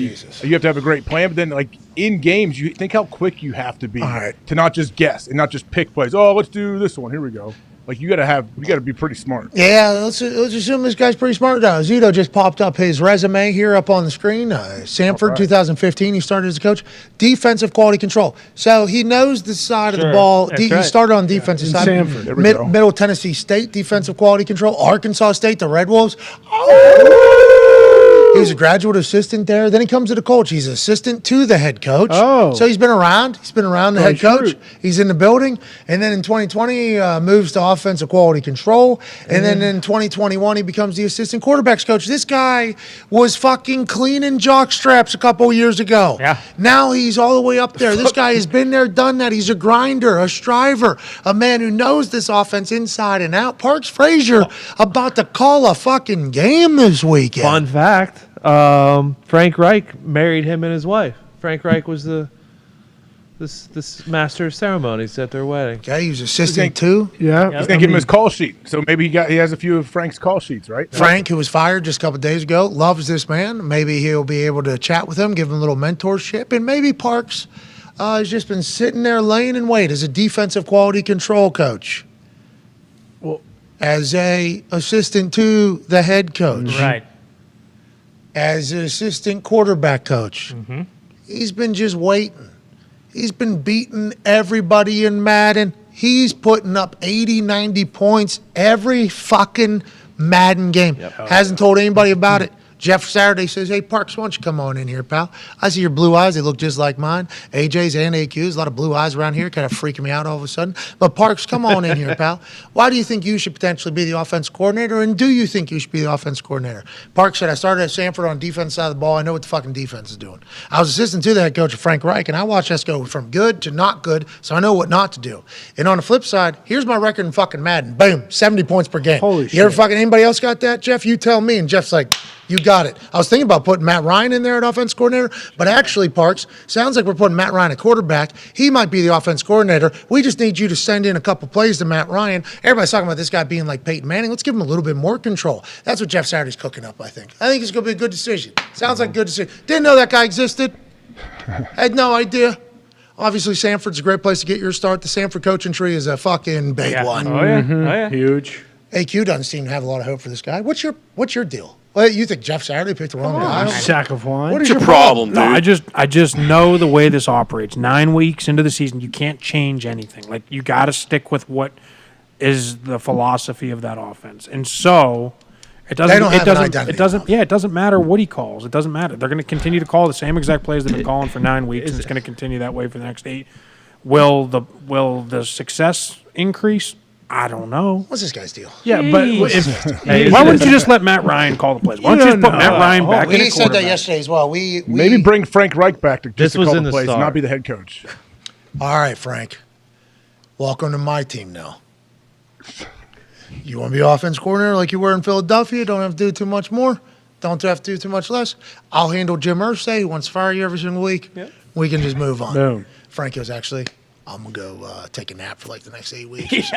You have to have a great plan. But then, like in games, you think how quick you have to be to not just guess and not just pick plays. Oh, let's do this one. Here we go. Like you got to be pretty smart. Yeah, let's assume this guy's pretty smart. Zito just popped up his resume here up on the screen. Sanford, 2015, he started as a coach. Defensive quality control. So he knows the side of the ball. He started on defensive side. Sanford. There we go. Middle Tennessee State, defensive quality control. Arkansas State, the Red Wolves. He was a graduate assistant there. Then he comes to the Colts. He's assistant to the head coach. So he's been around. He's been around the head coach. He's in the building. And then in 2020, moves to offensive quality control. And then in 2021, he becomes the assistant quarterbacks coach. This guy was fucking cleaning jock straps a couple years ago. Yeah. Now he's all the way up there. This guy has been there, done that. He's a grinder, a striver, a man who knows this offense inside and out. Parks Frazier about to call a fucking game this weekend. Fun fact. Frank Reich married him and his wife. Frank Reich was this master of ceremonies at their wedding. Okay, he was assistant too. Yeah, he's gonna give him his call sheet. So maybe he has a few of Frank's call sheets, right? Frank, who was fired just a couple of days ago, loves this man. Maybe he'll be able to chat with him, give him a little mentorship, and maybe Parks has just been sitting there laying in wait as a defensive quality control coach. Well, as a assistant to the head coach, Right. As an assistant quarterback coach, he's been just waiting. He's been beating everybody in Madden. He's putting up 80, 90 points every fucking Madden game. Hasn't told anybody about it. Jeff Saturday says, hey, Parks, why don't you come on in here, pal? I see your blue eyes. They look just like mine. AJ's and AQ's. A lot of blue eyes around here, kind of freaking me out all of a sudden. But Parks, come on in here, pal. Why do you think you should potentially be the offense coordinator, and do you think you should be the offense coordinator? Parks said, I started at Sanford on defense side of the ball. I know what the fucking defense is doing. I was assistant to the head coach of Frank Reich, and I watched us go from good to not good, so I know what not to do. And on the flip side, here's my record in fucking Madden. Boom, 70 points per game. Holy you shit. ever fucking anybody else got that, Jeff? You tell me. And Jeff's like, you got it. I was thinking about putting Matt Ryan in there at offense coordinator, but actually, Parks, sounds like we're putting Matt Ryan at quarterback. He might be the offense coordinator. We just need you to send in a couple plays to Matt Ryan. Everybody's talking about this guy being like Peyton Manning. Let's give him a little bit more control. That's what Jeff Saturday's cooking up, I think. I think it's going to be a good decision. Sounds like a good decision. Didn't know that guy existed. Had no idea. Obviously, Sanford's a great place to get your start. The Sanford coaching tree is a fucking big one. Oh, yeah. Oh, yeah. Huge. AQ doesn't seem to have a lot of hope for this guy. What's your deal? Well, you think Jeff Saturday picked the wrong guy? Sack of wine. What is What's your problem, dude? No, I just know the way this operates. 9 weeks into the season, you can't change anything. Like, you got to stick with what is the philosophy of that offense. And so it doesn't matter what he calls. It doesn't matter. They're going to continue to call the same exact plays they've been calling for 9 weeks, and it's going to continue that way for the next 8. Will the success increase? I don't know. What's this guy's deal? Yeah, but why wouldn't you just let Matt Ryan call the plays? Why don't you just put Matt Ryan back in We at said that quarterback? yesterday as well. We Maybe bring Frank Reich back to This just was call in the the plays, star. not be the head coach. All right, Frank. Welcome to my team now. You want to be offense coordinator like you were in Philadelphia? Don't have to do too much more. Don't have to do too much less. I'll handle Jim Irsay, who wants to fire you every single week. Yep. We can just move on. Boom. Frank goes, actually, I'm going to go take a nap for like the next 8 weeks.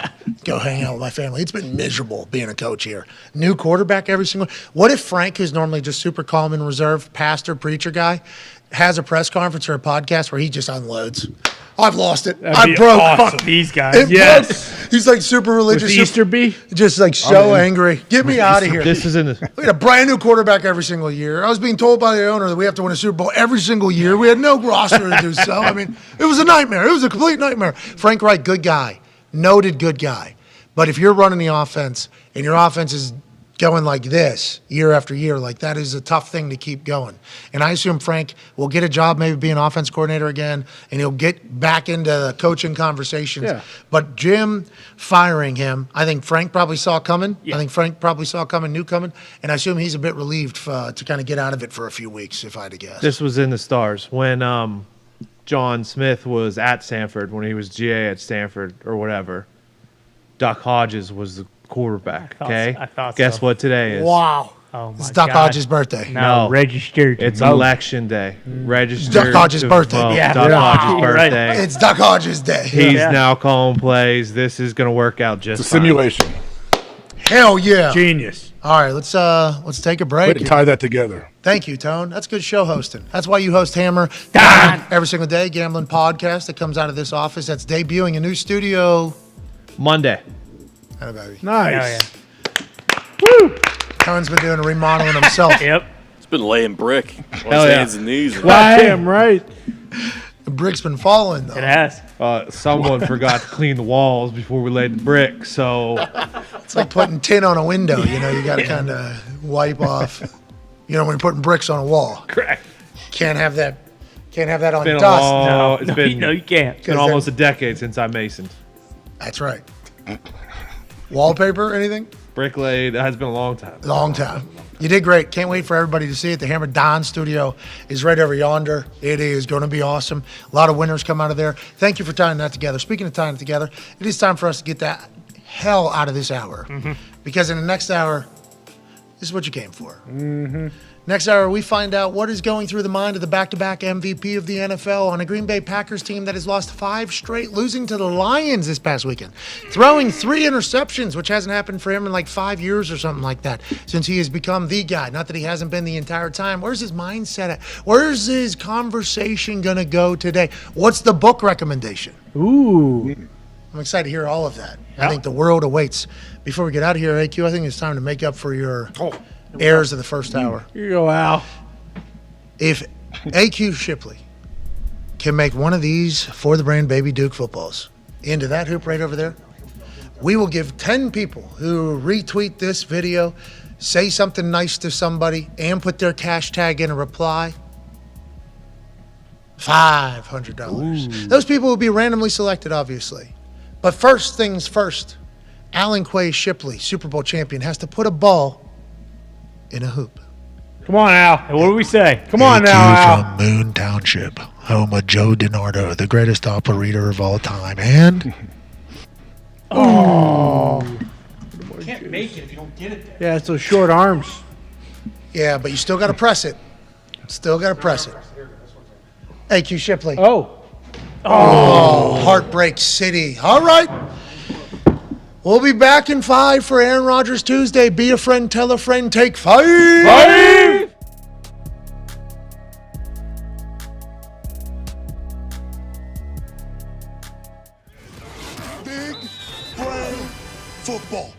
Go hang out with my family. It's been miserable being a coach here. New quarterback every single – what if Frank, who's normally just super calm and reserved, pastor, preacher guy, has a press conference or a podcast where he just unloads? I've lost it. That'd I'm be broke. awesome. Fuck these guys. It Yes. broke. He's like super religious. With the Easter bee? Just like so angry. Get me out of here. This is in the. We had a brand new quarterback every single year. I was being told by the owner that we have to win a Super Bowl every single year. We had no roster to do so. I mean, it was a nightmare. It was a complete nightmare. Frank Reich, good guy. Noted good guy. But if you're running the offense and your offense is going like this year after year, like that is a tough thing to keep going. And I assume Frank will get a job, maybe be an offense coordinator again, and he'll get back into the coaching conversations. Yeah. But Jim firing him, I think Frank probably saw coming. Yeah. I think Frank probably saw coming, knew coming, and I assume he's a bit relieved to kind of get out of it for a few weeks, if I had to guess. This was in the stars when John Smith was at Stanford, when he was GA at Stanford or whatever. Doc Hodges was the quarterback. Okay, I thought Guess so. what today is? Wow. Oh my It's Doc God. Hodges' birthday. No, registered. It's vote. election day. Registered. Doc Hodges' to birthday. vote. Yeah. Doc Yeah. Hodges' You're right. birthday. It's Doc Hodges' day. He's Yeah. now calling plays. This is going to work out just It's a fine. simulation. Hell yeah. Genius. All right, let's take a break. Way to tie that together. Thank you, Tone. That's good show hosting. That's why you host Hammer Dahn every single day, gambling podcast that comes out of this office that's debuting a new studio. Monday. Hello, baby. Nice. Hell Tone's been doing a remodeling himself. Yep. It's been laying brick on his Hell yeah. hands and knees. Damn right. The brick's been falling, though. It has. Someone forgot to clean the walls before we laid the brick, so It's like putting tin on a window. You know, you got to kind of wipe off. You know, when you're putting bricks on a wall. Correct. Can't have that on been a dust. long, it's been, No, you can't. it's been almost a decade since I masoned. That's right. Wallpaper, anything? Brick laid, that has been a long time. Long time. You did great. Can't wait for everybody to see it. The Hammer Dahn studio is right over yonder. It is going to be awesome. A lot of winners come out of there. Thank you for tying that together. Speaking of tying it together, it is time for us to get that hell out of this hour. Because in the next hour, this is what you came for. Next hour, we find out what is going through the mind of the back-to-back MVP of the NFL on a Green Bay Packers team that has lost 5 straight, losing to the Lions this past weekend, throwing 3 interceptions, which hasn't happened for him in like 5 years or something like that, since he has become the guy. Not that he hasn't been the entire time. Where's his mindset at? Where's his conversation going to go today? What's the book recommendation? Ooh. I'm excited to hear all of that. I think the world awaits. Before we get out of here, AQ, I think it's time to make up for your errors of the first hour. Here you go, Al. If AQ Shipley can make one of these for the brand Baby Duke footballs into that hoop right over there, we will give 10 people who retweet this video say something nice to somebody, and put their cash tag in a reply, $500. Those people will be randomly selected, obviously. But first things first, Alan Quay Shipley, Super Bowl champion, has to put a ball in a hoop. Come on, Al. Hey, what do we say? Come on now, Al. From Moon Township, home of Joe DiNardo, the greatest operator of all time, and... You can't make it if you don't get it there. Yeah, it's those short arms. Yeah, but you still got to press it. Still got to press it. Hey, Q Shipley. Oh, Heartbreak City. All right. We'll be back in 5 for Aaron Rodgers Tuesday. Be a friend, tell a friend, take 5. 5! Big brain football.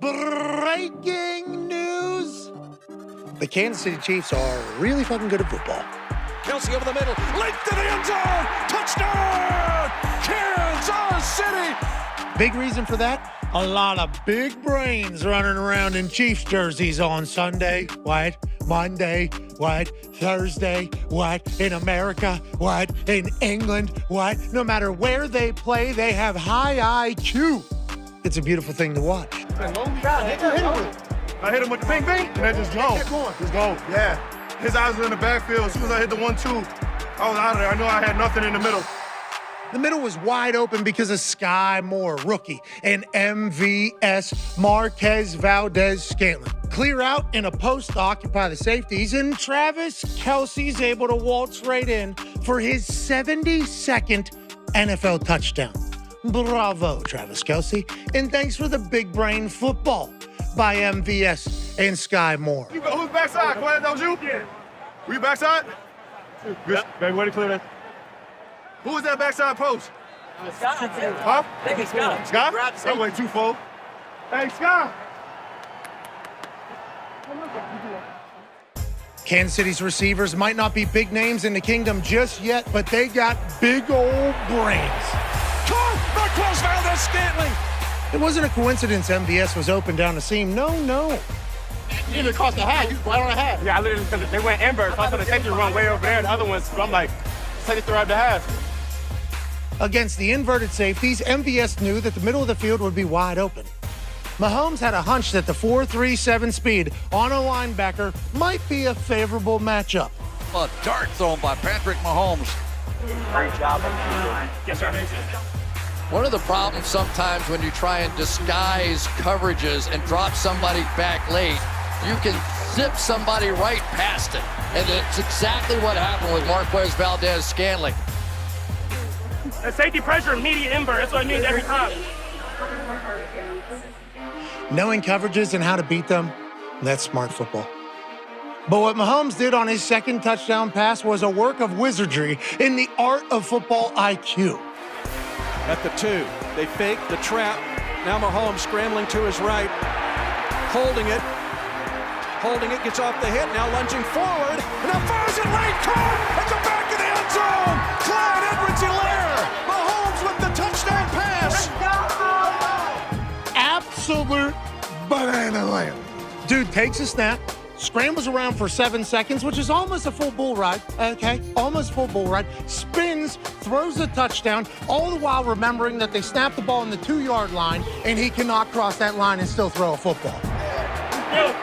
Breaking news. The Kansas City Chiefs are really fucking good at football. Kelsey over the middle, length to the end zone, touchdown, Kansas City. Big reason for that? A lot of big brains running around in Chiefs jerseys on Sunday. What? Monday? What? Thursday? What? In America? What? In England? What? No matter where they play, they have high IQ. It's a beautiful thing to watch. I hit him with the bing bing, and that just go. Just go, yeah. His eyes were in the backfield. As soon as I hit the 1-2, I was out of there. I knew I had nothing in the middle. The middle was wide open because of Sky Moore, rookie, and MVS Marquez Valdez-Scantling. Clear out in a post to occupy the safeties, and Travis Kelce's able to waltz right in for his 72nd NFL touchdown. Bravo, Travis Kelce, and thanks for the big brain football by MVS and Sky Moore. Who's backside? That was you? Yeah. Were you backside? Good. Baby, way to clear that. Who was that backside post? Scott. Huh? I think it's Scott. Scott? That went too full. Hey, Scott. Kansas City's receivers might not be big names in the kingdom just yet, but they got big old brains. Marquez Valdez-Scantling. It wasn't a coincidence MVS was open down the seam. No. You even crossed the hat. You right on the hat. Yeah, I literally, because they went invert, so I saw the safety run way over there, and the other ones, so I'm like, take it throughout the half. Against the inverted safeties, MVS knew that the middle of the field would be wide open. Mahomes had a hunch that the 4.37 speed on a linebacker might be a favorable matchup. A dart thrown by Patrick Mahomes. Great job. Yes, sir. One of the problems sometimes when you try and disguise coverages and drop somebody back late, you can zip somebody right past it. And it's exactly what happened with Marquez Valdez-Scantling. The safety pressure, immediate invert. That's what it means every time. Knowing coverages and how to beat them, that's smart football. But what Mahomes did on his second touchdown pass was a work of wizardry in the art of football IQ. At the 2, they fake the trap. Now Mahomes scrambling to his right, holding it, gets off the hit, now lunging forward, and now fires it late, caught at the back of the end zone. Clyde Edwards-Helaire, Mahomes with the touchdown pass. Absolute banana land. Dude takes a snap, scrambles around for 7 seconds, which is almost a full bull ride, okay? Almost full bull ride. Spins, throws a touchdown, all the while remembering that they snapped the ball on the 2-yard line, and he cannot cross that line and still throw a football. Yo,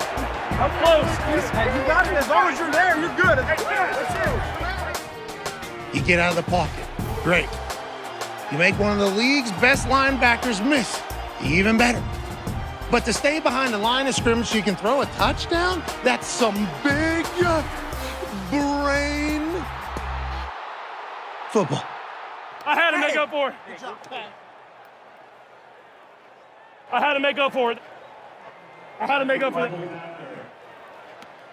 I'm close. You got it. As long as you're there, you're good. That's it. You get out of the pocket. Great. You make one of the league's best linebackers miss. Even better. But to stay behind the line of scrimmage so you can throw a touchdown, that's some big brain football. I had to make up for it. I had to make up for it.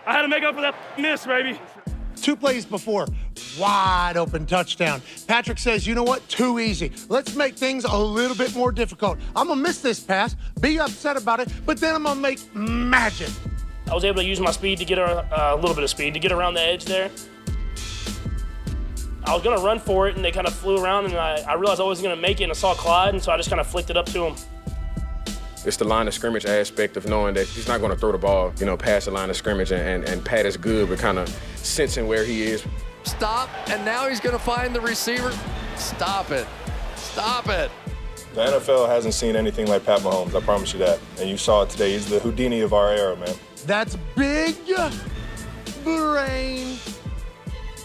I had to make up for that miss, baby. 2 plays before, wide open touchdown. Patrick says, you know what? Too easy. Let's make things a little bit more difficult. I'm going to miss this pass, be upset about it, but then I'm going to make magic. I was able to use my speed to get a little bit of speed to get around the edge there. I was going to run for it, and they kind of flew around, and I realized I wasn't going to make it, and I saw Clyde, and so I just kind of flicked it up to him. It's the line of scrimmage aspect of knowing that he's not going to throw the ball, past the line of scrimmage, and Pat is good, but kind of sensing where he is. Stop, and now he's going to find the receiver. Stop it. Stop it. The NFL hasn't seen anything like Pat Mahomes, I promise you that. And you saw it today. He's the Houdini of our era, man. That's big brain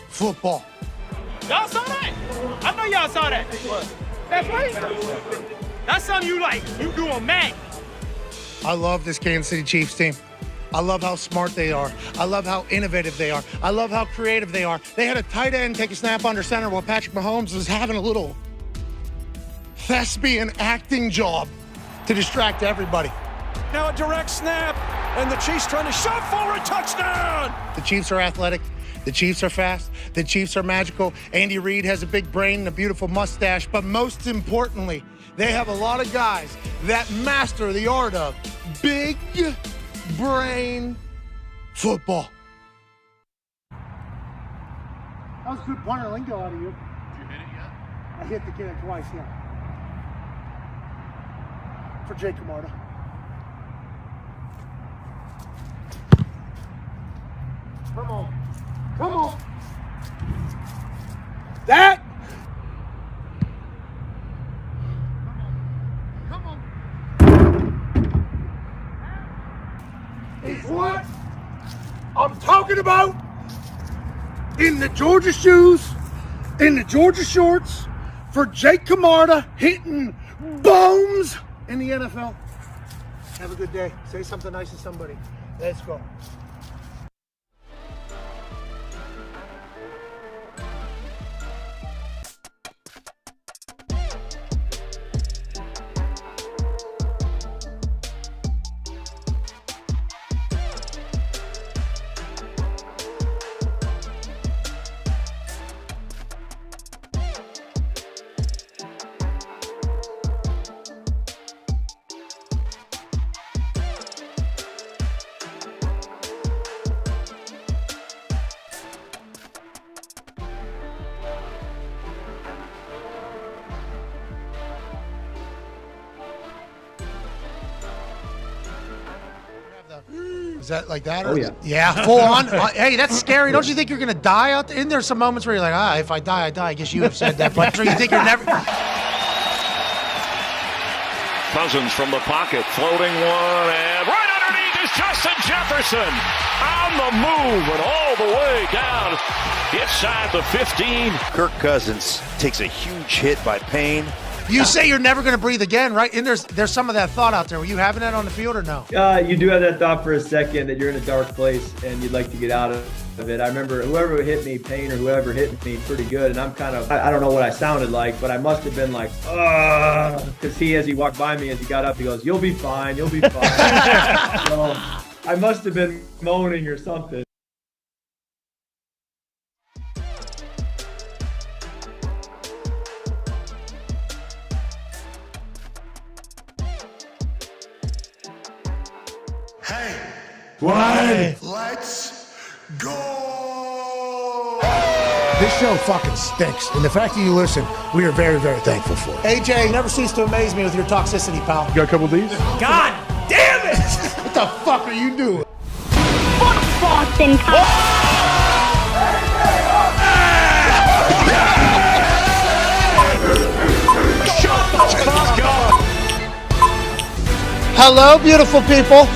football. Y'all saw that? I know y'all saw that. What? That's right. That's something you do on Mac. I love this Kansas City Chiefs team. I love how smart they are. I love how innovative they are. I love how creative they are. They had a tight end take a snap under center while Patrick Mahomes was having a little thespian acting job to distract everybody. Now a direct snap, and the Chiefs trying to shove forward, touchdown! The Chiefs are athletic. The Chiefs are fast. The Chiefs are magical. Andy Reid has a big brain and a beautiful mustache. But most importantly, they have a lot of guys that master the art of big brain football. That was good punter lingo out of you. Did you hit it yet? I hit the kid twice, yeah. For Jake Camarda. Come on. Come on. That. Come on. Is what I'm talking about. In the Georgia shoes, in the Georgia shorts, for Jake Camarda hitting bombs in the NFL. Have a good day. Say something nice to somebody. Let's go. Is that like that? Oh, yeah. Yeah, full on. Hey, that's scary. Don't you think you're going to die out there? Isn't there some moments where you're like, if I die, I die. I guess you have said that. But you think you're never... Cousins from the pocket, floating one, and right underneath is Justin Jefferson. On the move and all the way down inside the 15. Kirk Cousins takes a huge hit by Payne. You say you're never going to breathe again, right? And there's some of that thought out there. Were you having that on the field or no? You do have that thought for a second that you're in a dark place and you'd like to get out of it. I remember whoever hit me, Payne or whoever hit me pretty good, and I'm kind of, I don't know what I sounded like, but I must have been like, because as he walked by me, as he got up, he goes, "You'll be fine, you'll be fine." So I must have been moaning or something. Why? Let's go! This show fucking stinks. And the fact that you listen, we are very, very thankful for it. AJ, never cease to amaze me with your toxicity, pal. You got a couple of these? God damn it! What the fuck are you doing? Fuck Boston. Hello, beautiful people.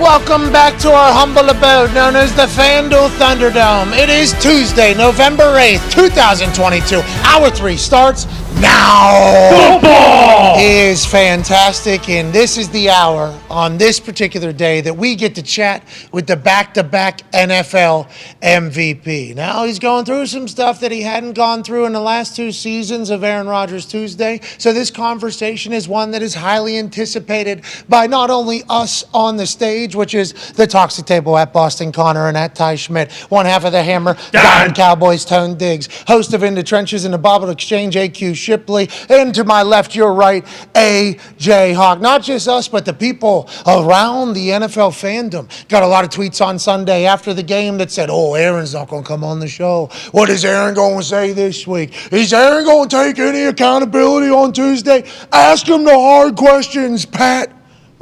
Welcome back to our humble abode known as the FanDuel Thunderdome. It is Tuesday, November 8th, 2022. Hour 3 starts now. Football is fantastic, and this is the hour on this particular day that we get to chat with the back-to-back NFL MVP. Now, he's going through some stuff that he hadn't gone through in the last 2 seasons of Aaron Rodgers Tuesday, so this conversation is one that is highly anticipated by not only us on the stage, which is the Toxic Table at Boston Connor and at Ty Schmidt, one half of the Hammer, Dahn Cowboys, Tone Diggs, host of In the Trenches and the Bobbled Exchange, AQ Shipley, and to my left, your right, AJ Hawk. Not just us, but the people around the NFL fandom. Got a lot of tweets on Sunday after the game that said, Aaron's not going to come on the show. What is Aaron going to say this week? Is Aaron going to take any accountability on Tuesday? Ask him the hard questions, Pat.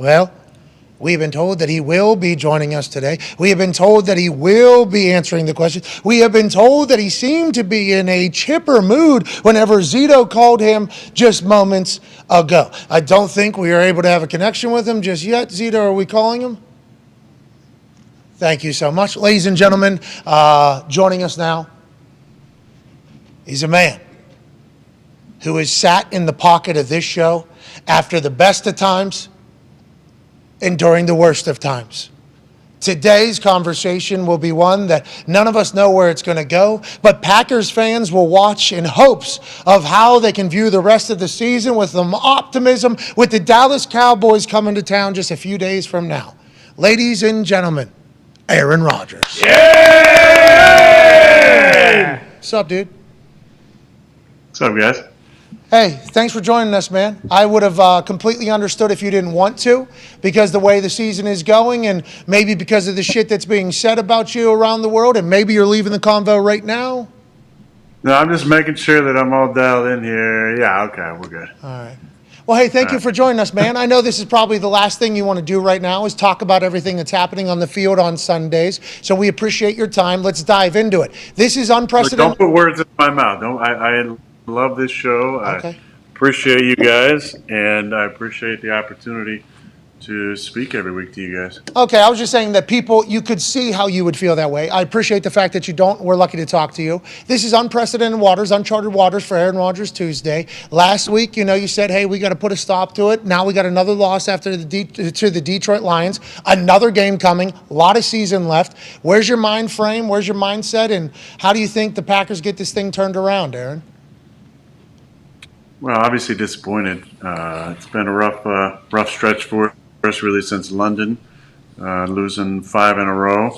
Well, we have been told that he will be joining us today. We have been told that he will be answering the questions. We have been told that he seemed to be in a chipper mood whenever Zito called him just moments ago. I don't think we are able to have a connection with him just yet. Zito, are we calling him? Thank you so much. Ladies and gentlemen, joining us now, he's a man who has sat in the pocket of this show after the best of times and during the worst of times. Today's conversation will be one that none of us know where it's going to go, but Packers fans will watch in hopes of how they can view the rest of the season with some optimism with the Dallas Cowboys coming to town just a few days from now. Ladies and gentlemen, Aaron Rodgers. Yeah! What's up, dude? What's up, guys? Hey, thanks for joining us, man. I would have completely understood if you didn't want to, because the way the season is going and maybe because of the shit that's being said about you around the world, and maybe you're leaving the convo right now. No, I'm just making sure that I'm all dialed in here. Yeah, okay, we're good. All right. Well, hey, thank you for joining us, man. I know this is probably the last thing you want to do right now is talk about everything that's happening on the field on Sundays. So we appreciate your time. Let's dive into it. This is unprecedented. Look, don't put words in my mouth. I love this show. Okay. I appreciate you guys, and I appreciate the opportunity to speak every week to you guys. Okay, I was just saying that people, you could see how you would feel that way. I appreciate the fact that you don't. We're lucky to talk to you. This is unprecedented waters, uncharted waters for Aaron Rodgers Tuesday. Last week, you said, hey, we got to put a stop to it. Now we got another loss after to the Detroit Lions. Another game coming. A lot of season left. Where's your mind frame? Where's your mindset? And how do you think the Packers get this thing turned around, Aaron? Well, obviously disappointed. It's been a rough stretch for us really since London, losing 5 in a row.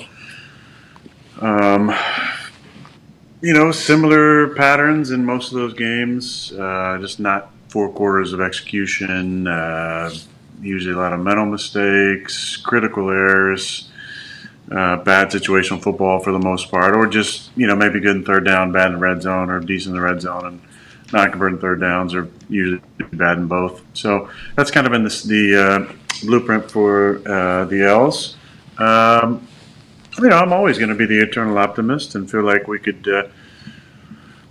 Similar patterns in most of those games, just not 4 quarters of execution, usually a lot of mental mistakes, critical errors, bad situational football for the most part, or just, maybe good in third down, bad in the red zone, or decent in the red zone, and not converting third downs are usually bad in both. So that's kind of been the blueprint for the L's. I'm always going to be the eternal optimist and feel like we could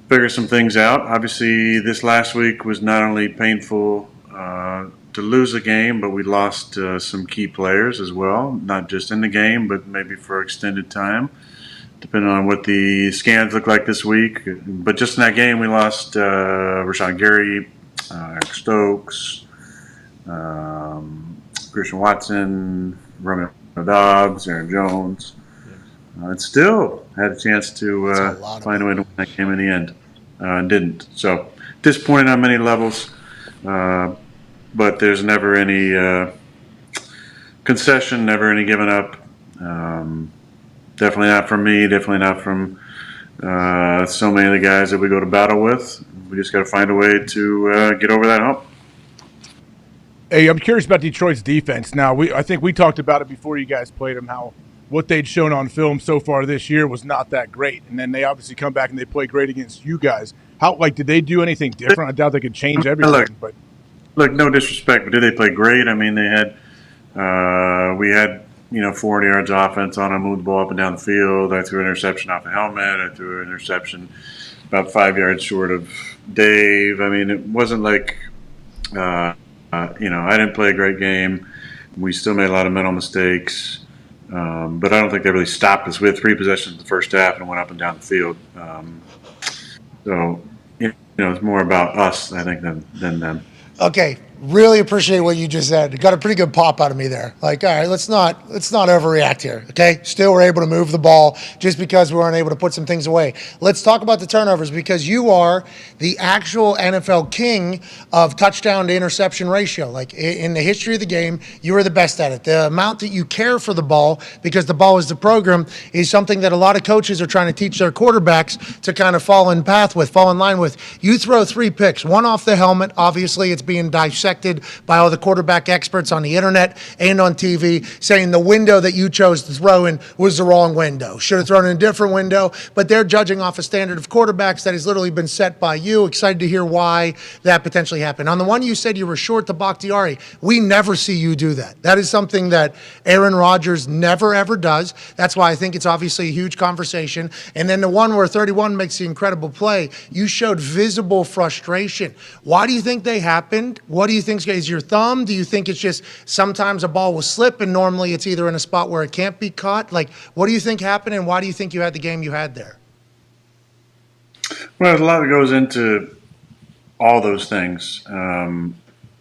figure some things out. Obviously, this last week was not only painful to lose a game, but we lost some key players as well, not just in the game, but maybe for extended time, depending on what the scans look like this week. But just in that game, we lost Rashawn Gary, Eric Stokes, Christian Watson, Romeo Dobbs, Aaron Jones. And still had a chance to find a way to win that game in the end. And didn't. So disappointing on many levels. But there's never any concession, never any giving up. Definitely not from me, definitely not from so many of the guys that we go to battle with. We just got to find a way to get over that hump. Hey, I'm curious about Detroit's defense. Now, I think we talked about it before you guys played them, how what they'd shown on film so far this year was not that great. And then they obviously come back and they play great against you guys. Did they do anything different? I doubt they could change everything. Look, no disrespect, but did they play great? I mean, we had 400 yards offense on them, moved the ball up and down the field. I threw an interception off the helmet. I threw an interception about 5 yards short of Dave. I mean, it wasn't like, I didn't play a great game. We still made a lot of mental mistakes. But I don't think they really stopped us. We had 3 possessions in the first half and went up and down the field. It's more about us, I think, than them. Okay, really appreciate what you just said. Got a pretty good pop out of me there. Like, all right, let's not overreact here, okay? Still, we're able to move the ball just because we weren't able to put some things away. Let's talk about the turnovers because you are the actual NFL king of touchdown to interception ratio. Like, in the history of the game, you are the best at it. The amount that you care for the ball, because the ball is the program, is something that a lot of coaches are trying to teach their quarterbacks to kind of fall in line with. You throw 3 picks, 1 off the helmet. Obviously, it's being dissected dissected by all the quarterback experts on the internet and on TV, saying the window that you chose to throw in was the wrong window. Should have thrown in a different window, but they're judging off a standard of quarterbacks that has literally been set by you. Excited to hear why that potentially happened. On the one you said you were short to Bakhtiari, we never see you do that. That is something that Aaron Rodgers never, ever does. That's why I think it's obviously a huge conversation. And then the one where 31 makes the incredible play, you showed visible frustration. Why do you think they happened? What do you think is your thumb? Do you think it's just sometimes a ball will slip and normally it's either in a spot where it can't be caught? Like, what do you think happened and why do you think you had the game you had there? Well, a lot that goes into all those things.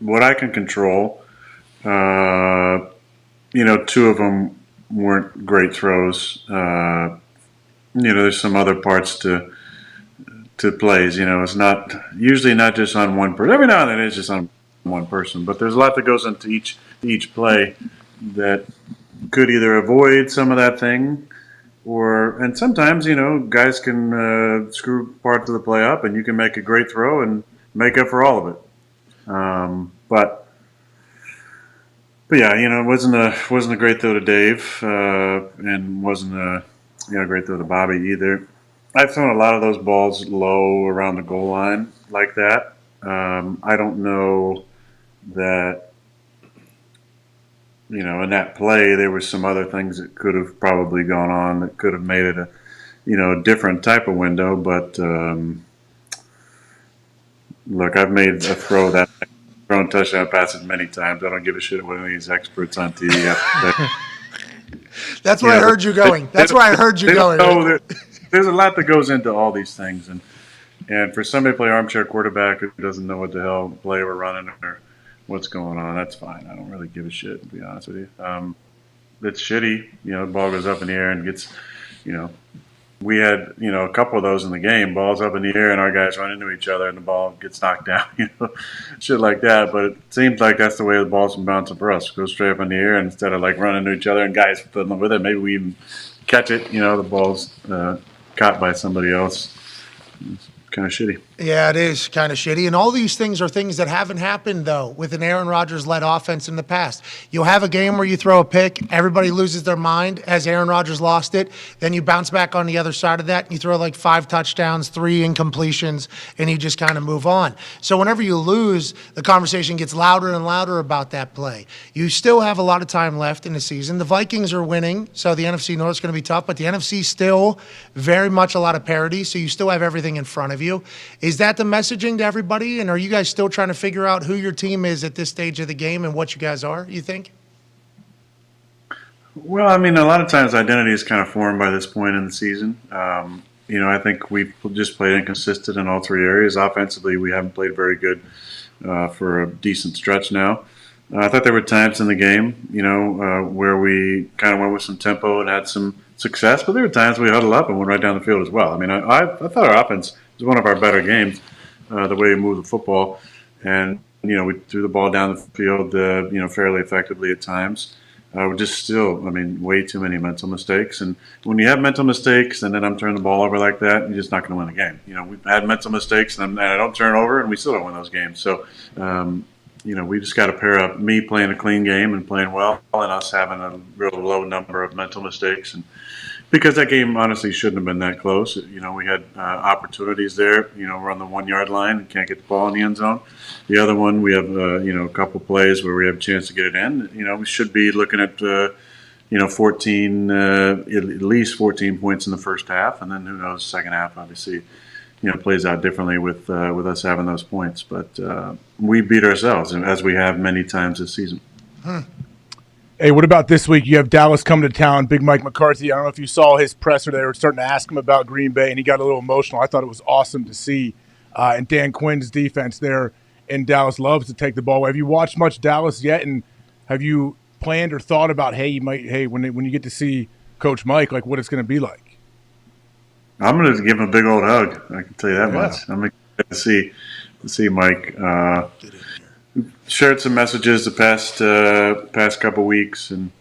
What I can control, two of them weren't great throws. There's some other parts to plays. It's not usually not just on one person. Every now and then it's just on one person, but there's a lot that goes into each play that could either avoid some of that thing, and sometimes guys can screw parts of the play up, and you can make a great throw and make up for all of it. But yeah, it wasn't a great throw to Dave, and wasn't a great throw to Bobby either. I've thrown a lot of those balls low around the goal line like that. I don't know that, in that play there were some other things that could have probably gone on that could have made it a different type of window. But look, I've made a thrown touchdown passes many times. I don't give a shit what any of these experts on TV have. That's where I heard you going. That's where I heard you going. There's a lot that goes into all these things, and for somebody to play armchair quarterback who doesn't know what the hell play we're running or what's going on, that's fine. I don't really give a shit, to be honest with you. It's shitty. The ball goes up in the air and gets, we had, a couple of those in the game. Balls up in the air and our guys run into each other and the ball gets knocked down, shit like that. But it seems like that's the way the ball's been bouncing for us. Go straight up in the air, and instead of like running into each other and guys fiddling with it, maybe we even catch it. The ball's caught by somebody else. It's kind of shitty. Yeah, it is kind of shitty. And all these things are things that haven't happened, though, with an Aaron Rodgers-led offense in the past. You'll have a game where you throw a pick, everybody loses their mind as Aaron Rodgers lost it. Then you bounce back on the other side of that, and you throw like 5 touchdowns, 3 incompletions, and you just kind of move on. So whenever you lose, the conversation gets louder and louder about that play. You still have a lot of time left in the season. The Vikings are winning, so the NFC North is going to be tough, but the NFC still very much a lot of parity, so you still have everything in front of you. Is that the messaging to everybody, and are you guys still trying to figure out who your team is at this stage of the game and what you guys are, you think? Well, I mean, a lot of times identity is kind of formed by this point in the season. I think we've just played inconsistent in all 3 areas. Offensively, we haven't played very good for a decent stretch now. I thought there were times in the game, where we kind of went with some tempo and had some success, but there were times we huddled up and went right down the field as well. I mean, I thought our offense was one of our better games, the way we moved the football. And, we threw the ball down the field, fairly effectively at times. We're just still, way too many mental mistakes. And when you have mental mistakes and then I'm turning the ball over like that, you're just not going to win the game. We've had mental mistakes and I don't turn over and we still don't win those games. So, we just got to pair up me playing a clean game and playing well and us having a real low number of mental mistakes. And because that game honestly shouldn't have been that close. We had opportunities there. We're on the 1 yard line and can't get the ball in the end zone. The other one, we have a couple plays where we have a chance to get it in. We should be looking at 14, at least 14 points in the first half, and then who knows, second half obviously plays out differently with us having those points. But we beat ourselves, as we have many times this season. Hey, what about this week? You have Dallas coming to town, big Mike McCarthy. I don't know if you saw his presser. They were starting to ask him about Green Bay, and he got a little emotional. I thought it was awesome to see. And Dan Quinn's defense there in Dallas loves to take the ball away. Have you watched much Dallas yet? And have you planned or thought about, when you get to see Coach Mike, like what it's going to be like? I'm going to give him a big old hug. I can tell you that much. I'm excited to see Mike. Shared some messages the past couple weeks, and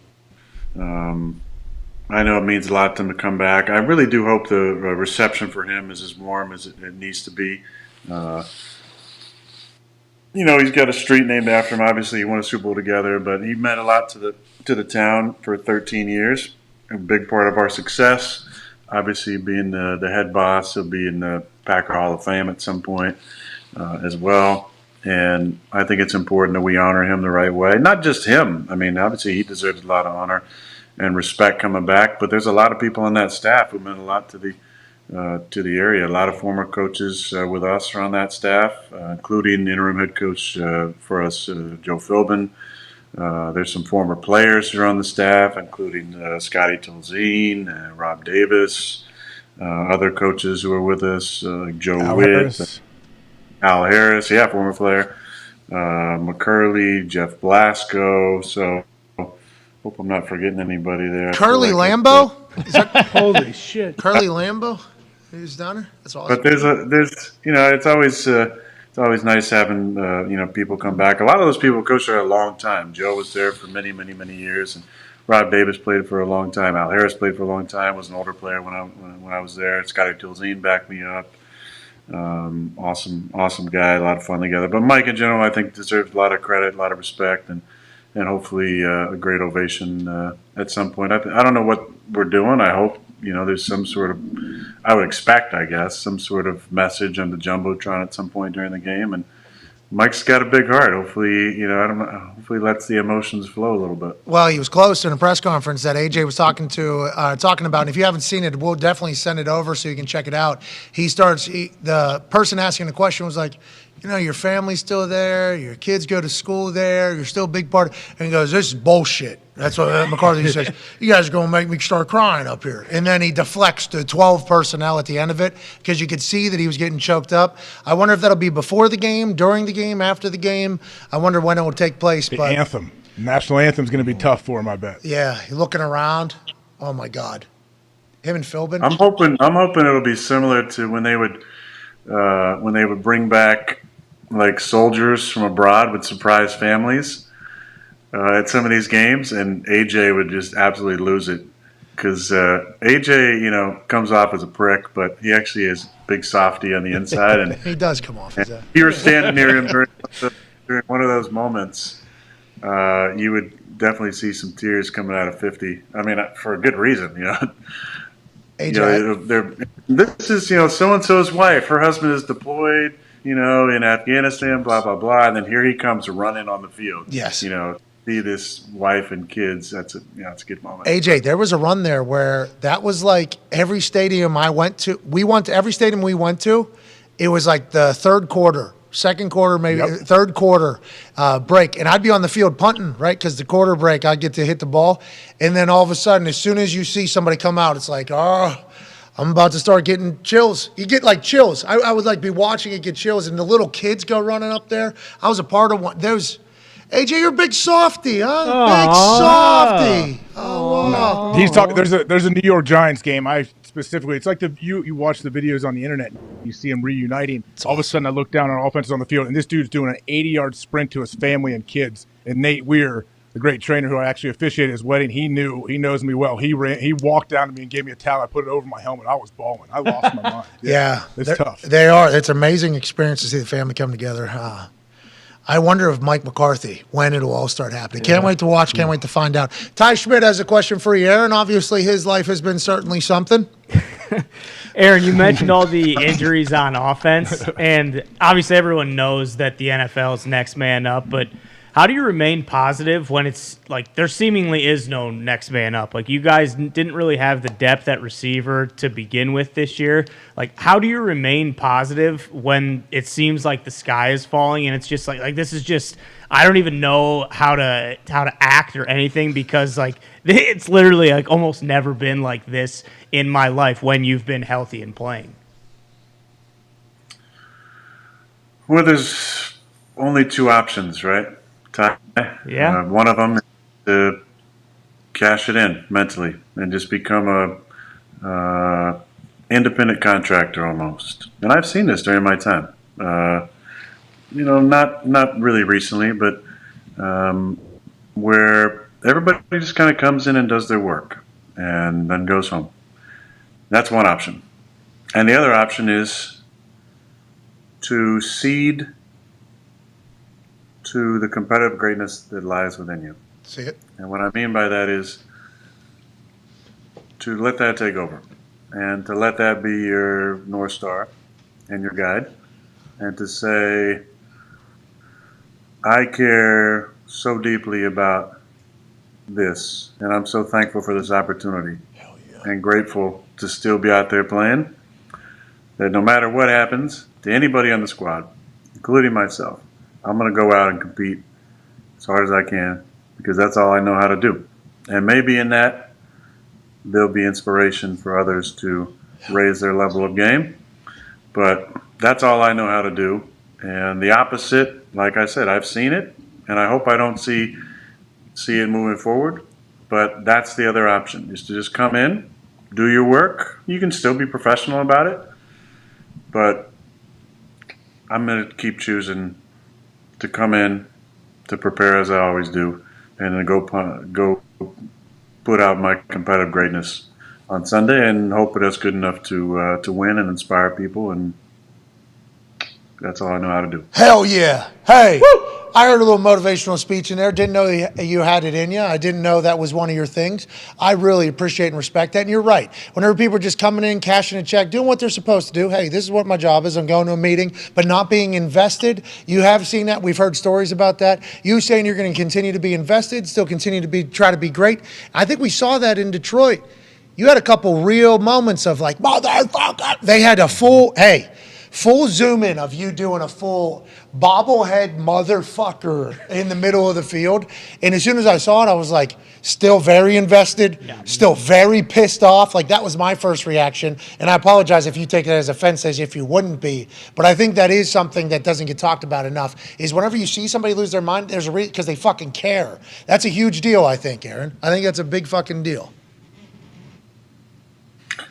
I know it means a lot to him to come back. I really do hope the reception for him is as warm as it needs to be. he's got a street named after him. Obviously, he won a Super Bowl together, but he meant a lot to the town for 13 years. A big part of our success. Obviously, being the head boss, he'll be in the Packer Hall of Fame at some point as well. And I think it's important that we honor him the right way. Not just him. I mean, obviously, he deserves a lot of honor and respect coming back. But there's a lot of people on that staff who meant a lot to the area. A lot of former coaches with us are on that staff, including interim head coach for us, Joe Philbin. There's some former players who are on the staff, including Scotty Tolzien, Rob Davis, other coaches who are with us, like Joe Al Witt, Harris. Al Harris, former player, McCurley, Jeff Blasco. So hope I'm not forgetting anybody there. Curly Lambeau? Is that holy shit? Curly Lambeau? Who's down there? That's awesome. But it's always nice having people come back. A lot of those people coached there a long time. Joe was there for many, many, many years, and Rob Davis played for a long time. Al Harris played for a long time. Was an older player when I was there. Scotty Tolzien backed me up. Awesome guy. A lot of fun together. But Mike in general, I think, deserves a lot of credit, a lot of respect, and hopefully a great ovation at some point. I don't know what we're doing. I hope there's some sort of, I would expect, I guess, some sort of message on the jumbotron at some point during the game. And Mike's got a big heart. Hopefully, hopefully lets the emotions flow a little bit. Well, he was close in a press conference that AJ was talking about. And if you haven't seen it, we'll definitely send it over so you can check it out. The person asking the question was like, your family's still there, your kids go to school there, you're still a big part. And he goes, this is bullshit. That's what McCarthy says. You guys are going to make me start crying up here. And then he deflects to 12 personnel at the end of it because you could see that he was getting choked up. I wonder if that'll be before the game, during the game, after the game. I wonder when it will take place. The anthem. National anthem's going to be tough for him, I bet. Yeah, looking around. Oh, my God. Him and Philbin. I'm hoping it'll be similar to when they would bring back like soldiers from abroad with surprise families at some of these games, and AJ would just absolutely lose it because AJ, comes off as a prick, but he actually is a big softy on the inside, and he does come off as that. If you were standing near him during one of those moments, you would definitely see some tears coming out of 50. I mean, for a good reason, AJ, this is so and so's wife. Her husband is deployed, in Afghanistan, blah blah blah, and then here he comes running on the field. Yes, see this wife and kids. It's a good moment. AJ, there was a run there where that was like every stadium I went to. Every stadium we went to. It was like the third quarter, second quarter, maybe third quarter break, and I'd be on the field punting, right? Because the quarter break, I'd get to hit the ball, and then all of a sudden, as soon as you see somebody come out, it's like, I'm about to start getting chills. You get like chills. I would like be watching it get chills, and the little kids go running up there. I was a part of one. There's AJ, you're a big softy, huh? Big softy. Oh, wow. He's talking. There's a New York Giants game. It's like you watch the videos on the internet. You see him reuniting. All of a sudden, I look down on offenses on the field, and this dude's doing an 80-yard sprint to his family and kids. And Nate Weir, the great trainer who I actually officiated his wedding, he knows me well. He walked down to me and gave me a towel. I put it over my helmet. I was bawling. I lost my mind. Yeah, it's tough. They are. It's an amazing experience to see the family come together. I wonder if Mike McCarthy, when it'll all start happening. Can't wait to watch. Can't wait to find out. Ty Schmidt has a question for you, Aaron. Obviously, his life has been certainly something. Aaron, you mentioned all the injuries on offense, and obviously everyone knows that the NFL is next man up, but how do you remain positive when it's like there seemingly is no next man up? Like you guys didn't really have the depth at receiver to begin with this year. Like how do you remain positive when it seems like the sky is falling and it's just like this is just I don't even know how to act or anything because like it's literally like almost never been like this in my life when you've been healthy and playing. Well, there's only two options, right? Yeah. One of them is to cash it in mentally and just become a independent contractor almost. And I've seen this during my time. Not really recently, but where everybody just kind of comes in and does their work and then goes home. That's one option. And the other option is to cede to the competitive greatness that lies within you. See it? And what I mean by that is to let that take over and to let that be your North Star and your guide, and to say, I care so deeply about this, and I'm so thankful for this opportunity and grateful to still be out there playing, that no matter what happens to anybody on the squad, including myself, I'm going to go out and compete as hard as I can because that's all I know how to do. And maybe in that, there'll be inspiration for others to raise their level of game. But that's all I know how to do. And the opposite, like I said, I've seen it, and I hope I don't see it moving forward. But that's the other option, is to just come in, do your work. You can still be professional about it, but I'm going to keep choosing to come in, to prepare as I always do, and then go put out my competitive greatness on Sunday and hope that's good enough to win and inspire people, and that's all I know how to do. Hell yeah. Hey, I heard a little motivational speech in there. Didn't know you had it in you. I didn't know that was one of your things. I really appreciate and respect that. And you're right. Whenever people are just coming in, cashing a check, doing what they're supposed to do, hey, this is what my job is. I'm going to a meeting, but not being invested. You have seen that. We've heard stories about that. You saying you're going to continue to be invested, still continue to try to be great. I think we saw that in Detroit. You had a couple real moments of like, motherfucker. They had a full zoom in of you doing a full bobblehead motherfucker in the middle of the field. And as soon as I saw it, I was like, still very invested, still very pissed off. Like, that was my first reaction. And I apologize if you take it as offense, as if you wouldn't be. But I think that is something that doesn't get talked about enough, is whenever you see somebody lose their mind, there's a reason, because they fucking care. That's a huge deal, I think, Aaron. I think that's a big fucking deal.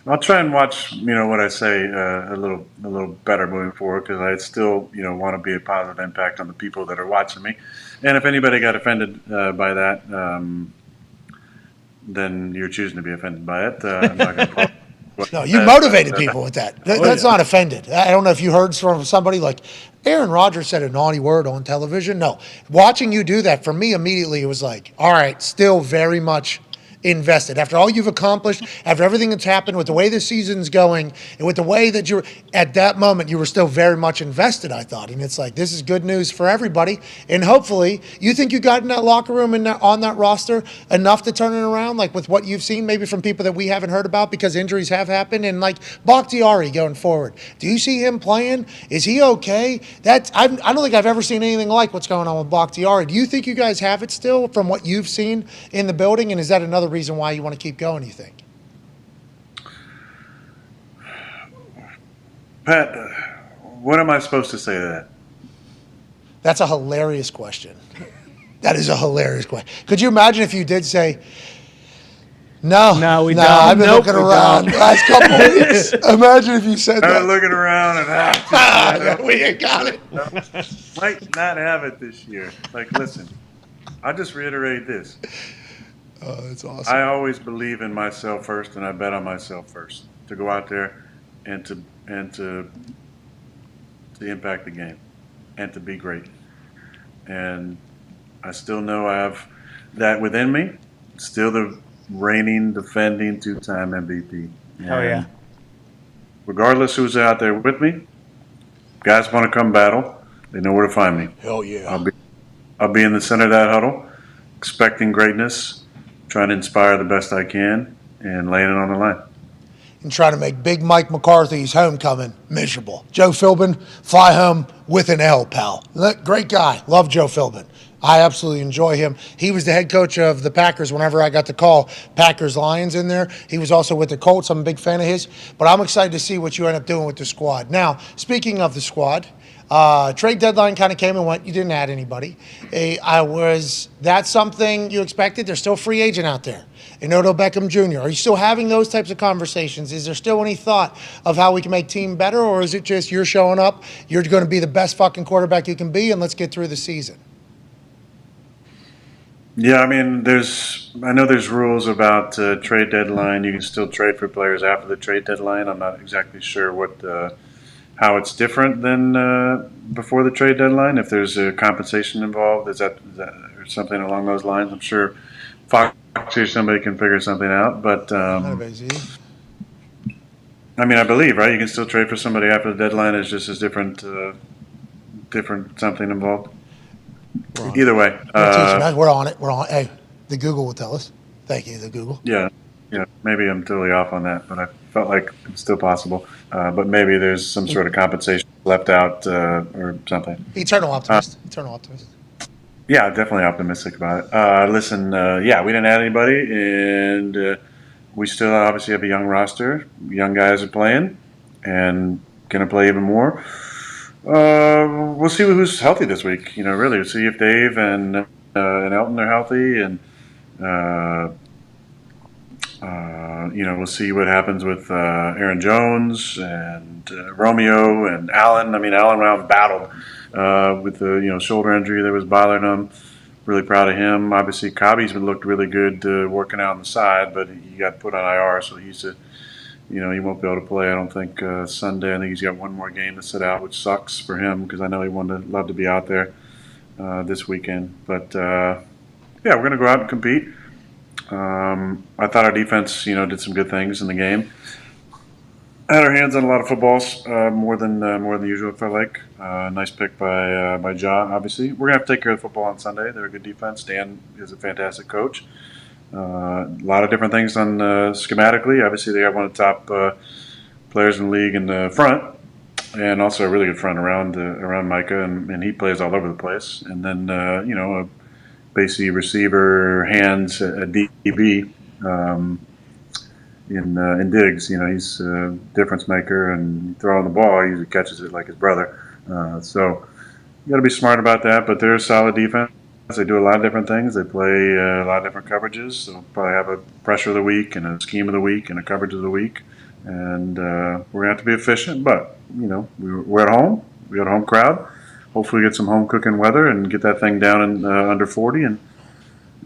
I'll try and watch, what I say a little better moving forward, because I still, want to be a positive impact on the people that are watching me. And if anybody got offended by that, then you're choosing to be offended by it. I'm not gonna No, you motivated people with that. That's not offended. I don't know if you heard from somebody like Aaron Rodgers said a naughty word on television. No, watching you do that, for me immediately it was like, all right, still very much invested. After all you've accomplished, after everything that's happened, with the way the season's going, and with the way that you're at that moment, you were still very much invested, I thought. And it's like, this is good news for everybody. And hopefully, you think you got in that locker room and on that roster enough to turn it around, like with what you've seen, maybe from people that we haven't heard about because injuries have happened, and like Bakhtiari going forward. Do you see him playing? Is he okay? I don't think I've ever seen anything like what's going on with Bakhtiari. Do you think you guys have it still from what you've seen in the building? And is that another reason why you want to keep going, you think? Pat, what am I supposed to say to that? That's a hilarious question. That is a hilarious question. Could you imagine if you did say, no, we don't. I've been looking around the last couple of weeks. Imagine if you said that. I'm looking around and we ain't got it. Might not have it this year. Like, listen, I'll just reiterate this. Oh, that's awesome. I always believe in myself first, and I bet on myself first to go out there and to impact the game and to be great. And I still know I have that within me. Still the reigning, defending, two-time MVP. Oh yeah. Regardless who's out there with me, guys want to come battle. They know where to find me. Hell yeah. I'll be in the center of that huddle, expecting greatness, trying to inspire the best I can, and laying it on the line. And trying to make big Mike McCarthy's homecoming miserable. Joe Philbin, fly home with an L, pal. Great guy. Love Joe Philbin. I absolutely enjoy him. He was the head coach of the Packers whenever I got to call Packers-Lions in there. He was also with the Colts. I'm a big fan of his. But I'm excited to see what you end up doing with the squad. Now, speaking of the squad, trade deadline kind of came and went. You didn't add anybody. That's something you expected? There's still a free agent out there in Odell Beckham Jr. Are you still having those types of conversations? Is there still any thought of how we can make team better, or is it just you're showing up, you're going to be the best fucking quarterback you can be, and let's get through the season? Yeah, I mean, I know there's rules about trade deadline. You can still trade for players after the trade deadline. I'm not exactly sure how it's different than before the trade deadline. If there's a compensation involved, is that or something along those lines? I'm sure Fox or somebody can figure something out. But I mean, I believe, right? You can still trade for somebody after the deadline. It's just as different something involved. Either way, we're on it. We're on. Hey, the Google will tell us. Thank you, the Google. Yeah. Maybe I'm totally off on that, but I felt like it's still possible. But maybe there's some sort of compensation left out or something. Eternal optimist. Yeah, definitely optimistic about it. Listen, we didn't add anybody, and we still obviously have a young roster. Young guys are playing and going to play even more. We'll see who's healthy this week. Really, we'll see if Dave and Elton are healthy, and we'll see what happens with Aaron Jones and Romeo and Allen. I mean, Allen went out and battled with the shoulder injury that was bothering him. Really proud of him. Obviously, Cobby's been looked really good working out on the side, but he got put on IR, so he won't be able to play. I don't think Sunday. I think he's got one more game to sit out, which sucks for him because I know he love to be out there this weekend. But we're going to go out and compete. I thought our defense, did some good things in the game. Had our hands on a lot of footballs, more than usual. It felt like nice pick by John. Obviously, we're gonna have to take care of the football on Sunday. They're a good defense. Dan is a fantastic coach. A lot of different things on schematically. Obviously, they have one of the top players in the league in the front, and also a really good front around Micah, and he plays all over the place. And then a basically receiver, hands, a DB. In Diggs, he's a difference maker, and throwing the ball, he usually catches it like his brother. So you got to be smart about that. But they're a solid defense. They do a lot of different things. They play a lot of different coverages. They'll probably have a pressure of the week and a scheme of the week and a coverage of the week. And we're gonna have to be efficient. But we're at home. We got a home crowd. Hopefully, get some home cooking weather and get that thing down in under 40 and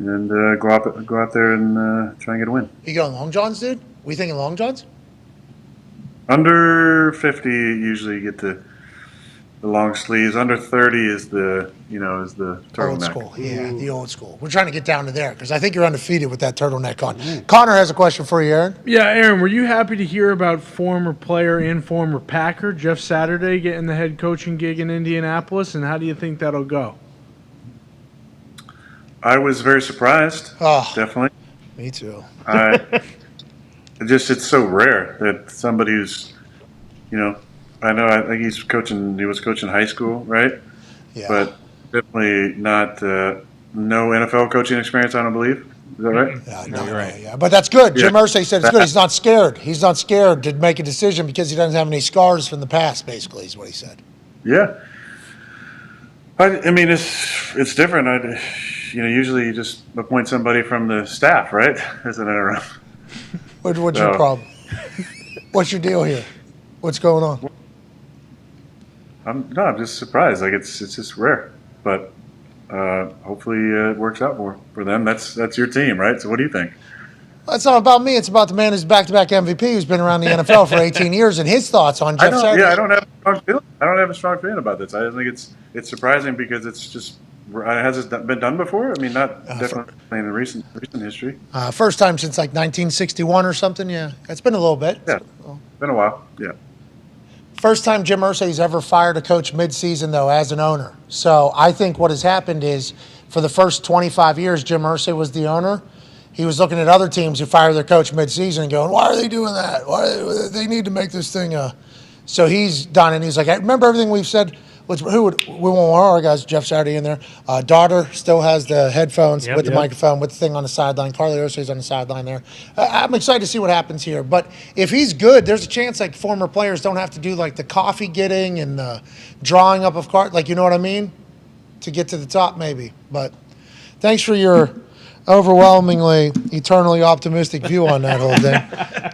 go out there and try and get a win. You going Long Johns, dude? We thinking Long Johns? Under 50, usually you get the long sleeves. Under 30 is the turtleneck. Old school, yeah, the old school. We're trying to get down to there because I think you're undefeated with that turtleneck on. Connor has a question for you, Aaron. Yeah, Aaron, were you happy to hear about former player and former Packer Jeff Saturday getting the head coaching gig in Indianapolis, and how do you think that'll go? I was very surprised. Oh, definitely. Me too. It's so rare that somebody who's, I think he was coaching high school, right? Yeah. But definitely not, no NFL coaching experience, I don't believe. Is that right? Yeah, no, you're right. Yeah, but that's good. Jim Irsay said it's good. He's not scared. He's not scared to make a decision because he doesn't have any scars from the past, basically, is what he said. Yeah. I mean, it's different. Usually you just appoint somebody from the staff, right? As an interim. What's your problem? What's your deal here? What's going on? I'm just surprised. Like it's just rare, but hopefully it works out for them. That's your team, right? So what do you think? Well, it's not about me. It's about the man who's back-to-back MVP, who's been around the NFL for 18 years, and his thoughts on Jeff Saturday. Yeah, I don't have a strong feeling about this. I think it's surprising because it's just. Has it been done before? I mean, not definitely in the recent history. First time since like 1961 or something. Yeah, it's been a little bit. Yeah, been a while. Yeah. First time Jim Irsay's ever fired a coach mid-season though, as an owner. So I think what has happened is, for the first 25 years, Jim Irsay was the owner. He was looking at other teams who fire their coach mid-season and going, "Why are they doing that? They need to make this thing?" So he's done, and he's like, "I remember everything we've said." We want one of our guys, Jeff Saturday, in there. Daughter still has the headphones with the microphone, with the thing on the sideline. Carly Irsay's on the sideline there. I'm excited to see what happens here. But if he's good, there's a chance like former players don't have to do like the coffee getting and the drawing up of cards, like, you know what I mean, to get to the top maybe. But thanks for your overwhelmingly, eternally optimistic view on that whole thing.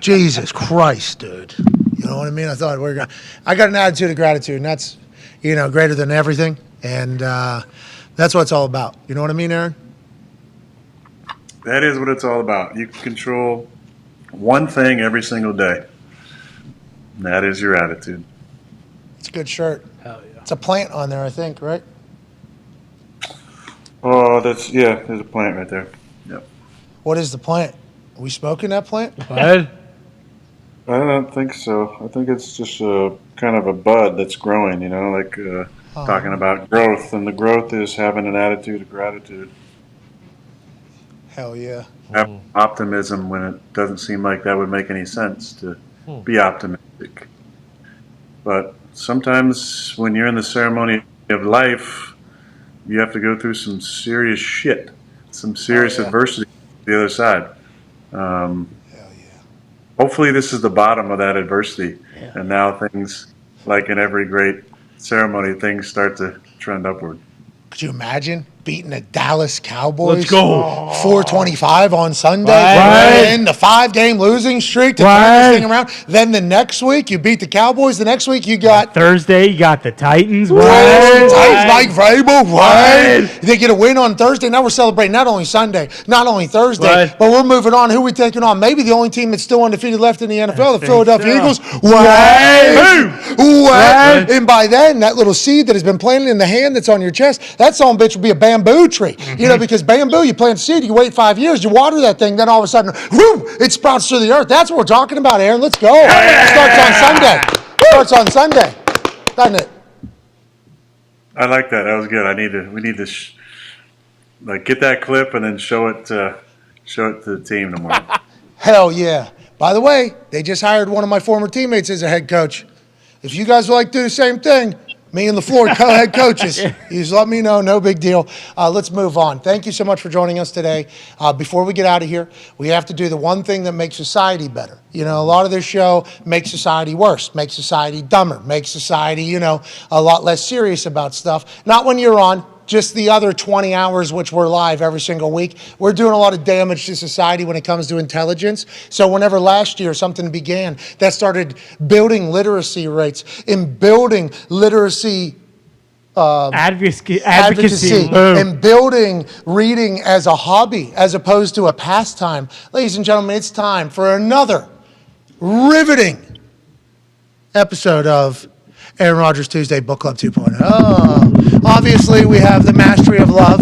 Jesus Christ, dude. You know what I mean? I got an attitude of gratitude, and that's, greater than everything. And that's what it's all about. You know what I mean, Aaron? That is what it's all about. You can control one thing every single day. And that is your attitude. It's a good shirt. Hell yeah. It's a plant on there, I think, right? Oh, there's a plant right there. Yep. What is the plant? Are we smoking that plant? What? I don't think so. I think it's just a kind of a bud that's growing, talking about growth, and the growth is having an attitude of gratitude. Hell yeah. Have optimism when it doesn't seem like that would make any sense to be optimistic. But sometimes when you're in the ceremony of life, you have to go through some serious shit, some serious adversity on the other side. Hopefully this is the bottom of that adversity, and now things, like in every great ceremony, things start to trend upward. Could you imagine beating the Dallas Cowboys? Let's go. 425 on Sunday. Right. And the 5-game losing streak to turn this thing around. Then the next week, you beat the Cowboys. The next week, you got Thursday, you got the Titans. Titans, Mike Vrabel. Right. They get a win on Thursday. Now we're celebrating not only Sunday, not only Thursday, but we're moving on. Who are we taking on? Maybe the only team that's still undefeated left in the NFL, the Philadelphia Eagles. And by then, that little seed that has been planted in the hand that's on your chest, that son of a bitch will be a bamboo tree. Because bamboo, you plant a seed, you wait 5 years, you water that thing, then all of a sudden, whoo, it sprouts through the earth. That's what we're talking about, Aaron. Let's go. It starts on Sunday, doesn't it? I like that. That was good. We need to get that clip and then show it to the team tomorrow. Hell yeah. By the way, they just hired one of my former teammates as a head coach. If you guys would like to do the same thing, me and LaFleur, co-head coaches. You just let me know. No big deal. Let's move on. Thank you so much for joining us today. Before we get out of here, we have to do the one thing that makes society better. A lot of this show makes society worse, makes society dumber, makes society, a lot less serious about stuff. Not when you're on. Just the other 20 hours, which we're live every single week, we're doing a lot of damage to society when it comes to intelligence. So whenever last year something began that started building literacy rates, and building literacy advocacy, and building reading as a hobby as opposed to a pastime. Ladies and gentlemen, it's time for another riveting episode of Aaron Rodgers Tuesday Book Club 2.0. Obviously, we have The Mastery of Love.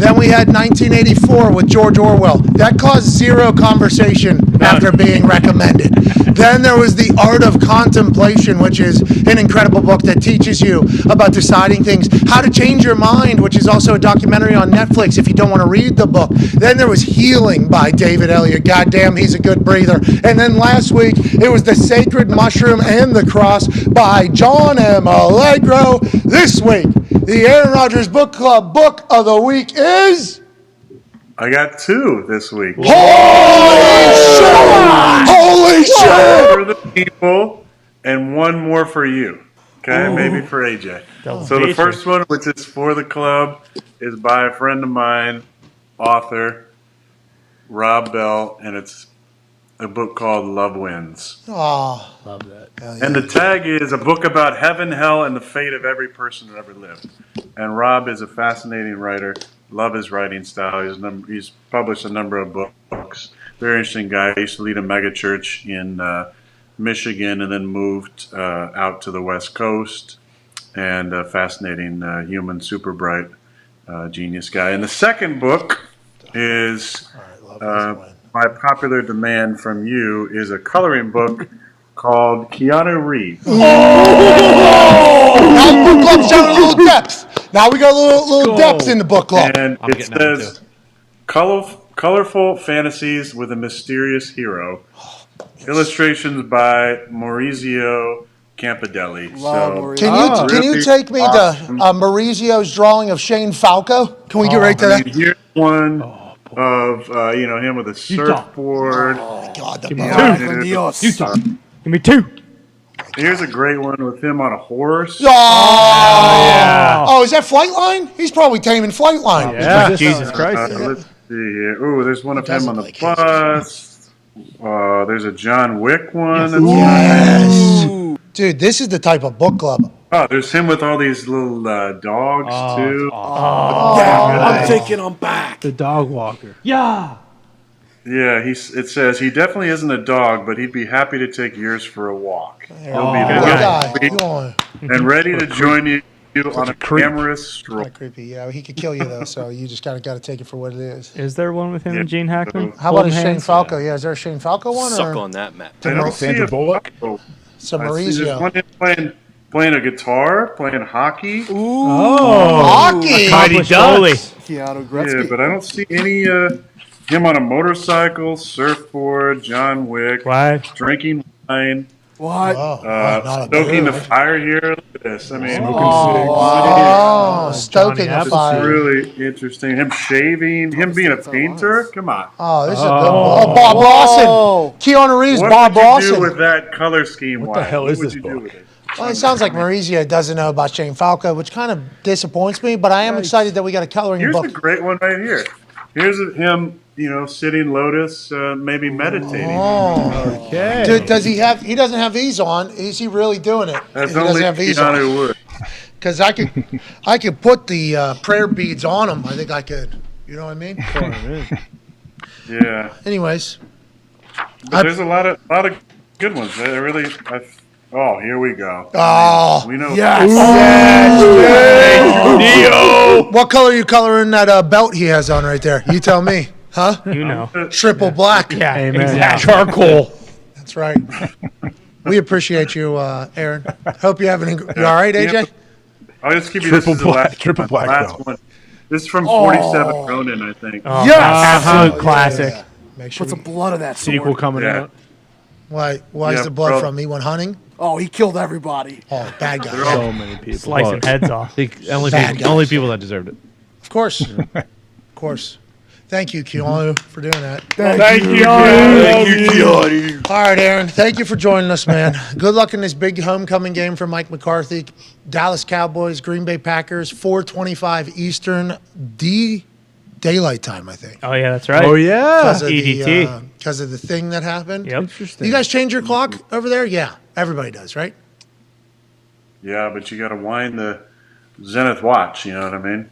Then we had 1984 with George Orwell. That caused zero conversation after being recommended. Then there was The Art of Contemplation, which is an incredible book that teaches you about deciding things, how to change your mind, which is also a documentary on Netflix if you don't want to read the book. Then there was Healing by David Elliott. Goddamn, he's a good breather. And then last week, it was The Sacred Mushroom and the Cross by John M. Allegro. This week, the Aaron Rodgers Book Club Book of the Week is... I got 2 this week. Holy shit! For the people, and 1 more for you. Okay, maybe for AJ. So the first one, which is for the club, is by a friend of mine, author Rob Bell, and it's a book called Love Wins. Oh, love that. And the tag is a book about heaven, hell, and the fate of every person who ever lived. And Rob is a fascinating writer. Love his writing style. He's published a number of books. Very interesting guy. He used to lead a mega church in Michigan and then moved out to the West Coast. And a fascinating human, super bright genius guy. And the second book is, by popular demand from you, is a coloring book called Keanu Reeves. Now the book club's showing a little depth. Now we got a little depth in the book club. And it says, colorful fantasies with a mysterious hero. Illustrations by Maurizio Campidelli. Can you take me to Maurizio's drawing of Shane Falco? Can we get right to that? Here's one of him with a surfboard. Oh my God, Give me 2. Here's a great one with him on a horse. Oh, is that Flightline? He's probably taming Flightline. Yeah, Jesus Christ. Let's see here. Ooh, there's one of him on the bus. There's a John Wick one. Yes. Dude, this is the type of book club. Oh, there's him with all these little dogs, too. I'm thinking I'm back. The dog walker. Yeah. Yeah, it says he definitely isn't a dog, but he'd be happy to take yours for a walk. He'll be and ready to join you on a camorous stroll. Kind of creepy. Yeah, he could kill you though, so you just got to take it for what it is. Is there one with him and Gene Hackman? How about a Shane hands? Falco? Yeah, is there a Shane Falco one? Suck or? on that map. I don't see Sandra a Bullock. So I see there's Maurizio. one him playing a guitar, playing hockey. Hockey! Accomplished goalie. Keanu Gretzky. Yeah, but I don't see any him on a motorcycle, surfboard, John Wick, drinking wine. What? Stoking the fire here. Look at this. I mean, Stoking the fire. Really interesting. Him shaving, him being a painter. Come on. Oh, this is a good one. Bob Lawson. Keanu Reeves, Bob What would you Lawson. do with that color scheme? What the hell is this would you do book? with it? Well, it sounds like Maurizio doesn't know about Shane Falco, which kind of disappoints me, but I am excited that we got a coloring Here's book. a great one right here. Here's him, sitting lotus, maybe meditating. Oh, okay. Does he have? He doesn't have these on. Is he really doing it? That's He doesn't only have these on. Keanu would. Because I could put the prayer beads on them. I think I could. You know what I mean? Yeah. Anyways, But there's a lot of good ones. They really. Oh, here we go. Oh, we know. yes. What color are you coloring that belt he has on right there? You tell me, huh? You know. Triple black. Yeah, Amen. exactly. Charcoal. That's right. We appreciate you, Aaron. Hope you're having. You all right, AJ? I'll just give you Triple this. black- Is the triple black last belt. one. This is from 47 Ronin, I think. Oh, Yes! absolute classic. Yeah. Make sure. Put some blood on that sword. Sequel coming Yeah. out. Why Yeah, is the blood bro. from? He went hunting. Oh, he killed everybody. Oh, bad guy. So many people. Slicing heads off. Only Bad people, guys. people that deserved it. Of course. Of course. Thank you, Keanu, for doing that. Thank you. Keanu. All right, Aaron. Thank you for joining us, man. Good luck in this big homecoming game for Mike McCarthy. Dallas Cowboys, Green Bay Packers, 4:25 Eastern, daylight time, I think. Oh yeah, that's right. Oh yeah. EDT. Because of the thing that happened. Yep. Interesting. You guys change your clock over there? Yeah, everybody does, right? Yeah, but you got to wind the Zenith watch. You know what I mean?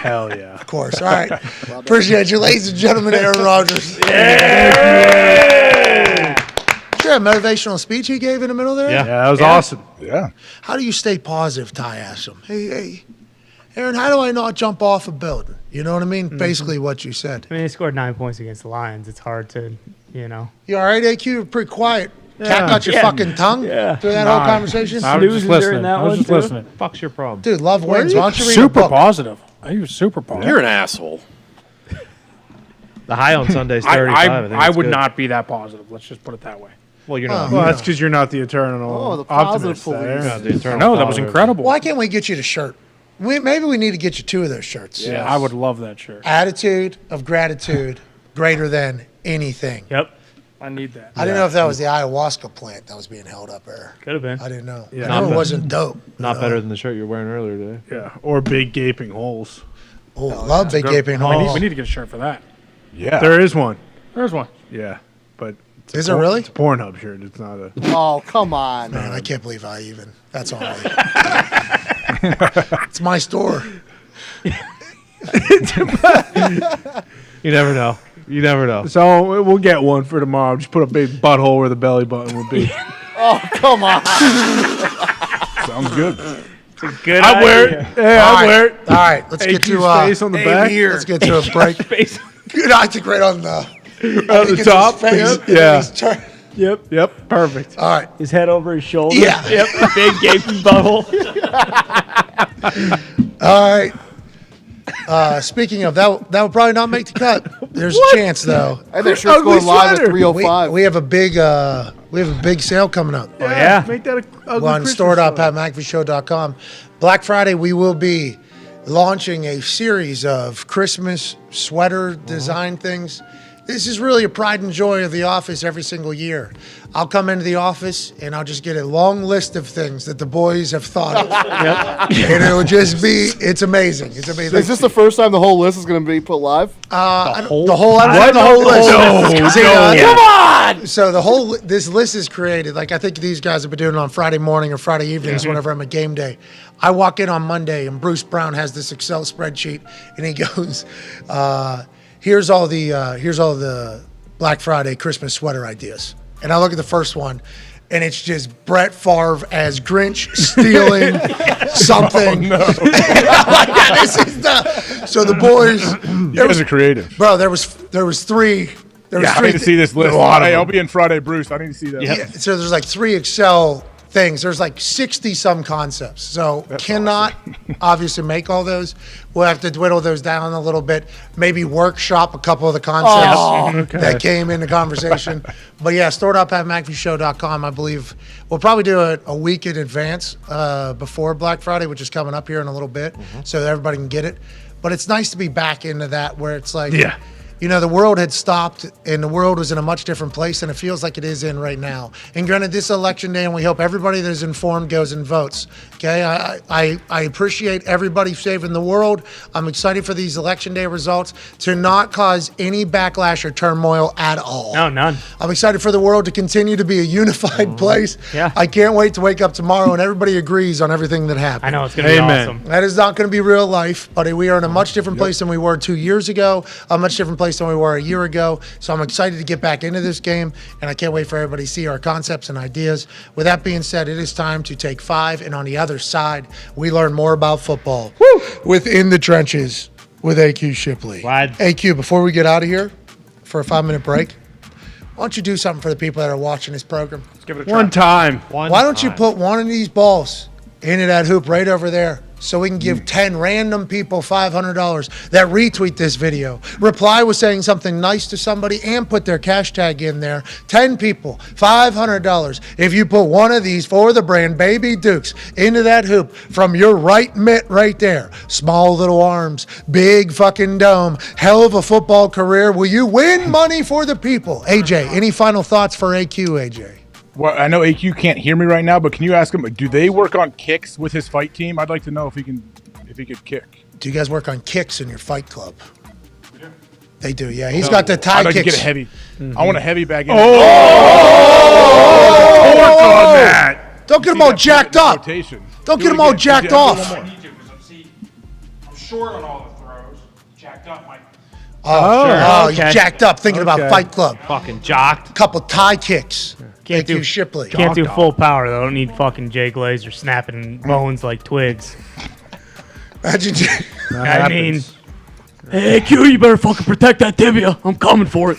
Hell yeah. Of course. All right. Appreciate you, ladies and gentlemen, Aaron Rodgers. Sure, a motivational speech he gave in the middle there? Yeah, that was awesome. Yeah. How do you stay positive, Ty asked him. Hey, Aaron, how do I not jump off a building? You know what I mean? Basically what you said. I mean, they scored 9 points against the Lions. It's hard to, You all right, AQ? You're pretty quiet. Cat Yeah. got your Yeah. fucking tongue through that whole conversation? I was just listening. that I was one, just too. listening. Fuck's your problem? Dude, love wins. Why don't you read a Super book? positive. He was super positive. You're an asshole. The high on Sunday is 35. I, think I that's would good. not be that positive. Let's just put it that way. Well, you're not. Well, that's because you're not the eternal Oh, the positive optimist. police. there. You're not the eternal No, that was positive. incredible. Why can't we get you the shirt? Maybe we need to get you 2 of those shirts. Yeah, I would love that shirt. Attitude of gratitude greater than anything. Yep. I need that. I didn't know if that was the ayahuasca plant that was being held up there. Could have been. I didn't know. Yeah. I Not know it bad. wasn't dope. Not better than the shirt you were wearing earlier today. Yeah, or big gaping holes. Oh, love big gaping We need, holes. we need to get a shirt for that. Yeah. There is one. There's one. Yeah, but it's Is a there really? It's a Pornhub shirt. It's not a. Oh, come on. Man, I can't believe I even. That's all right. It's my store. You never know. You never know. So we'll get one for tomorrow. Just put a big butthole where the belly button would be. Oh, come on. Sounds good. It's a good I wear idea. it. Yeah, I wear it. All right, let's get to face on the back. let's get to a break. Face. Good, I think right on the On think the it's top. his face, Yep. and then Yeah. he's turn- Yep. Perfect. All right. His head over his shoulder. Yeah. Yep. Big gaping butthole. All right. Speaking of that, that would probably not make the cut. There's a chance though. And that shirt's going live at 3:05. We have a big sale coming up. Oh, yeah. Make that a ugly on Christmas store.patmcafeeshow.com. Black Friday, we will be launching a series of Christmas sweater design things. This is really a pride and joy of the office every single year. I'll come into the office and I'll just get a long list of things that the boys have thought of. And it'll just be, it's amazing. It's amazing. Is this the first time the whole list is going to be put live? The whole list. See, Come on! So this list is created. Like I think these guys have been doing it on Friday morning or Friday evenings whenever I'm at game day. I walk in on Monday and Bruce Brown has this Excel spreadsheet and he goes, here's all the Black Friday Christmas sweater ideas. And I look at the first one and it's just Brett Favre as Grinch stealing something. Oh, no. So the boys. You guys are creative. Bro, there was three. I need to see this list. Hey, I'll be in Friday, Bruce. I need to see that. Yeah, so there's like 3 Excel things. There's like 60-some concepts. So cannot obviously make all those. We'll have to dwindle those down a little bit. Maybe workshop a couple of the concepts that came into conversation. But yeah, store.patmcafeeshow.com. I believe we'll probably do it a week in advance before Black Friday, which is coming up here in a little bit, so that everybody can get it. But it's nice to be back into that where it's like, you know, the world had stopped and the world was in a much different place than it feels like it is in right now. And granted, this election day, and we hope everybody that is informed goes and votes. Okay, I appreciate everybody saving the world. I'm excited for these election day results to not cause any backlash or turmoil at all. No, none. I'm excited for the world to continue to be a unified place. Yeah. I can't wait to wake up tomorrow and everybody agrees on everything that happened. I know, it's going to be awesome. That is not going to be real life, but we are in a much different place than we were 2 years ago, a much different place than we were a year ago. So I'm excited to get back into this game, and I can't wait for everybody to see our concepts and ideas. With that being said, it is time to take 5, and on the other side, we learn more about football within the trenches with AQ Shipley. AQ, before we get out of here for a 5-minute break, why don't you do something for the people that are watching this program? Let's give it a try. One time. Why don't you put one of these balls into that hoop right over there so we can give 10 random people $500 that retweet this video, reply with saying something nice to somebody, and put their cash tag in there. 10 people, $500. If you put one of these for the brand Baby Dukes into that hoop from your right mitt right there, small little arms, big fucking dome, hell of a football career, will you win money for the people? AJ, any final thoughts for AQ, AJ? Well, I know AQ can't hear me right now, but can you ask him, do they work on kicks with his fight team? I'd like to know if he could kick. Do you guys work on kicks in your fight club? We do. They do, yeah. He's got the tie I'd like kicks. to get a heavy. I want a heavy bag in. Work on that. Don't get them all jacked up. Don't get them all jacked off. I'm short on all the throws. Jacked up, Mike. You jacked up thinking about Fight Club. Fucking jocked. Couple tie kicks. Can't do Shipley. Can't do full power though. I don't need fucking Jay Glazer snapping bones like twigs. I mean, hey Q, you better fucking protect that tibia. I'm coming for it.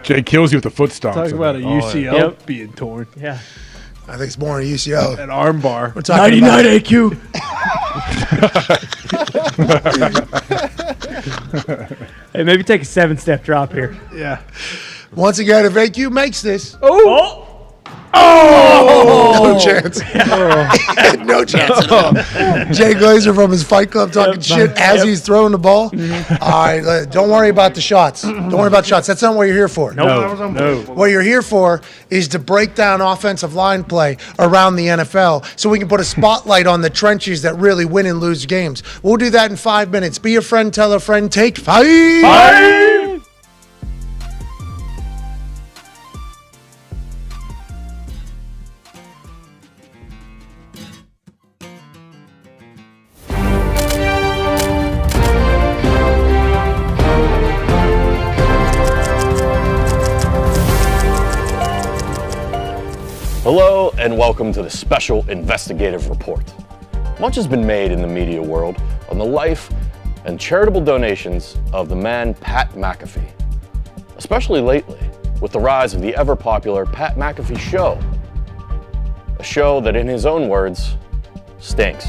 Jay kills you with the foot stomp. Talk about a UCL being torn. Yeah. I think it's more an UCL. An arm bar. We're talking 99 AQ. Hey, maybe take a 7-step drop here. Yeah. Once again, if AQ makes this. Oh! No chance. No chance at all. Jay Glazer from his Fight Club talking shit as he's throwing the ball. All right, don't worry about the shots. Don't worry about the shots. That's not what you're here for. No. What you're here for is to break down offensive line play around the NFL so we can put a spotlight on the trenches that really win and lose games. We'll do that in 5 minutes. Be a friend, tell a friend, take 5. Hello and welcome to the special investigative report. Much has been made in the media world on the life and charitable donations of the man Pat McAfee, especially lately with the rise of the ever-popular Pat McAfee Show, a show that in his own words, stinks.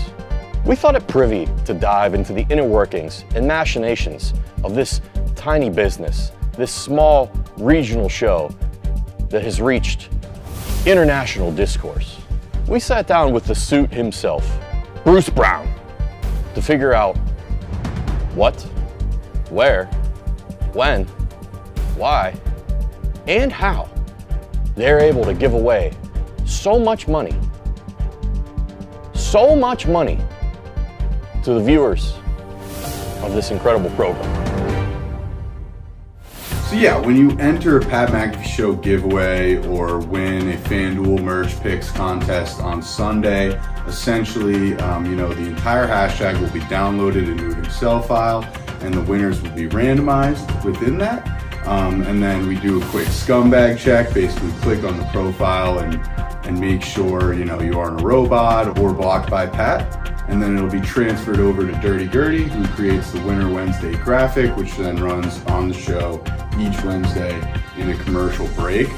We thought it privy to dive into the inner workings and machinations of this tiny business, this small regional show that has reached international discourse. We sat down with the suit himself, Bruce Brown, to figure out what, where, when, why, and how they're able to give away so much money to the viewers of this incredible program. So yeah, when you enter a Pat McAfee Show giveaway or win a FanDuel Merch Picks contest on Sunday, essentially, the entire hashtag will be downloaded into an Excel file and the winners will be randomized. Within that, And then we do a quick scumbag check, basically click on the profile and make sure, you aren't a robot or blocked by Pat. And then it'll be transferred over to Dirty Gertie, who creates the Winter Wednesday graphic, which then runs on the show each Wednesday in a commercial break.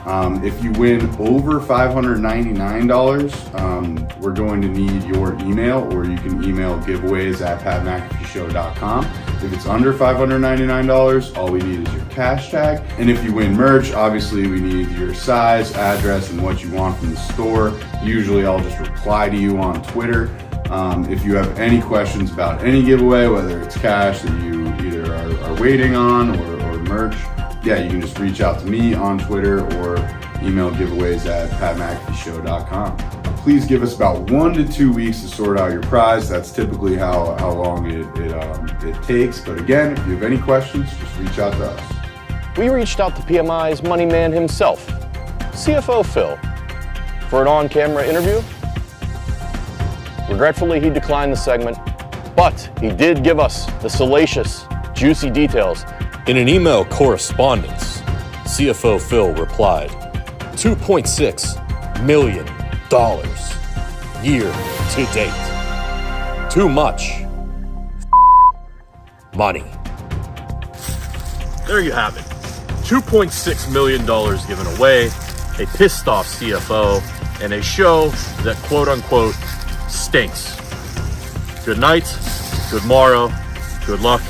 If you win over $599, we're going to need your email, or you can email giveaways@patmcafeeshow.com. If it's under $599, all we need is your cash tag. And if you win merch, obviously we need your size, address, and what you want from the store. Usually I'll just reply to you on Twitter. If you have any questions about any giveaway, whether it's cash that you either are waiting on or merch, you can just reach out to me on Twitter or email giveaways@patmcafeeshow.com. Please give us about 1 to 2 weeks to sort out your prize. That's typically how long it takes. But again, if you have any questions, just reach out to us. We reached out to PMI's money man himself, CFO Phil, for an on-camera interview. Regretfully, he declined the segment, but he did give us the salacious, juicy details. In an email correspondence, CFO Phil replied, $2.6 million year to date. Too much money. There you have it. $2.6 million given away, a pissed off CFO, and a show that quote unquote stinks. Good night, good morrow, good luck,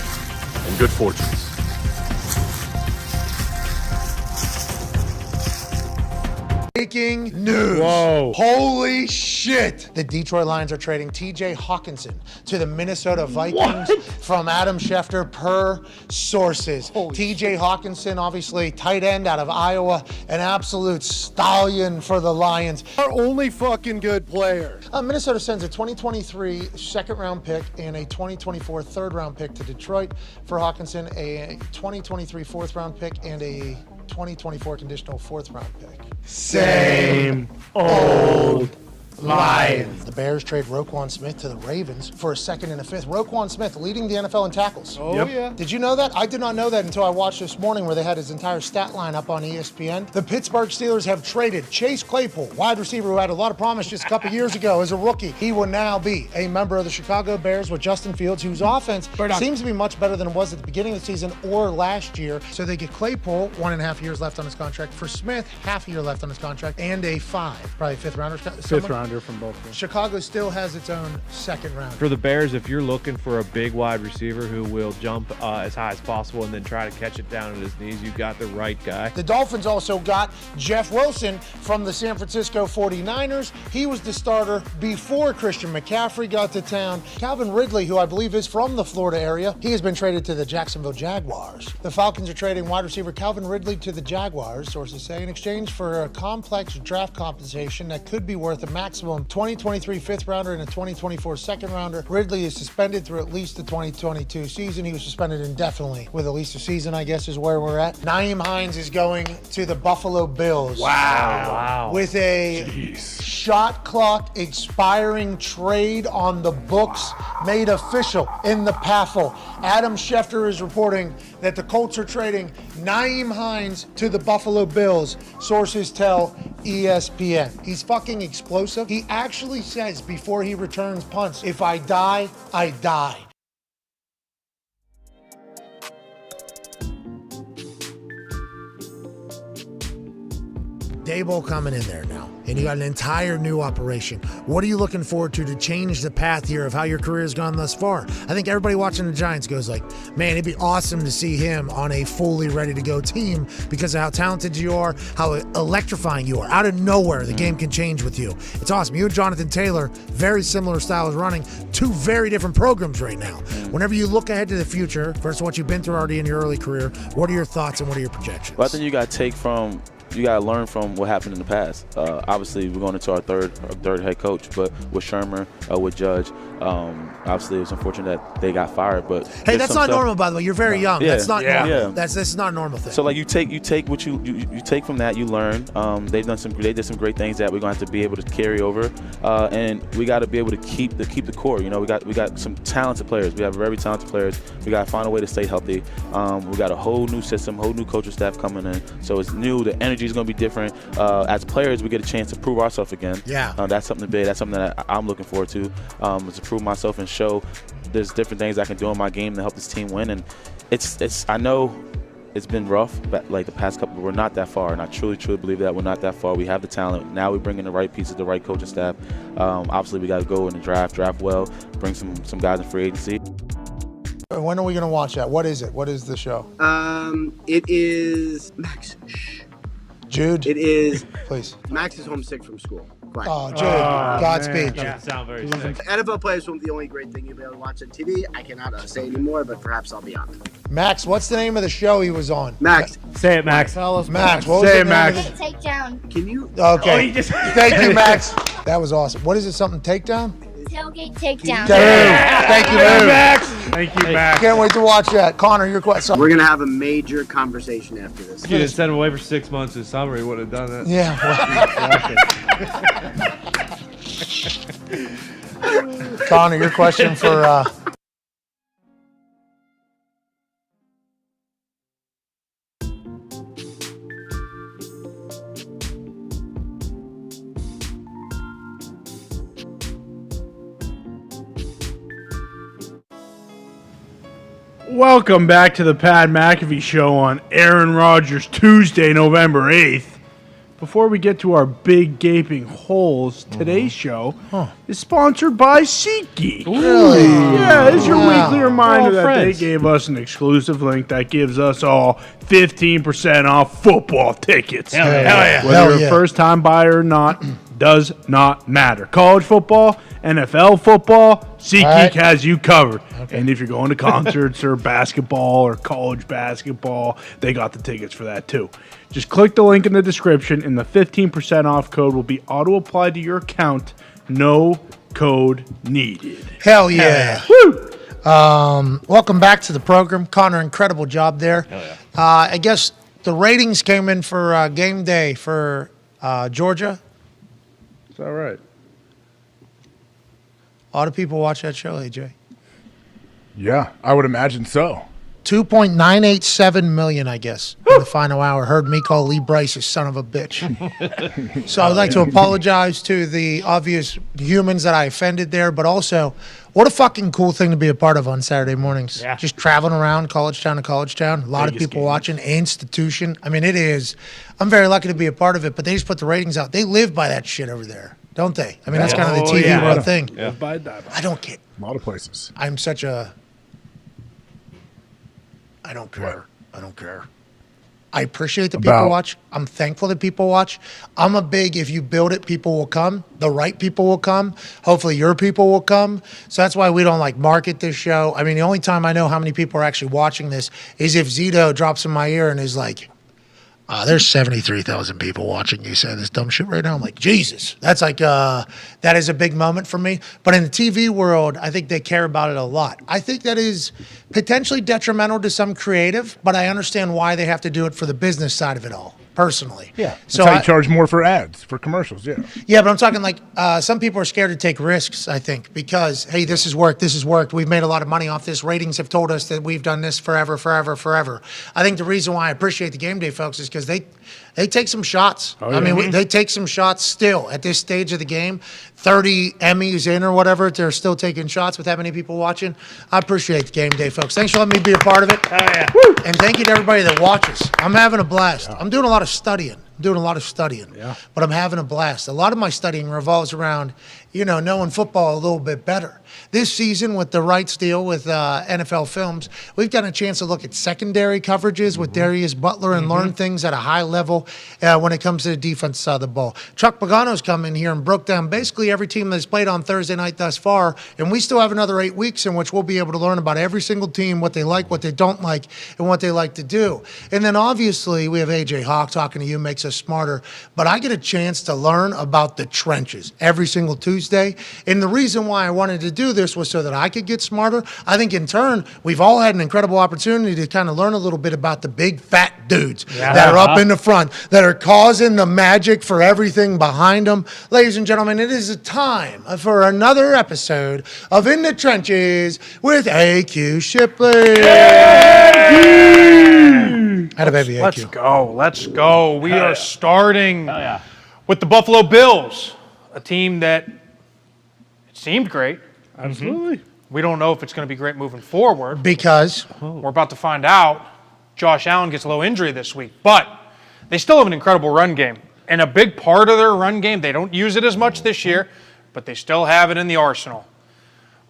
and good fortunes. Breaking news. Whoa. Holy shit. The Detroit Lions are trading TJ Hawkinson to the Minnesota Vikings from Adam Schefter per sources. TJ Hawkinson, obviously tight end out of Iowa, an absolute stallion for the Lions. Our only fucking good player. Minnesota sends a 2023 second round pick and a 2024 third round pick to Detroit for Hawkinson, a 2023 fourth round pick and a 2024 conditional fourth round pick. Same old Lions. The Bears trade Roquan Smith to the Ravens for a second and a fifth. Roquan Smith leading the NFL in tackles. Yeah. Did you know that? I did not know that until I watched this morning where they had his entire stat line up on ESPN. The Pittsburgh Steelers have traded Chase Claypool, wide receiver who had a lot of promise just a couple years ago as a rookie. He will now be a member of the Chicago Bears with Justin Fields, whose offense seems to be much better than it was at the beginning of the season or last year. So they get Claypool, 1.5 years left on his contract. For Smith, half a year left on his contract, and a probably fifth rounder. Fifth rounder from both of them. Chicago still has its own second round. For the Bears, if you're looking for a big wide receiver who will jump as high as possible and then try to catch it down at his knees, you got the right guy. The Dolphins also got Jeff Wilson from the San Francisco 49ers. He was the starter before Christian McCaffrey got to town. Calvin Ridley, who I believe is from the Florida area, he has been traded to the Jacksonville Jaguars. The Falcons are trading wide receiver Calvin Ridley to the Jaguars, sources say, in exchange for a complex draft compensation that could be worth a maximum 2023 fifth rounder and a 2024 second rounder. Ridley is suspended through at least the 2022 season. He was suspended indefinitely with at least a season, I guess, is where we're at. Nyheim Hines is going to the Buffalo Bills. Wow. With a shot clock expiring trade on the books made official in the PAFL. Adam Schefter is reporting that the Colts are trading Nyheim Hines to the Buffalo Bills. Sources tell ESPN. He's fucking explosive. He actually says before he returns punts, if I die, I die. Daboll coming in there now, and you got an entire new operation. What are you looking forward to change the path here of how your career has gone thus far? I think everybody watching the Giants goes like, man, it'd be awesome to see him on a fully ready-to-go team because of how talented you are, how electrifying you are. Out of nowhere, the game can change with you. It's awesome. You and Jonathan Taylor, very similar style of running, two very different programs right now. Whenever you look ahead to the future, versus what you've been through already in your early career, what are your thoughts and what are your projections? Well, I think you got to learn from what happened in the past. Obviously, we're going into our third head coach, but with Shermer, with Judge, Obviously, it was unfortunate that they got fired, but Hey, that's not normal, by the way. You're very young. Yeah. That's not normal. Yeah. This is not a normal thing. So like you take what you take from that, you learn. They did some great things that we're gonna have to be able to carry over, and we got to be able to keep the core. You know, we got some talented players. We have very talented players. We got to find a way to stay healthy. We got a whole new system, whole new coaching staff coming in. So it's new. The energy is gonna be different. As players, we get a chance to prove ourselves again. Yeah. That's something big. That's something that I'm looking forward to. Is to prove myself and show there's different things I can do in my game to help this team win. And it's I know it's been rough, but like the past couple, we're not that far, and I truly believe that we're not that far. We have the talent. Now we bring in the right pieces, the right coaching staff. Obviously, we got to go in the draft well, bring some guys in free agency. When are we going to watch that? What is it? What is the show? It is Max. Shh. Jude? It is. Please. Max is homesick from school. Quiet. Oh, Jude. Godspeed. Yeah, sound very sick. NFL players won't be the only great thing you'll be able to watch on TV. I cannot say anymore, but perhaps I'll be on. Max, what's the name of the show he was on? Max. Say it, Max. Max, what was the name of it? Takedown. Can you? Okay. Oh, he just- Thank you, Max. That was awesome. What is it? Something takedown? Tailgate takedown. Thank you, Max. Thank you, Max. Can't wait to watch that. Connor, your question. We're gonna have a major conversation after this. If you had sent him away for 6 months this summer, he would have done that. Yeah. Connor, your question for Welcome back to the Pat McAfee Show on Aaron Rodgers Tuesday, November 8th. Before we get to our big gaping holes, today's show is sponsored by SeatGeek. Really? Yeah, it's your Wow. weekly reminder We're all that friends. they gave us an exclusive link that gives us all 15% off football tickets. Hell yeah. Whether Hell you're yeah. a first-time buyer or not, does not matter. College football, NFL football, SeatGeek Right. has you covered. And if you're going to concerts or basketball or college basketball, they got the tickets for that too. Just click the link in the description and the 15% off code will be auto-applied to your account. No code needed. Hell yeah. Woo! Welcome back to the program. Connor, incredible job there. I guess the ratings came in for game day for Georgia. It's all right. A lot of people watch that show, AJ. Yeah, I would imagine so. 2.987 million, I guess, in the final hour. Heard me call Lee Bryce a son of a bitch. So I'd like to apologize to the obvious humans that I offended there, but also, what a fucking cool thing to be a part of on Saturday mornings. Yeah. Just traveling around college town to college town. A lot Vegas of people games. watching. Institution. I mean, it is. I'm very lucky to be a part of it, but they just put the ratings out. They live by that shit over there, don't they? I mean, that's kind of the Oh, TV yeah. world thing. Yeah. Bye, die, bye. I don't get. A lot of places. I'm such a. I don't care. I don't care. I appreciate that people watch. I'm thankful that people watch. I'm a big, if you build it, people will come. The right people will come. Hopefully your people will come. So that's why we don't like market this show. I mean, the only time I know how many people are actually watching this is if Zito drops in my ear and is like, there's 73,000 people watching you say this dumb shit right now. I'm like, Jesus. That's like, that is a big moment for me. But in the TV world, I think they care about it a lot. I think that is potentially detrimental to some creative, but I understand why they have to do it for the business side of it all, personally. Yeah. So That's how you charge more for ads, for commercials, yeah. yeah, but I'm talking like some people are scared to take risks, I think, because, hey, this has worked. We've made a lot of money off this. Ratings have told us that we've done this forever. I think the reason why I appreciate the game day folks is because they take some shots. Oh, yeah. I mean, they take some shots still at this stage of the game. 30 Emmys in or whatever, they're still taking shots with that many people watching. I appreciate the game day folks. Thanks for letting me be a part of it. Oh, yeah. Woo! And thank you to everybody that watches. I'm having a blast. I'm doing a lot of studying. Yeah. But I'm having a blast. A lot of my studying revolves around, knowing football a little bit better. This season with the rights deal with NFL Films, we've gotten a chance to look at secondary coverages with Darius Butler and learn things at a high level when it comes to the defense side of the ball. Chuck Pagano's come in here and broke down basically every team that's played on Thursday night thus far, and we still have another 8 weeks in which we'll be able to learn about every single team, what they like, what they don't like, and what they like to do. And then obviously we have AJ Hawk talking to you, makes us smarter, but I get a chance to learn about the trenches every single Tuesday. Tuesday. And the reason why I wanted to do this was so that I could get smarter. I think in turn, we've all had an incredible opportunity to kind of learn a little bit about the big fat dudes that are up in the front, that are causing the magic for everything behind them. Ladies and gentlemen, it is a time for another episode of In the Trenches with AQ Shipley. Had a baby, AQ. Let's go. We are starting with the Buffalo Bills, a team that it seemed great. Absolutely. We don't know if it's going to be great moving forward. Because we're about to find out. Josh Allen gets a low injury this week, but they still have an incredible run game. And a big part of their run game, they don't use it as much this year, but they still have it in the arsenal.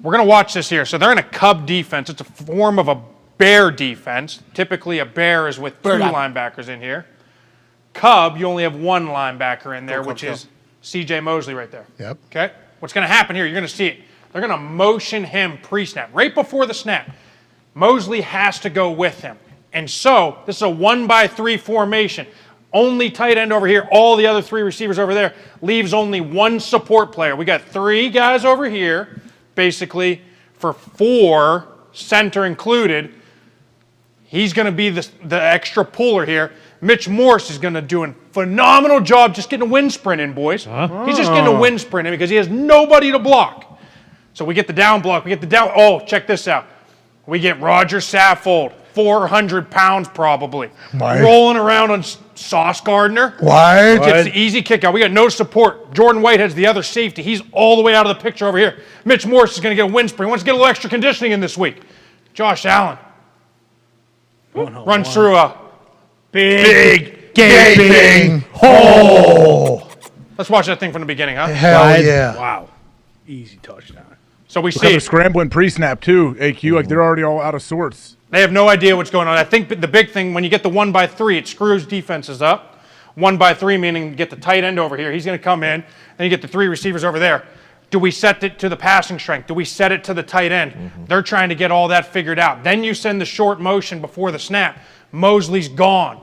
We're going to watch this here. So they're in a Cub defense. It's a form of a Bear defense. Typically, a Bear is with two linebackers in here. Cub, you only have one linebacker in there, which is C.J. Mosley right there. Yep. Okay? What's going to happen here, you're going to see it. They're going to motion him pre-snap. Right before the snap, Mosley has to go with him. And so, this is a 1-by-3 formation. Only tight end over here, all the other three receivers over there, leaves only one support player. We got three guys over here, basically, for four, center included. He's going to be the extra puller here. Mitch Morse is going to do a phenomenal job just getting a wind sprint in, boys. He's just getting a wind sprint in because he has nobody to block. So we get the down block. We get the down. Oh, check this out. We get Roger Saffold, 400 pounds probably, rolling around on Sauce Gardner. Gets the easy kick out. We got no support. Jordan Whitehead's the other safety. He's all the way out of the picture over here. Mitch Morse is going to get a wind sprint. He wants to get a little extra conditioning in this week. Josh Allen runs through a big gaping hole. Let's watch that thing from the beginning, huh? Hell yeah. Wow. Easy touchdown. So we Look see how they're scrambling pre-snap too, AQ. Like they're already all out of sorts. they have no idea what's going on. I think the big thing, when you get the 1-by-3, it screws defenses up. 1-by-3 meaning you get the tight end over here. He's going to come in, and you get the three receivers over there. Do we set it to the passing strength? Do we set it to the tight end? They're trying to get all that figured out. Then you send the short motion before the snap. Mosley's gone.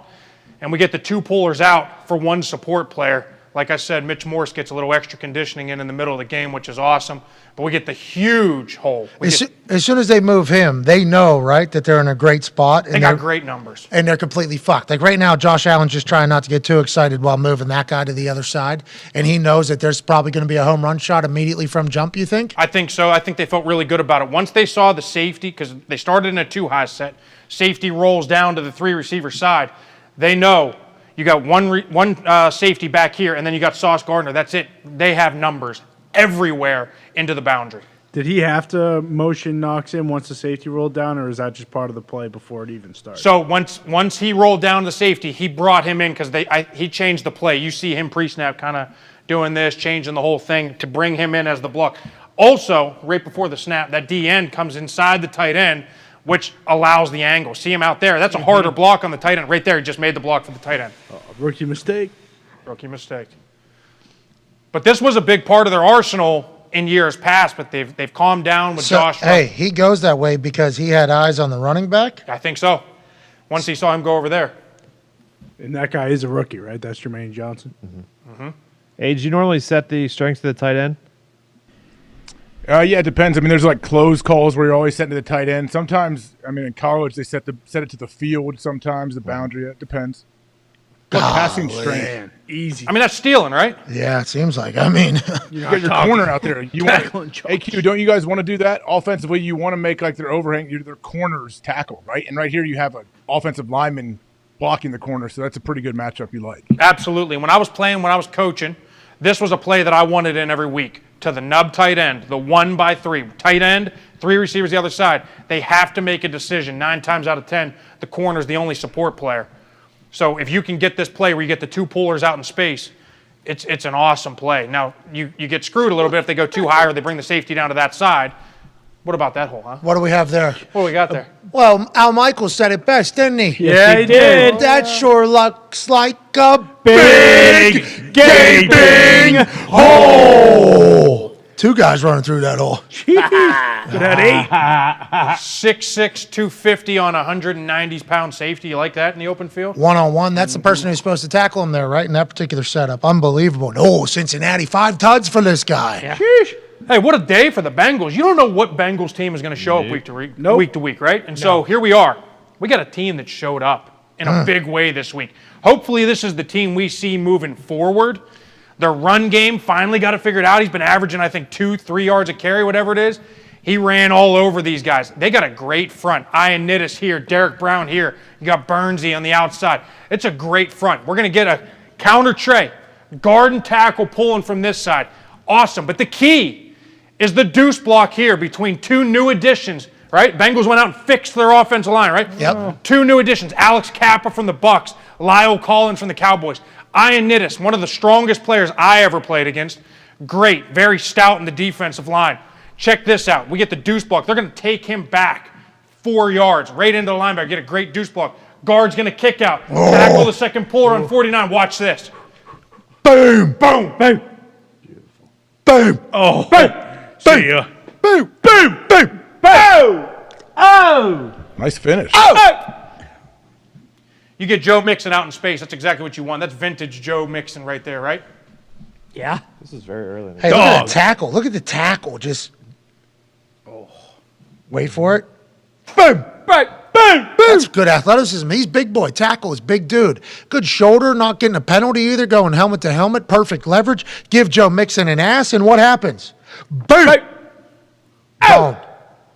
And we get the two pullers out for one support player. Like I said, Mitch Morse gets a little extra conditioning in the middle of the game, which is awesome. But we get the huge hole. As soon as they move him, they know, right, that they're in a great spot. They got great numbers. And they're completely fucked. Like right now, Josh Allen's just trying not to get too excited while moving that guy to the other side. And he knows that there's probably going to be a home run shot immediately from jump, you think? I think so. I think they felt really good about it. Once they saw the safety, because they started in a 2-high set, safety rolls down to the 3-receiver side. They know you got one safety back here, and then you got Sauce Gardner. That's it. They have numbers everywhere into the boundary. Did he have to motion Knox in once the safety rolled down, or is that just part of the play before it even started? So once he rolled down the safety, he brought him in because he changed the play. You see him pre-snap kind of doing this, changing the whole thing to bring him in as the block. Also, right before the snap, that D end comes inside the tight end, which allows the angle. See him out there? That's a harder block on the tight end. Right there, he just made the block for the tight end. Rookie mistake. Rookie mistake. But this was a big part of their arsenal in years past, but they've calmed down with Josh. Hey, he goes that way because he had eyes on the running back? I think so. Once he saw him go over there. And that guy is a rookie, right? That's Jermaine Johnson. Hey, did you normally set the strength of the tight end? Yeah, it depends. I mean, there's like close calls where you're always setting to the tight end. Sometimes, I mean, in college they set it to the field. Sometimes the boundary. It depends. Passing strength, easy. I mean, that's stealing, right? Yeah, it seems like. I mean, you got your corner out there. You want AQ? Don't you guys want to do that offensively? You want to make like their overhang, their corners tackle, right? And right here you have an offensive lineman blocking the corner, so that's a pretty good matchup you like. Absolutely. When I was coaching, this was a play that I wanted in every week. To the nub tight end, the 1-by-3. Tight end, 3 receivers the other side. They have to make a decision. 9 times out of 10, the corner's the only support player. So if you can get this play where you get the 2 pullers out in space, it's an awesome play. Now, you get screwed a little bit if they go too high or they bring the safety down to that side. What about that hole, huh? What do we have there? What do we got there? Well, Al Michaels said it best, didn't he? Yeah, he did. That sure looks like a big gaping hole. 2 guys running through that hole. Could have 8. 6'6", 250 on a 190-pound safety. You like that in the open field? One-on-one. That's the person who's supposed to tackle him there, right, in that particular setup. Unbelievable. Oh, Cincinnati, 5 tuds for this guy. Yeah. Hey, what a day for the Bengals. You don't know what Bengals team is going to show up week to week, right? And so here we are. We got a team that showed up in a big way this week. Hopefully this is the team we see moving forward. Their run game finally got it figured out. He's been averaging, I think, 2-3 yards a carry, whatever it is. He ran all over these guys. They got a great front. Ian Nittis here, Derek Brown here. You got Bernsey on the outside. It's a great front. We're going to get a counter tray, guard and tackle pulling from this side. Awesome. But the key is the deuce block here between 2 new additions, right? Bengals went out and fixed their offensive line, right? Yep. 2 new additions. Alex Kappa from the Bucks, Lyle Collins from the Cowboys. Ian Nittis, one of the strongest players I ever played against. Great, very stout in the defensive line. Check this out. We get the deuce block. They're going to take him back 4 yards, right into the linebacker. Get a great deuce block. Guard's going to kick out. Tackle the second puller on 49. Watch this. Boom. Boom. Boom. Boom. Oh. Boom. See ya. Boom. Boom. Boom. Boom. Oh. Nice finish. Oh! You get Joe Mixon out in space. That's exactly what you want. That's vintage Joe Mixon right there, right? Yeah. This is very early. Hey, look at the tackle. Look at the tackle. Just wait for it. Boom. Right. Boom. That's good athleticism. He's big boy. Tackle is big dude. Good shoulder, not getting a penalty either, going helmet to helmet. Perfect leverage. Give Joe Mixon an ass, and what happens? Boom. Gone.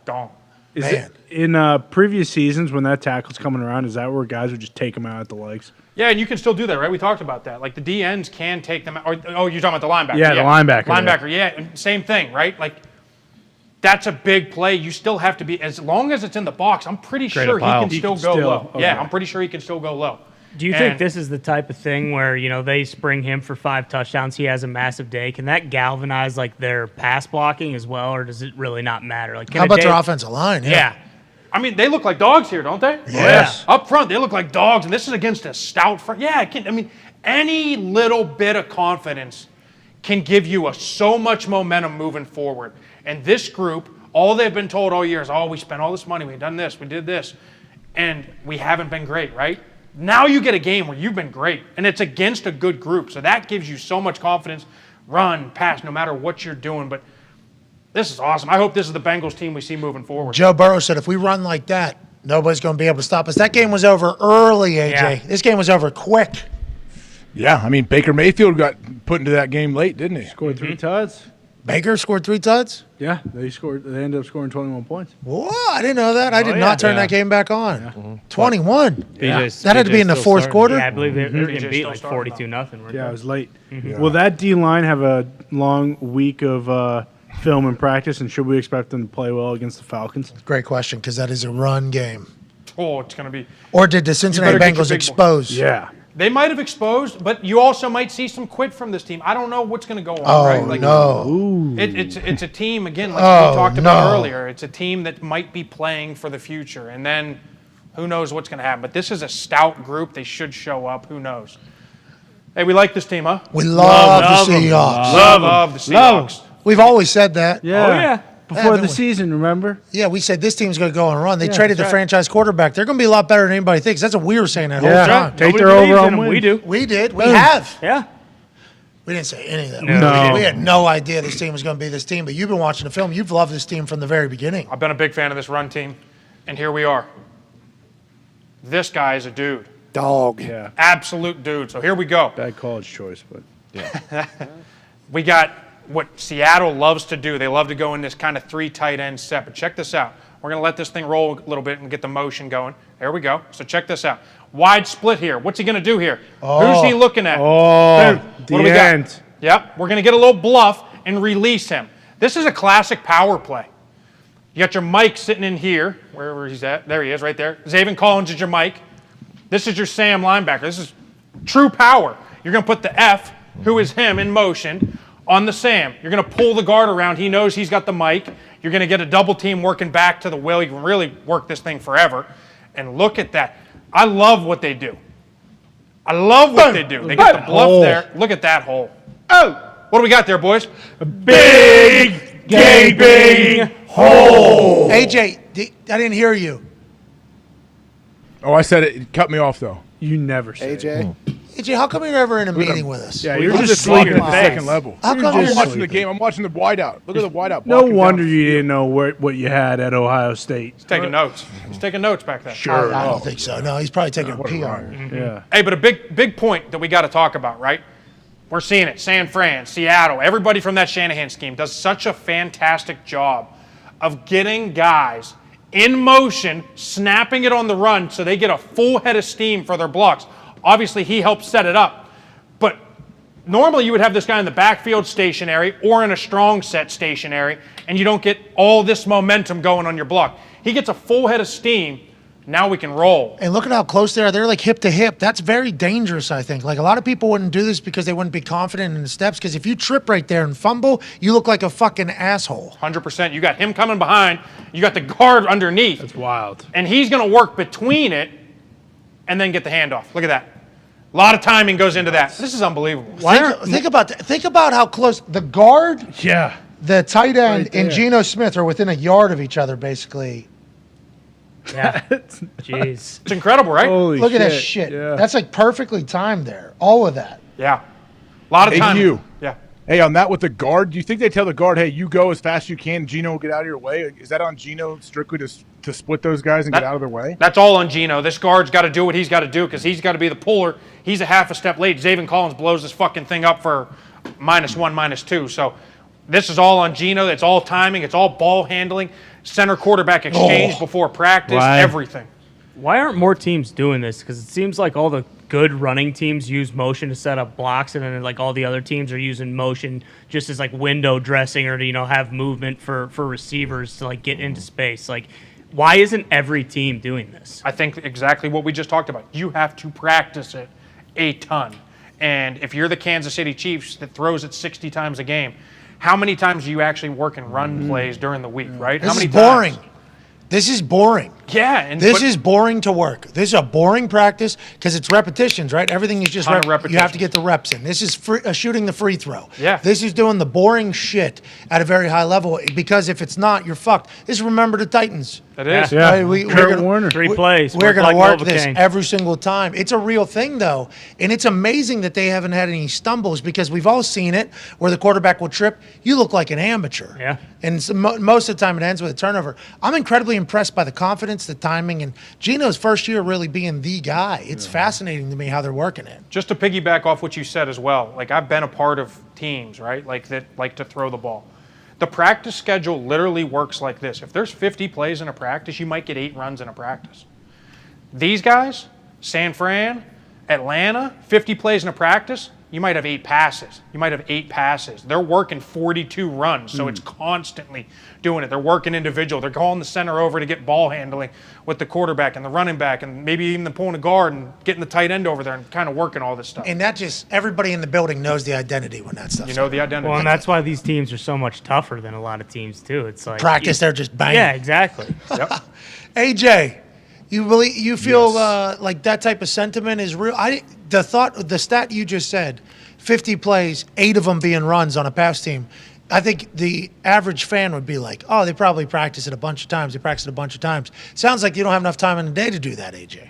Gone. Is Man. it, in previous seasons, when that tackle's coming around, is that where guys would just take him out at the legs? Yeah, and you can still do that, right? We talked about that. Like the DNs can take them out. Oh, you're talking about the linebacker. Yeah, the linebacker. Linebacker, yeah. And same thing, right? Like that's a big play. You still have to be, as long as it's in the box, I'm pretty sure he can still go low. Okay. Yeah, I'm pretty sure he can still go low. Do you think this is the type of thing where, you know, they spring him for 5 touchdowns, he has a massive day? Can that galvanize, like, their pass blocking as well, or does it really not matter? Like, How about their offensive line? Yeah. I mean, they look like dogs here, don't they? Yes. Yeah. Up front, they look like dogs, and this is against a stout front. Yeah, I mean, any little bit of confidence can give you so much momentum moving forward. And this group, all they've been told all year is, oh, we spent all this money, we've done this, we did this, and we haven't been great, right? Now you get a game where you've been great, and it's against a good group. So that gives you so much confidence. Run, pass, no matter what you're doing. But this is awesome. I hope this is the Bengals team we see moving forward. Joe Burrow said, if we run like that, nobody's going to be able to stop us. That game was over early, AJ. Yeah. This game was over quick. Yeah, I mean, Baker Mayfield got put into that game late, didn't he? Scored 3 tuds. Baker scored 3 tuds? Yeah, they ended up scoring 21 points. Whoa, I didn't know that. I did not turn that game back on. Yeah. 21. Yeah. That had to be in the fourth quarter? Yeah, I believe they were BJ getting beat like still 42-0. Yeah, it was late. Will that D-line have a long week of film and practice, and should we expect them to play well against the Falcons? Great question, because that is a run game. Oh, it's going to be. Or did the Cincinnati better get your Bengals big expose? Yeah. They might have exposed, but you also might see some quit from this team. I don't know what's going to go on, Oh, right? Like, no. It's a team, again, like Oh, we talked about no. earlier. It's a team that might be playing for the future. And then who knows what's going to happen. But this is a stout group. They should show up. Who knows? Hey, we like this team, huh? We love the Seahawks. Love the Seahawks. We've always said that. Yeah. Oh, yeah. Before the season, remember? Yeah, we said this team's going to go on a run. They Yeah, traded the that's right. franchise quarterback. They're going to be a lot better than anybody thinks. That's what we were saying that whole Yeah. time. Take Nobody their believes overall in 'em. win. We do. We did. We have. Yeah. We didn't say any of that. No. We had no idea this team was going to be this team, but you've been watching the film. You've loved this team from the very beginning. I've been a big fan of this run team, and here we are. This guy is a dude. Dog. Yeah. Absolute dude. So here we go. Bad college choice, but We got what Seattle loves to do. They love to go in this kind of 3 tight end set. But check this out. We're going to let this thing roll a little bit and get the motion going. There we go. So check this out. Wide split here. What's he going to do here? Who's he looking at? oh, What the do we got? end. Yep. We're going to get a little bluff and release him. This is a classic power play. You got your Mike sitting in here, wherever he's at. There he is, right there. Zaven Collins is your Mike. This is your Sam linebacker. This is true power. You're going to put the F, who is him, in motion on the Sam. You're going to pull the guard around. He knows he's got the Mike. You're going to get a double team working back to the Will. You can really work this thing forever. And look at that. I love what they do. I love what they do. They get the bluff there. Look at that hole. Oh, What do we got there, boys? Big gaping hole. AJ, I didn't hear you. Oh, I said it. It cut me off, though. You never say AJ? AJ, how come you're never in a meeting with us? Yeah, You're you're just sleeping sleeping at the face. second level. How come I'm you're watching sleeping? the game. I'm watching the wideout. Look at the wideout. No blocking wonder down. you didn't know what you had at Ohio State. He's taking notes. He's taking notes back there. Sure. I don't think so. No, he's probably taking a PR. Yeah. Hey, but a big point that we got to talk about, right? We're seeing it. San Fran, Seattle, everybody from that Shanahan scheme does such a fantastic job of getting guys in motion, snapping it on the run so they get a full head of steam for their blocks. Obviously, he helps set it up. But normally you would have this guy in the backfield stationary or in a strong set stationary, and you don't get all this momentum going on your block. He gets a full head of steam. Now we can roll. And look at how close they are. They're like hip to hip. That's very dangerous, I think. Like a lot of people wouldn't do this because they wouldn't be confident in the steps. Because if you trip right there and fumble, you look like a fucking asshole. 100%. You got him coming behind. You got the guard underneath. That's wild. And he's going to work between it and then get the handoff. Look at that. A lot of timing goes into that. This is unbelievable. Think about that. Think about how close the guard, Yeah. the tight end, Right there. and Geno Smith are within a yard of each other, basically. Yeah. Jeez. It's incredible, right? Holy Look shit. at that shit. Yeah. That's like perfectly timed there. All of that. Yeah. A lot of Hey, timing. you. Yeah. Hey, on that with the guard, do you think they tell the guard, hey, you go as fast as you can, Gino will get out of your way? Is that on Gino strictly to split those guys and get out of their way? That's all on Geno. This guard's got to do what he's got to do because he's got to be the puller. He's a half a step late. Zaven Collins blows this fucking thing up for -1, -2. So this is all on Geno. It's all timing. It's all ball handling, center quarterback exchange before practice, Right. everything. Why aren't more teams doing this? Because it seems like all the good running teams use motion to set up blocks, and then like all the other teams are using motion just as like window dressing or to have movement for receivers to like get into space. Like, why isn't every team doing this? I think exactly what we just talked about. You have to practice it a ton. And if you're the Kansas City Chiefs that throws it 60 times a game, how many times are you actually working run plays during the week, right? This How many is boring. times? This is boring. Yeah. And This is boring to work. This is a boring practice because it's repetitions, right? Everything is just Ton of you have to repetitions. get the reps in. This is shooting the free throw. Yeah. This is doing the boring shit at a very high level because if it's not, you're fucked. This is remember the Titans. It is. Yeah. Right? Kurt Warner. 3 plays. We're going like to work this Novocaine. every single time. It's a real thing, though. And it's amazing that they haven't had any stumbles because we've all seen it where the quarterback will trip. You look like an amateur. Yeah. And so most of the time it ends with a turnover. I'm incredibly impressed by the confidence, the timing, and Geno's first year really being the guy. It's fascinating to me how they're working it. Just to piggyback off what you said as well, like I've been a part of teams, right, like that like to throw the ball. The practice schedule literally works like this. If there's 50 plays in a practice, you might get 8 runs in a practice. These guys, San Fran, Atlanta, 50 plays in a practice, you might have 8 passes. You might have 8 passes. They're working 42 runs, so it's constantly doing it. They're working individual. They're calling the center over to get ball handling with the quarterback and the running back and maybe even the pulling a guard and getting the tight end over there and kind of working all this stuff. And that just, everybody in the building knows the identity when that stuff. You know the identity. Well, and that's why these teams are so much tougher than a lot of teams too. It's like Practice, they're just banging. Yeah, exactly. Yep. AJ, you feel like that type of sentiment is real? The stat you just said, 50 plays, 8 of them being runs on a pass team. I think the average fan would be like, oh, they probably practice it a bunch of times. They practice it a bunch of times. Sounds like you don't have enough time in the day to do that, AJ.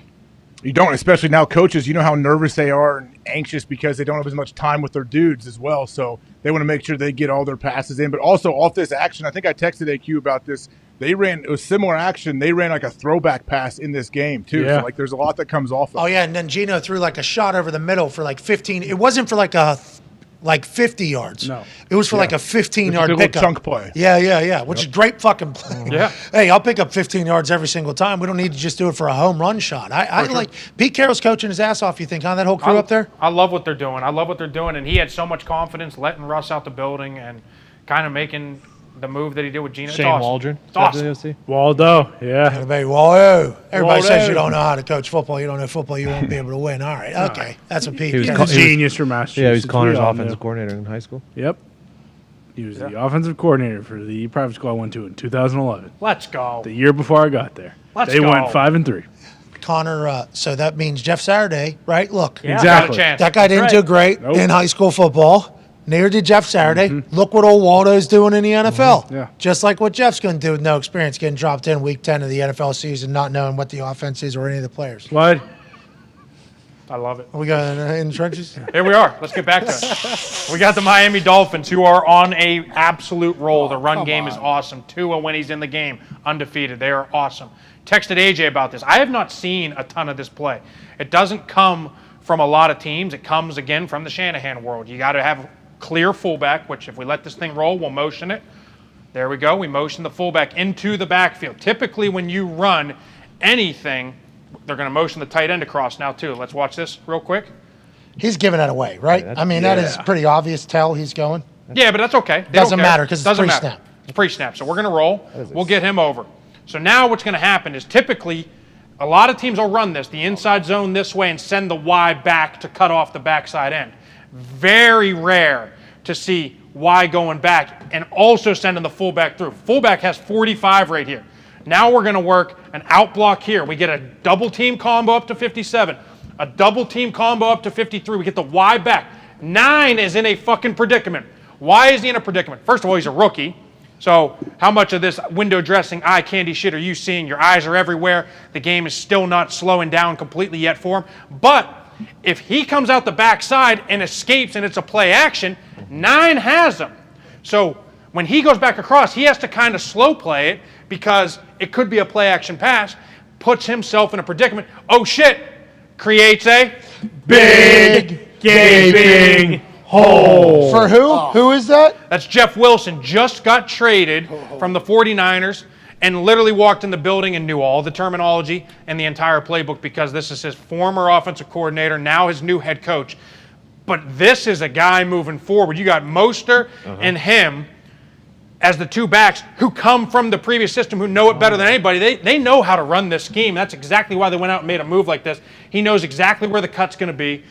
You don't, especially now coaches, you know how nervous they are and anxious because they don't have as much time with their dudes as well. So they want to make sure they get all their passes in. But also off this action, I think I texted AQ about this. It was similar action. They ran like a throwback pass in this game too. Yeah. So like there's a lot that comes off of Oh, yeah, and then Geno threw like a shot over the middle for like 15. It wasn't for like 50 yards. No. It was for like a 15-yard little pickup. chunk play. Yeah, which is great fucking play. Yeah. Hey, I'll pick up 15 yards every single time. We don't need to just do it for a home run shot. I like Pete Carroll's coaching his ass off, you think, huh? That whole crew up there? I love what they're doing. And he had so much confidence letting Russ out the building and kind of making the move that he did with Geno. Shane it's awesome. Waldron. It's awesome. Waldo, yeah. Everybody, Everybody says you don't know how to coach football. You don't know football. You won't be able to win. All right, okay. That's what Pete He was did. co- he was- Genius from Massachusetts. Yeah, he was Connor's We all offensive knew. coordinator in high school. Yep. He was the offensive coordinator for the private school I went to in 2011. Let's go. The year before I got there. Let's they go. went 5-3. Connor, so that means Jeff Saturday, right? Look, Yeah. Exactly. Not a chance. that guy didn't That's do right. great Nope. in high school football. Neither did Jeff Saturday. Look what old Waldo's doing in the NFL. Yeah. Just like what Jeff's going to do with no experience, getting dropped in week 10 of the NFL season, not knowing what the offense is or any of the players. What? I love it. Are we going in the trenches? Here we are. Let's get back to it. We got the Miami Dolphins, who are on a absolute roll. The run game is awesome. Tua, when he's in the game, undefeated. They are awesome. Texted AJ about this. I have not seen a ton of this play. It doesn't come from a lot of teams. It comes, again, from the Shanahan world. You got to have clear fullback, which if we let this thing roll, we'll motion it. There we go. We motion the fullback into the backfield. Typically, when you run anything, they're going to motion the tight end across now, too. Let's watch this real quick. He's giving that away, right? I mean, that is pretty obvious tell he's going. Yeah, but that's okay. They Doesn't don't care. matter because it's pre-snap. It's pre-snap, so we're going to roll. We'll get him over. So now what's going to happen is typically a lot of teams will run this, the inside zone this way, and send the Y back to cut off the backside end. Very rare to see Y going back and also sending the fullback through. Fullback has 45 right here. Now we're going to work an out block here. We get a double team combo up to 57, a double team combo up to 53. We get the Y back. 9 is in a fucking predicament. Why is he in a predicament? First of all, he's a rookie. So how much of this window dressing eye candy shit are you seeing? Your eyes are everywhere. The game is still not slowing down completely yet for him. But if he comes out the backside and escapes and it's a play action, 9 has him. So when he goes back across, he has to kind of slow play it because it could be a play action pass, puts himself in a predicament. Oh shit, creates a big gaping hole. For who? Who is that? That's Jeff Wilson. Just got traded from the 49ers and literally walked in the building and knew all the terminology and the entire playbook because this is his former offensive coordinator, now his new head coach. But this is a guy moving forward. You got Mostert and him as the two backs who come from the previous system, who know it better than anybody. They know how to run this scheme. That's exactly why they went out and made a move like this. He knows exactly where the cut's going to be,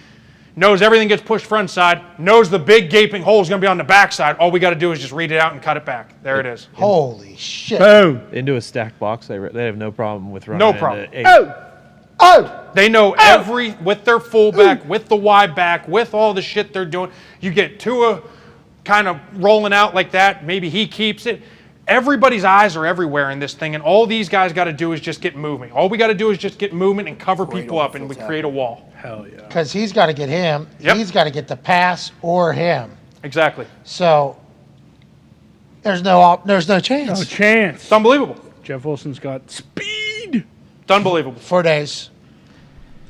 knows everything gets pushed front side, knows the big gaping hole is going to be on the backside. All we got to do is just read it out and cut it back. There it is. Holy shit. Boom. Into a stack box. They have no problem with running. No problem. They know with their fullback, with the Y back, with all the shit they're doing. You get Tua kind of rolling out like that. Maybe he keeps it. Everybody's eyes are everywhere in this thing, and all these guys got to do is just get moving. All we got to do is just get movement and cover people up, and we create a wall. Hell yeah. Because he's got to get him. Yep. He's got to get the pass or him. Exactly. So there's no chance. No chance. It's unbelievable. Jeff Wilson's got speed. It's unbelievable. 4 days.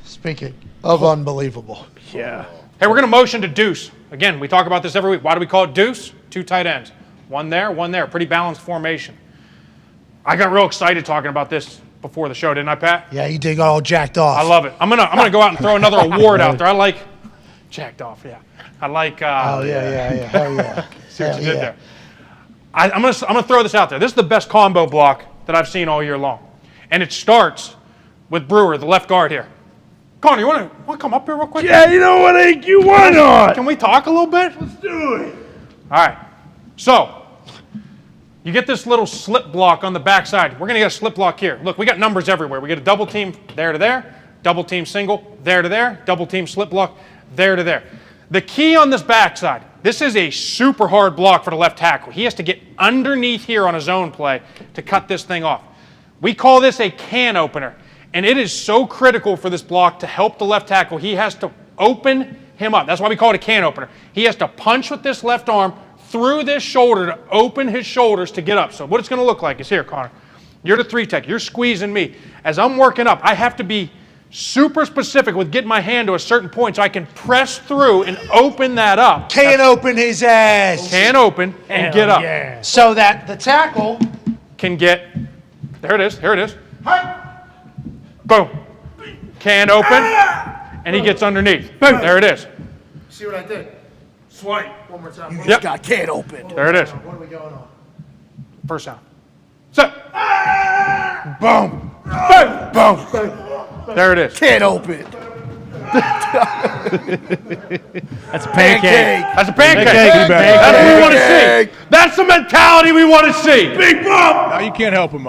Speaking of unbelievable. Yeah. Hey, we're going to motion to deuce. Again, we talk about this every week. Why do we call it deuce? 2 tight ends. One there, one there. Pretty balanced formation. I got real excited talking about this before the show, didn't I, Pat? Yeah, you did all jacked off. I love it. I'm gonna go out and throw another award out there. I like jacked off, yeah. I like oh yeah. Hell yeah. See what you did there. I'm gonna throw this out there. This is the best combo block that I've seen all year long. And it starts with Brewer, the left guard here. Connor, you want to come up here real quick? Yeah, you know what, Ink? You why not? Can we talk a little bit? Let's do it. All right. So, you get this little slip block on the backside. We're going to get a slip block here. Look, we got numbers everywhere. We get a double team there to there, double team single there to there, double team slip block there to there. The key on this backside, this is a super hard block for the left tackle. He has to get underneath here on his own play to cut this thing off. We call this a can opener. And it is so critical for this block to help the left tackle. He has to open him up. That's why we call it a can opener. He has to punch with this left arm through this shoulder to open his shoulders to get up. So what it's going to look like is here, Connor. You're the 3-tech. You're squeezing me. As I'm working up, I have to be super specific with getting my hand to a certain point so I can press through and open that up. Can open his ass. Can open and get up. Yeah. So that the tackle can get, there it is, here it is. Boom. Can open, and he gets underneath. Boom. There it is. See what I did? Swipe. One more time. Yep. Got can open. There it is. What are we going on? First down. Set. Boom. Boom. Boom. There it is. Can open. That's a pancake. That's a pancake. That's what we want to see. That's the mentality we want to see. Big bump. No, you can't help him.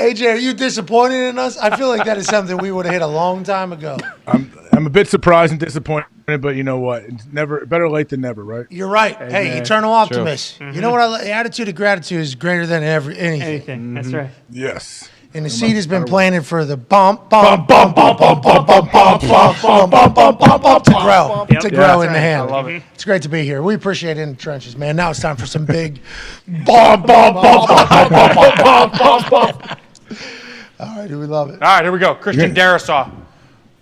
AJ, are you disappointed in us? I feel like that is something we would have hit a long time ago. I'm a bit surprised and disappointed, but you know what? It's never better late than never, right? You're right. Hey, eternal optimist. You know what? The attitude of gratitude is greater than anything. That's right. Yes. And the seed has been planted for the bump to grow in the hand. I love it. It's great to be here. We appreciate it in the trenches, man. Now it's time for some big All right, we love it. All right, here we go. Christian Darrisaw,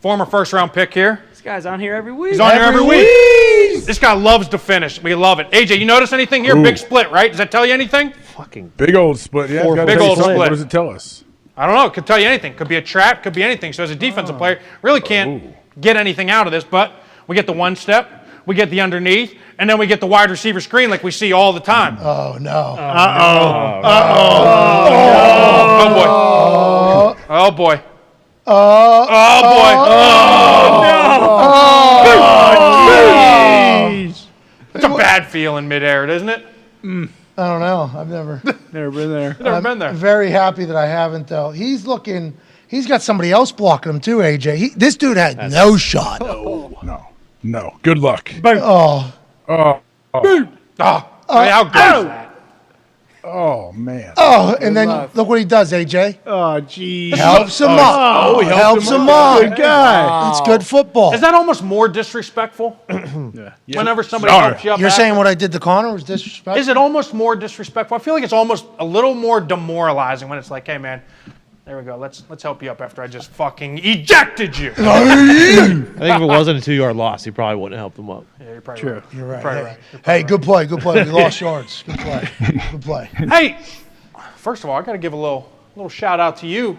former first-round pick here. This guy's on here every week. He's on here every week. This guy loves to finish. We love it. AJ, you notice anything here? Ooh. Big split, right? Does that tell you anything? Fucking big old split. Yeah, big old split. What does it tell us? I don't know. It could tell you anything. Could be a trap. Could be anything. So as a defensive player, really can't get anything out of this. But we get the one step, we get the underneath, and then we get the wide receiver screen like we see all the time. Oh no! Oh boy! It's a bad feeling midair, isn't it? I don't know. I've never been there. Never been there. Very happy that I haven't though. He's got somebody else blocking him too, AJ. This dude had no shot. No. Good luck. Oh. How good is that? Oh man. Oh, and then look what he does, AJ. Oh, geez. Helps him up. Oh, he helps him up. Good guy. It's good football. Is that almost more disrespectful? Whenever somebody helps you up. You're after? saying what I did to Connor was disrespectful? Is it almost more disrespectful? I feel like it's almost a little more demoralizing when it's like, hey man, there we go. Let's help you up after I just fucking ejected you. I think if it wasn't a 2-yard loss, he probably wouldn't have helped him up. Yeah, you're probably True. right. You're right. Probably Hey, right. You're hey, probably good play. We lost yards. Good play. Good play. Hey, first of all, I got to give a little shout out to you.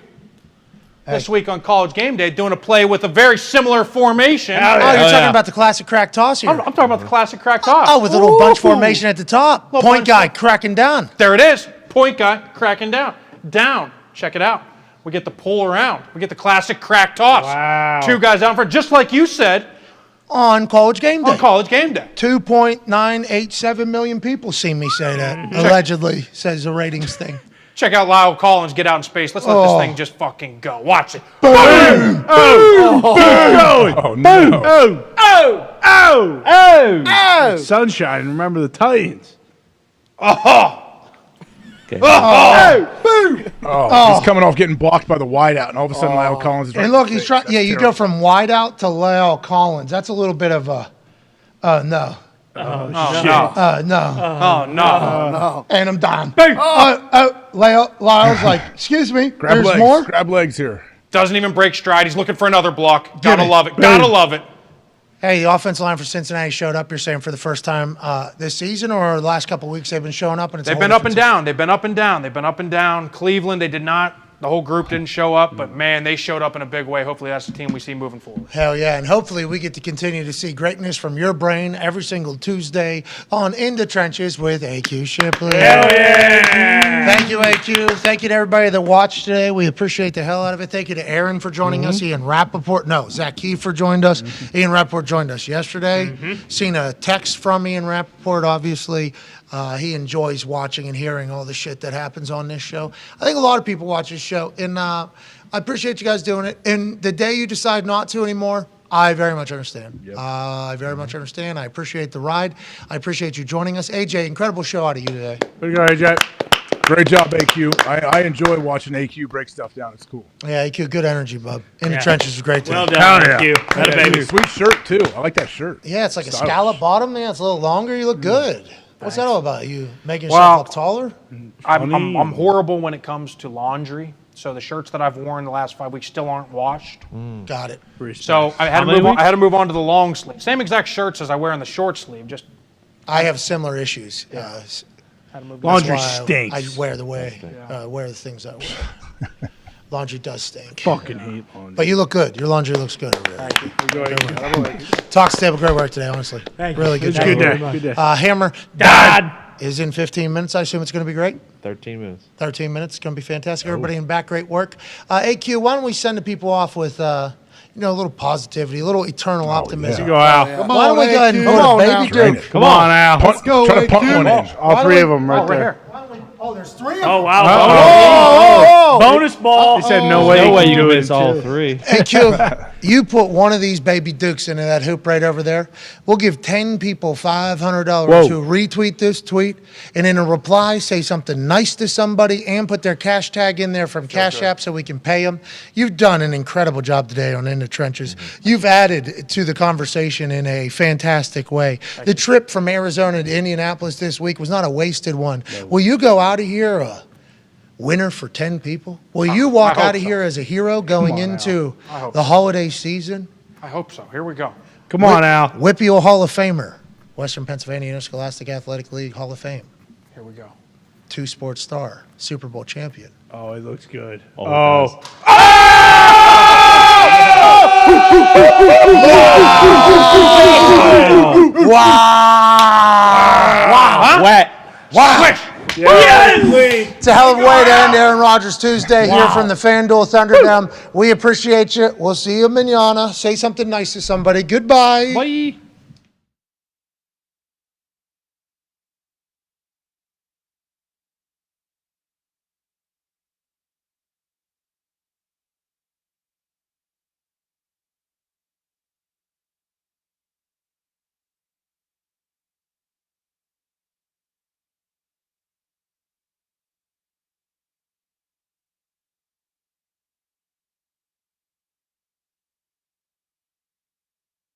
This week on College Game Day, doing a play with a very similar formation. Oh, you're talking about the classic crack toss here. I'm talking about the classic crack toss. Oh, with a little bunch formation at the top. Little Point bunch guy cracking down. There it is. Point guy cracking down. Down. Check it out. We get the pull around. We get the classic crack toss. Wow. 2 guys down front, just like you said. On College Game Day. On College Game Day. 2.987 million people see me say that. Allegedly, says the ratings thing. Check out Lyle Collins get out in space. Let's let this thing just fucking go. Watch it. Boom! Oh! Oh no! Oh! Sunshine. Remember the Titans. Okay. He's coming off getting blocked by the wideout, and all of a sudden Lyle Collins is right. And look, in he's the trying. face. Yeah, That's you go terrible. from wide out to Lyle Collins. That's a little bit of a. No. No. No. And I'm done. Lyle's like, excuse me. Grab There's legs. more. Grab legs here. Doesn't even break stride. He's looking for another block. Gotta it. love it. Gotta love it. Hey, the offensive line for Cincinnati showed up. You're saying for the first time this season, or the last couple of weeks they've been showing up, and it's They've been up and down. They've been up and down. They've been up and down. Cleveland, they did not. The whole group didn't show up, but man, they showed up in a big way. Hopefully, that's the team we see moving forward. Hell yeah, and hopefully we get to continue to see greatness from your brain every single Tuesday on In the Trenches with AQ Shipley. Hell yeah! Thank you, AQ. Thank you to everybody that watched today. We appreciate the hell out of it. Thank you to Aaron for joining us. Ian Rappaport. No, Zach Keefer joined us. Ian Rappaport joined us yesterday. Seen a text from Ian Rappaport, obviously. He enjoys watching and hearing all the shit that happens on this show. I think a lot of people watch this show, and I appreciate you guys doing it. And the day you decide not to anymore, I very much understand. I very much understand. I appreciate the ride. I appreciate you joining us. AJ, incredible show out of you today. Way to go, AJ. Great job, AQ. I enjoy watching AQ break stuff down. It's cool. Yeah, AQ, good energy, bub. In the trenches was great today. Well done, AQ. That a baby. Sweet shirt too. I like that shirt. Yeah, it's like a Stylish. scallop bottom. Yeah, it's a little longer. You look good. What's that all about? You making Well, yourself look taller? I'm horrible when it comes to laundry. So the shirts that I've worn the last 5 weeks still aren't washed. Got it. So I had to move on. I had to move on to the long sleeve. Same exact shirts as I wear in the short sleeve. Just I have similar issues. had to move. Laundry That's why stinks. I wear the way, wear the things I wear. Laundry does stink. Fucking hate laundry. But you look good. Your laundry looks good. Thank you. Talks table, great work today, honestly. Thank you. Really good It's job. a good day. Good day. Hammer Dad is in 15 minutes. I assume it's going to be great. 13 minutes. 13 minutes. It's going to be fantastic. Everybody in back, great work. AQ, why don't we send the people off with a little positivity, a little eternal optimism. Go out. Why don't we go ahead and Come go on to now. Baby Duke? Come on, Al. Let's go. Try to punt one in. All three of them right there. Oh, there's There's 3 of them. Oh, wow. Oh, Bonus ball. He said no way No you way can you do can it miss in all two. 3. Hey, Q, you put one of these baby dukes into that hoop right over there. We'll give 10 people $500 to retweet this tweet and in a reply say something nice to somebody and put their cash tag in there from Cash App so we can pay them. You've done an incredible job today on In the Trenches. You've added to the conversation in a fantastic way. The trip from Arizona to Indianapolis this week was not a wasted one. Will you go out of here a winner for 10 people? Will you walk out of here as a hero going into the holiday season? I hope so. Here we go. Come on, Al. Whippeal Hall of Famer, Western Pennsylvania Interscholastic Athletic League Hall of Fame, Here we go. 2-sport star, Super Bowl champion. Oh, it looks good. Oh. Wow. Wet. Wow. Yes! It's a hell of a way to end Aaron Rodgers Tuesday here from the FanDuel Thunderdome. We appreciate you. We'll see you manana. Say something nice to somebody. Goodbye. Bye.